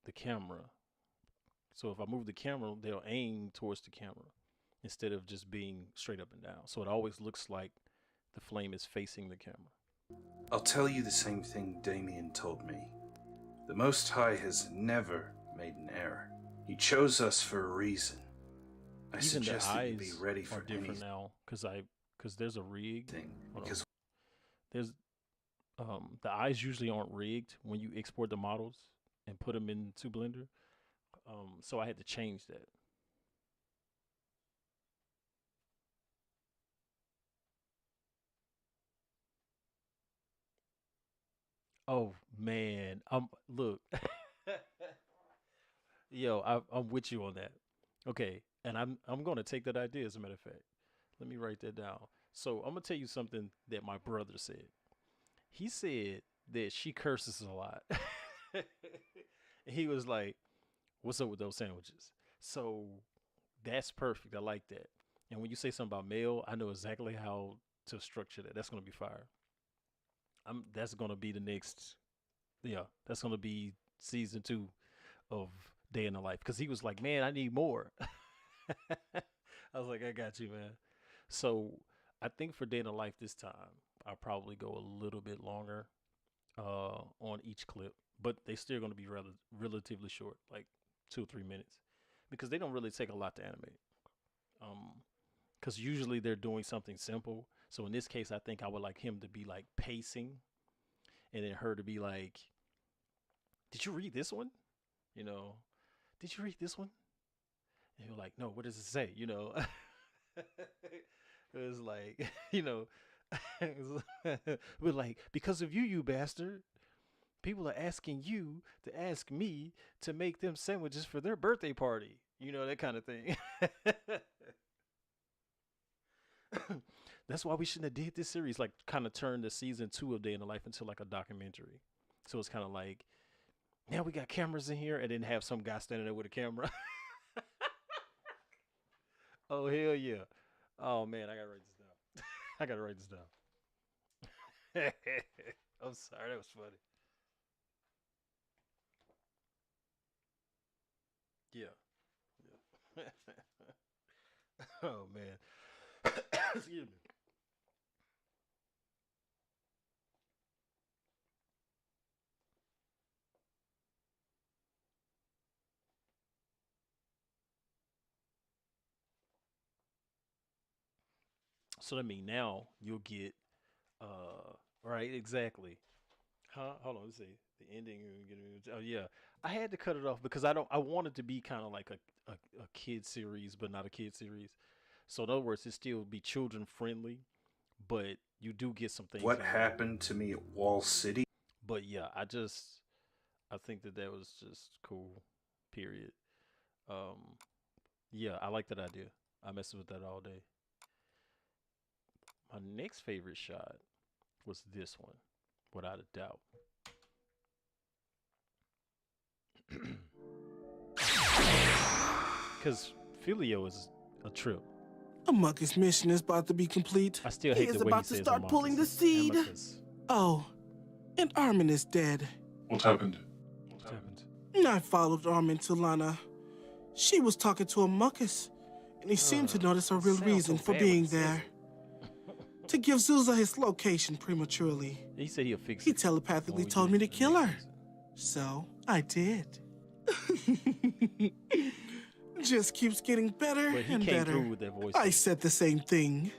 the camera. So if I move the camera, they'll aim towards the camera instead of just being straight up and down. So it always looks like the flame is facing the camera. I'll tell you the same thing Damien told me. The Most High has never made an error. He chose us for a reason. I suggest that you be ready for different now, because there's a rig thing. Because there's the eyes usually aren't rigged when you export the models and put them into Blender. So I had to change that. Oh man, look, yo, I'm with you on that. Okay, and I'm gonna take that idea as a matter of fact. Let me write that down. So I'm gonna tell you something that my brother said. He said that she curses a lot. He was like, "What's up with those sandwiches?" So that's perfect. I like that. And when you say something about male, I know exactly how to structure that. That's gonna be fire. That's gonna be the next. Yeah, that's gonna be season 2 of Day in the Life. Because he was like, "Man, I need more." I was like, "I got you, man." So I think for Day in the Life this time, I'll probably go a little bit longer on each clip, but they still gonna be relatively short, like 2 or 3 minutes, because they don't really take a lot to animate. Because usually they're doing something simple. So in this case, I think I would like him to be like pacing, and then her to be like, "Did you read this one? You know, did you read this one?" And you're like, "No, what does it say?" You know, it was like, you know, we're like, "Because of you, you bastard, people are asking you to ask me to make them sandwiches for their birthday party." You know, that kind of thing. That's why we shouldn't have did this series, like kind of turn the season 2 of Day in the Life into like a documentary. So it's kind of like, now we got cameras in here, and then have some guy standing there with a camera. Oh, hell yeah. Oh man, I gotta write this down. I gotta write this down. I'm sorry, that was funny. Yeah. Yeah. Oh man. Excuse me. So that means now you'll get right, exactly. Huh? Hold on, let's see. The ending. Oh yeah. I had to cut it off because I wanted to be kind of like a kid series, but not a kid series. So in other words, it still be children friendly, but you do get some things. What happened to me at Wall City? But yeah, I think that was just cool. Period. Yeah, I like that idea. I messed with that all day. My next favorite shot was this one, without a doubt. Because Filio is a trip. Amicus' mission is about to be complete. I still he hate is the way about he to says start Amicus. pulling the seed. Amicus. Oh, and Armin is dead. What happened? What happened? I followed Armin to Lana. She was talking to Amicus, and he seemed to notice a real reason for being there. To give Zuza his location prematurely. He said he'll fix it. He telepathically told me to kill her. So, I did. Just keeps getting better But he and came better. through with that voice. I said the same thing.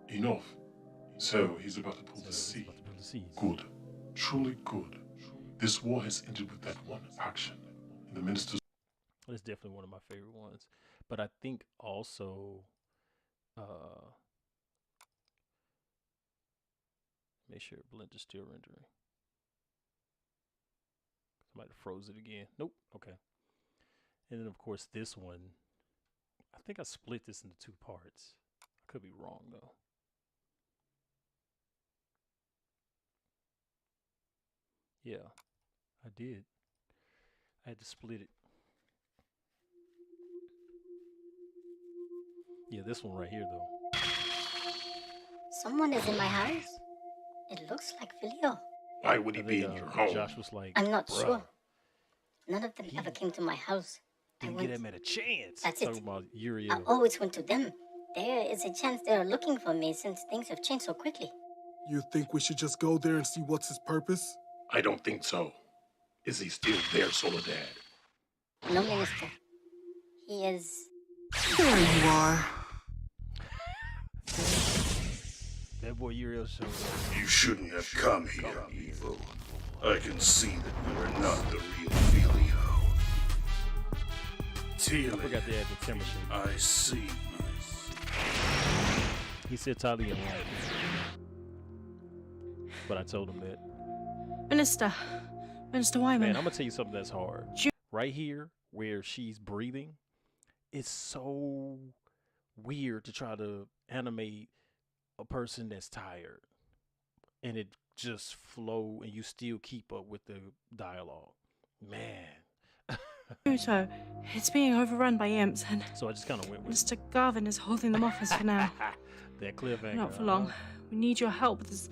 Enough. So he's about to pull the seed. Good. Truly good. This war has ended with that one action. And the ministers. That's definitely one of my favorite ones. But I think also, make sure Blender's still rendering. Somebody froze it again. Nope. Okay. And then, of course, this one. I think I split this into 2 parts. I could be wrong, though. Yeah, I did. I had to split it. Yeah, this one right here, though. Someone is in my house. It looks like Filio. Why would he be in your home? Josh was like, I'm not bruh, sure. None of them ever came to my house. Didn't give them a chance. That's Talking it. about I Uriel. always went to them. There is a chance they are looking for me since things have changed so quickly. You think we should just go there and see what's his purpose? I don't think so. Is he still there, Soledad? No, Minister. He is... There you are. That boy Uriel showed up. You shouldn't have come here, Evil. I can see that you are not the real Filio. I forgot to add the camera shake. I see. He said Talia lied. But I told him that. Minister Wyman. Man, I'm gonna tell you something that's hard. Right here, where she's breathing, it's so weird to try to animate a person that's tired, and it just flow, and you still keep up with the dialogue. Man. Pluto, it's being overrun by imps, and So I just kind of went with Mr. Garvin is holding them off us for now. that cliffhanger. Not for long. We need your help. There's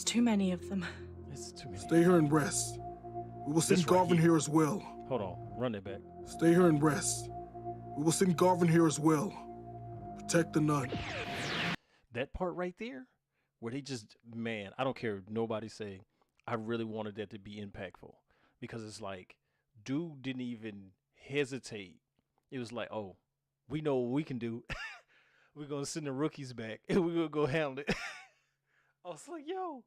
too many of them. It's too many. Stay here and rest. We will send This right Garvin here. here as well. Hold on, run that back. Stay here and rest. We will send Garvin here as well. Protect the nun. That part right there, where they just, man, I don't care if nobody say, I really wanted that to be impactful, because it's like, dude didn't even hesitate. It was like, oh, we know what we can do. We're gonna send the rookies back and we're gonna go handle it. I was like, yo,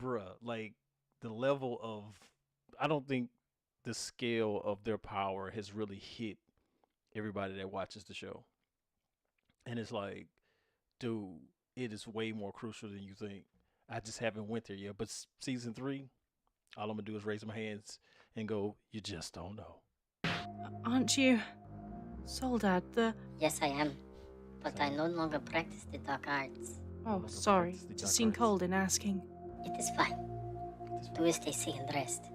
bruh, like the level of, I don't think the scale of their power has really hit everybody that watches the show. And it's like, dude, it is way more crucial than you think. I just haven't went there yet. But season 3, all I'm gonna do is raise my hands and go, you just don't know. Aren't you Soledad, the... Yes, I am. But I no longer practice the dark arts. Oh, sorry. Just seemed cold in asking. It is fine. Do as they say and rest.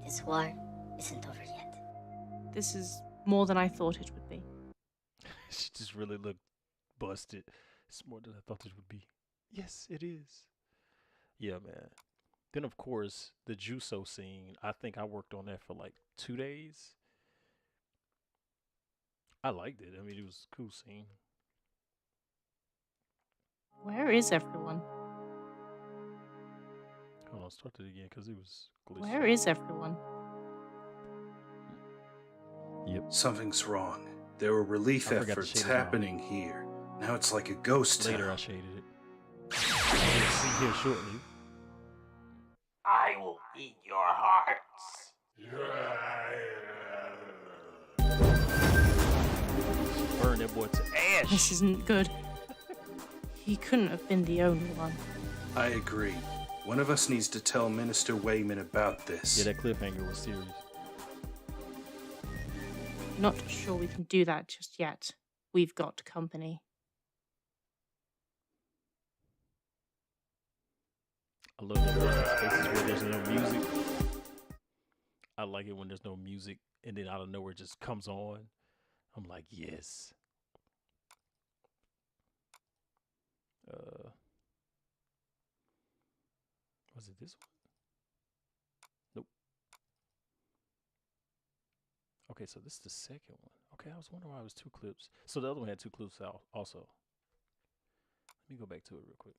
This war isn't over yet. This is more than I thought it would be. She just really looked busted. It's more than I thought it would be. Yes, it is. Yeah, man. Then, of course, the Juso scene. I think I worked on that for like 2 days. I liked it. I mean, it was a cool scene. Where is everyone? Hold on, start it again because it was glitchy. Where is everyone? Yep. Something's wrong. There were relief I forgot to efforts shade it down. happening here. Now it's like a ghost Later, town. I shaded it. You'll see here shortly. I will eat your hearts. Burn that boy to ash. This isn't good. He couldn't have been the only one. I agree. One of us needs to tell Minister Wayman about this. Yeah, that cliffhanger was serious. not sure we can do that just yet. We've got company. I love that spaces where there's no music. I like it when there's no music and then out of nowhere it just comes on. I'm like, yes. Was it this one? Nope. Okay, so this is the second one. Okay, I was wondering why it was 2 clips. So the other one had 2 clips out also. Let me go back to it real quick.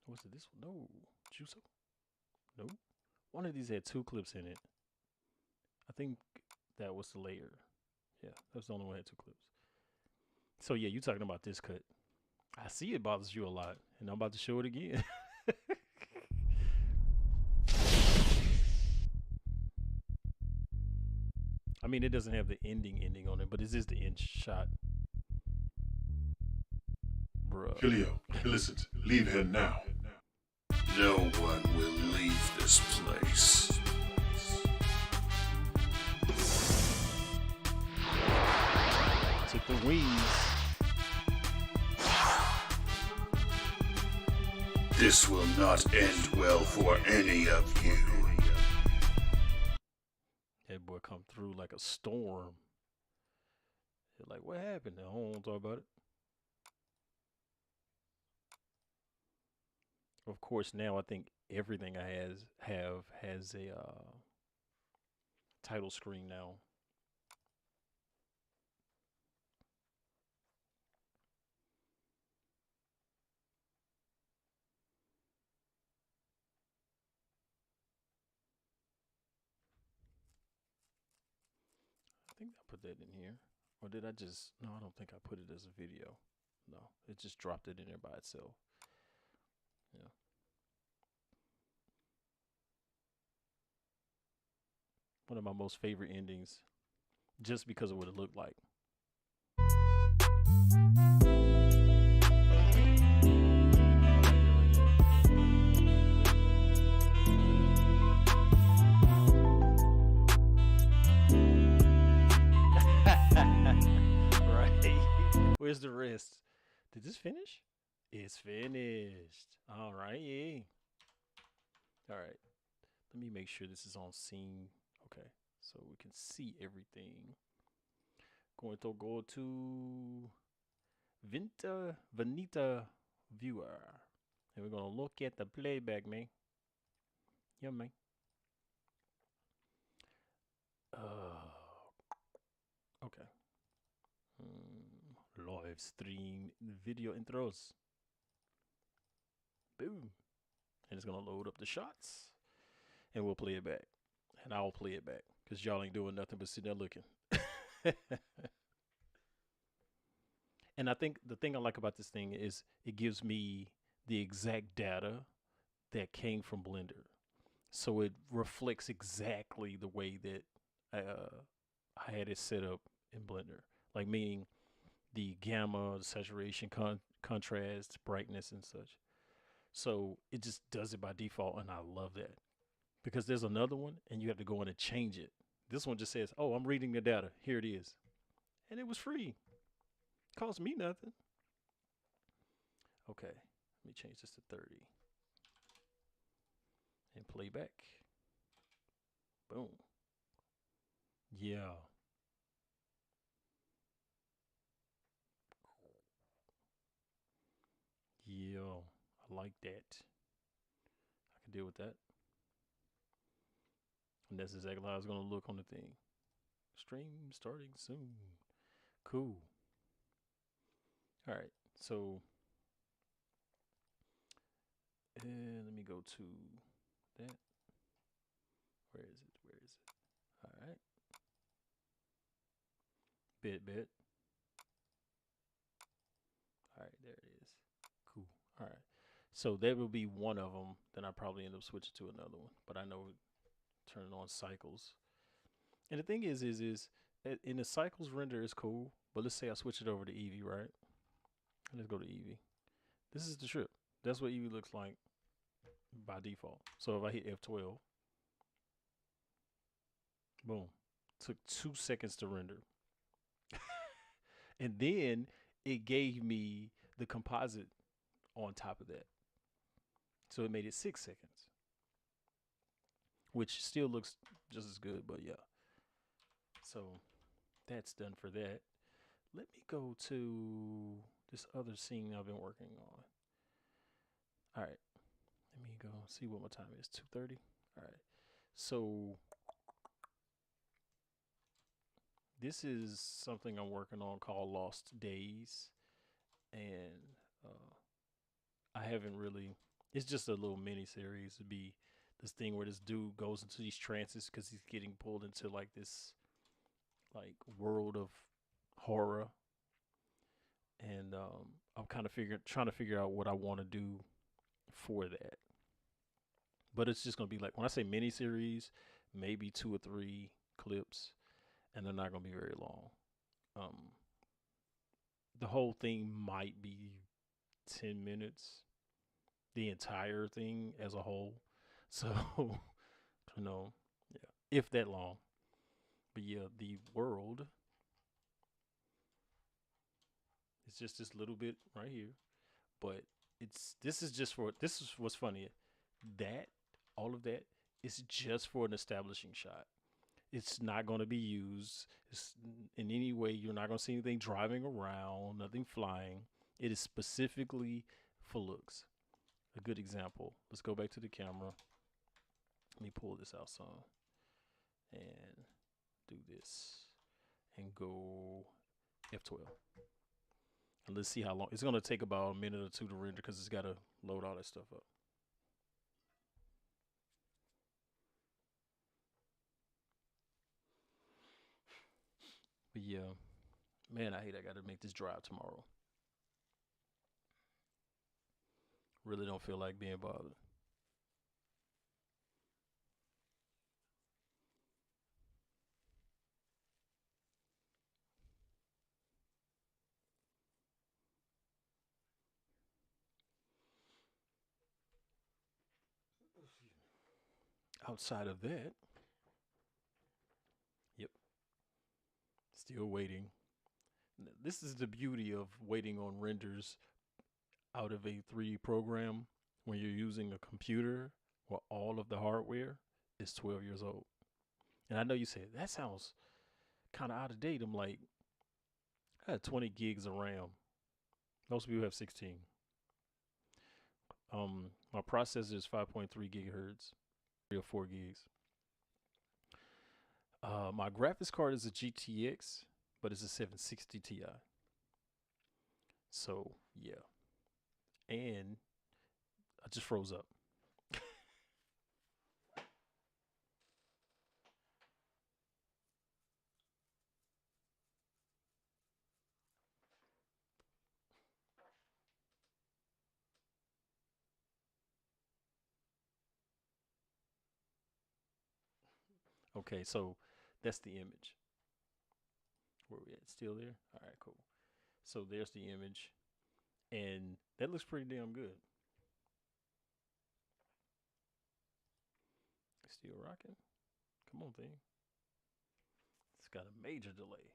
Was it this one? No. Juso? No. One of these had 2 clips in it. I think that was the layer. Yeah, that's the only one that had 2 clips. So yeah, you talking about this cut. I see it bothers you a lot, and I'm about to show it again. I mean, it doesn't have the ending on it, but this is the end shot. Bruh. Filio, Illicit, leave here now. No one will leave this place. Took the wings. This will not end well for any of you. That boy come through like a storm. They're like, what happened? I don't want to talk about it. Of course, now I think everything I has a title screen now. I think I put that in here. Or did I just... No, I don't think I put it as a video. No, it just dropped it in there by itself. Yeah. One of my most favorite endings, just because of what it looked like. Right. Where's the rest? Did this finish? It's finished. All right. All right. Let me make sure this is on scene. Okay. So we can see everything. Going to go to Vanita Viewer. And we're going to look at the playback, man. Yeah, man. Okay. Live stream video intros. Boom. And it's going to load up the shots. And we'll play it back. And I'll play it back. Because y'all ain't doing nothing but sitting there looking. And I think the thing I like about this thing is it gives me the exact data that came from Blender. So it reflects exactly the way that I had it set up in Blender. Like meaning the gamma, the saturation, contrast, brightness, and such. So it just does it by default, and I love that. Because there's another one, and you have to go in and change it. This one just says, oh, I'm reading the data. Here it is. And it was free. Cost me nothing. Okay, let me change this to 30. And play back. Boom. Yeah. Yeah, I like that. I can deal with that. And that's exactly how it's going to look on the thing. Stream starting soon. Cool. All right, so let me go to that. Where is it? Where is it? All right. Bit. All right, there it is. Cool. All right. So that will be one of them. Then I probably end up switching to another one. But I know turning on cycles. And the thing is in the cycles render is cool. But let's say I switch it over to Eevee, right? Let's go to Eevee. This is the trip. That's what Eevee looks like by default. So if I hit F12, Boom. Took 2 seconds to render. And then it gave me the composite on top of that. So it made it 6 seconds, which still looks just as good, but yeah. So that's done for that. Let me go to this other scene I've been working on. All right. Let me go see what my time is. 2:30. All right. So this is something I'm working on called Lost Days, and I haven't really. It's just a little mini series to be this thing where this dude goes into these trances because he's getting pulled into like this like world of horror, and I'm kind of trying to figure out what I want to do for that. But it's just gonna be like when I say mini series, maybe 2 or 3 clips, and they're not gonna be very long. Um, the whole thing might be 10 minutes, the entire thing as a whole. So, you know, yeah, if that long. But yeah, the world is just this little bit right here. But this is what's funny. That all of that is just for an establishing shot. It's not going to be used in any way. You're not going to see anything driving around, nothing flying. It is specifically for looks. A good example. Let's go back to the camera. Let me pull this out some and do this and go F12. And let's see how long. It's going to take about a minute or two to render because it's got to load all that stuff up. But yeah, man, I hate I got to make this drive tomorrow. Really don't feel like being bothered. Outside of that, yep, still waiting. This is the beauty of waiting on renders out of a 3D program when you're using a computer where all of the hardware is 12 years old. And I know you said that sounds kind of out of date. I'm like, I had 20 gigs of RAM. Most people have 16. My processor is 5.3 gigahertz, 3 or 4 gigs. My graphics card is a GTX, but it's a 760 Ti. So yeah, and I just froze up. Okay, so that's the image. Where we at? Still there? All right, cool. So there's the image, and that looks pretty damn good. Still rocking. Come on, thing. It's got a major delay.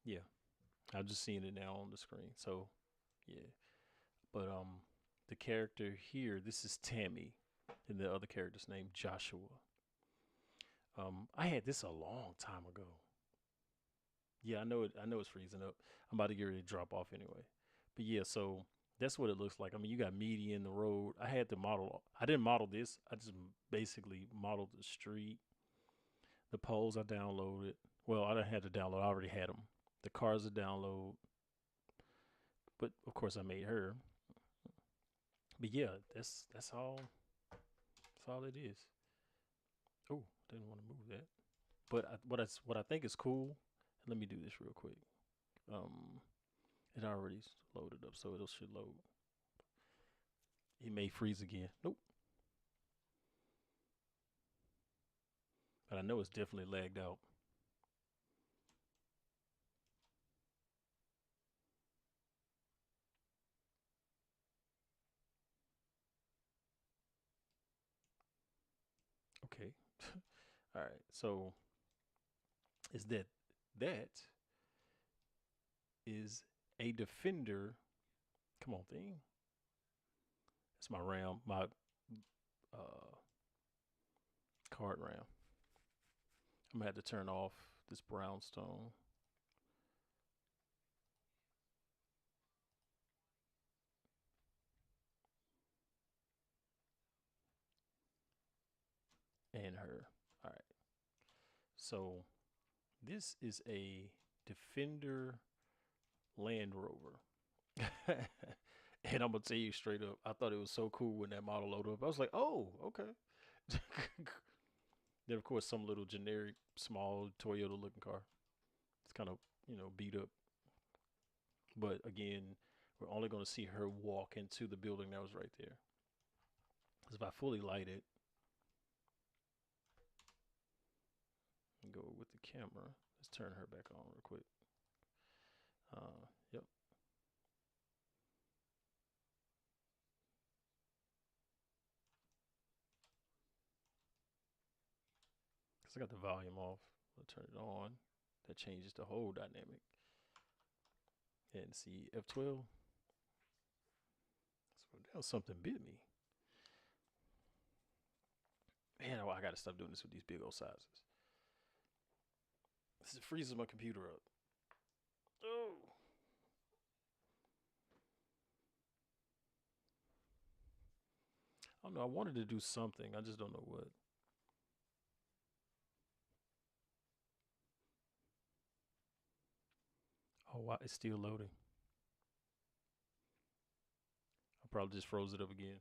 Yeah, I'm just seeing it now on the screen. So, yeah, but the character here, this is Tammy, and the other character's named Joshua. I had this a long time ago. Yeah, I know it. I know it's freezing up. I'm about to get ready to drop off anyway. But yeah, so that's what it looks like. I mean, you got median, the road. I had to model. I didn't model this. I just basically modeled the street. The poles I downloaded. Well, I didn't have to download. I already had them. The cars to download. But of course, I made her. But yeah, that's all. That's all it is. Oh, didn't want to move that. But what I think is cool. Let me do this real quick. It already loaded up, so it should load. It may freeze again. Nope. But I know it's definitely lagged out. All right. So is that is a defender. Come on, thing. That's my RAM, my card RAM. I'm gonna have to turn off this brownstone. And her. All right. So this is a Defender Land Rover. And I'm gonna tell you straight up, I thought it was so cool when that model loaded up. I was like, oh, okay. Then of course some little generic small Toyota looking car. It's kind of, beat up. But again, we're only gonna see her walk into the building that was right there. Because if I fully light it and go with the camera, let's turn her back on real quick. Yep. Because I got the volume off. I'll turn it on. That changes the whole dynamic. And see F12. So now something bit me. Man, I gotta stop doing this with these big old sizes. This freezes my computer up. Oh. I don't know. I wanted to do something. I just don't know what. Oh, wow. It's still loading. I probably just froze it up again.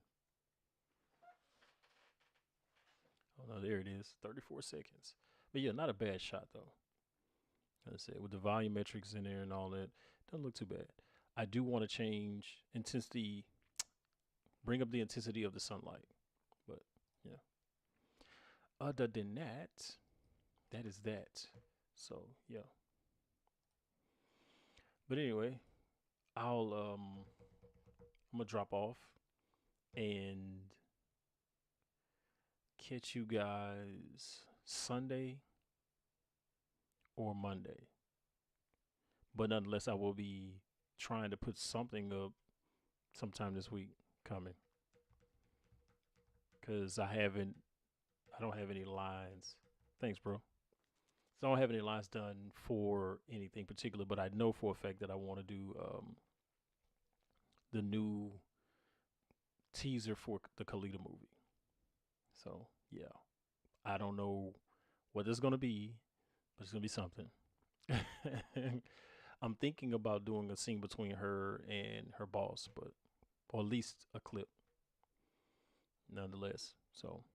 Oh, no. There it is. 34 seconds. But yeah, not a bad shot, though. As I said, with the volumetrics in there and all that, doesn't look too bad. I do want to change intensity, bring up the intensity of the sunlight. But, yeah. Other than that, that is that. So, yeah. But anyway, I'm gonna drop off and catch you guys Sunday or Monday. But nonetheless, I will be trying to put something up sometime this week coming. Cause I don't have any lines. Thanks, bro. So I don't have any lines done for anything particular, but I know for a fact that I want to do the new teaser for the Kalita movie. So yeah, I don't know what it's gonna be, but it's gonna be something. I'm thinking about doing a scene between her and her boss, or at least a clip, nonetheless. So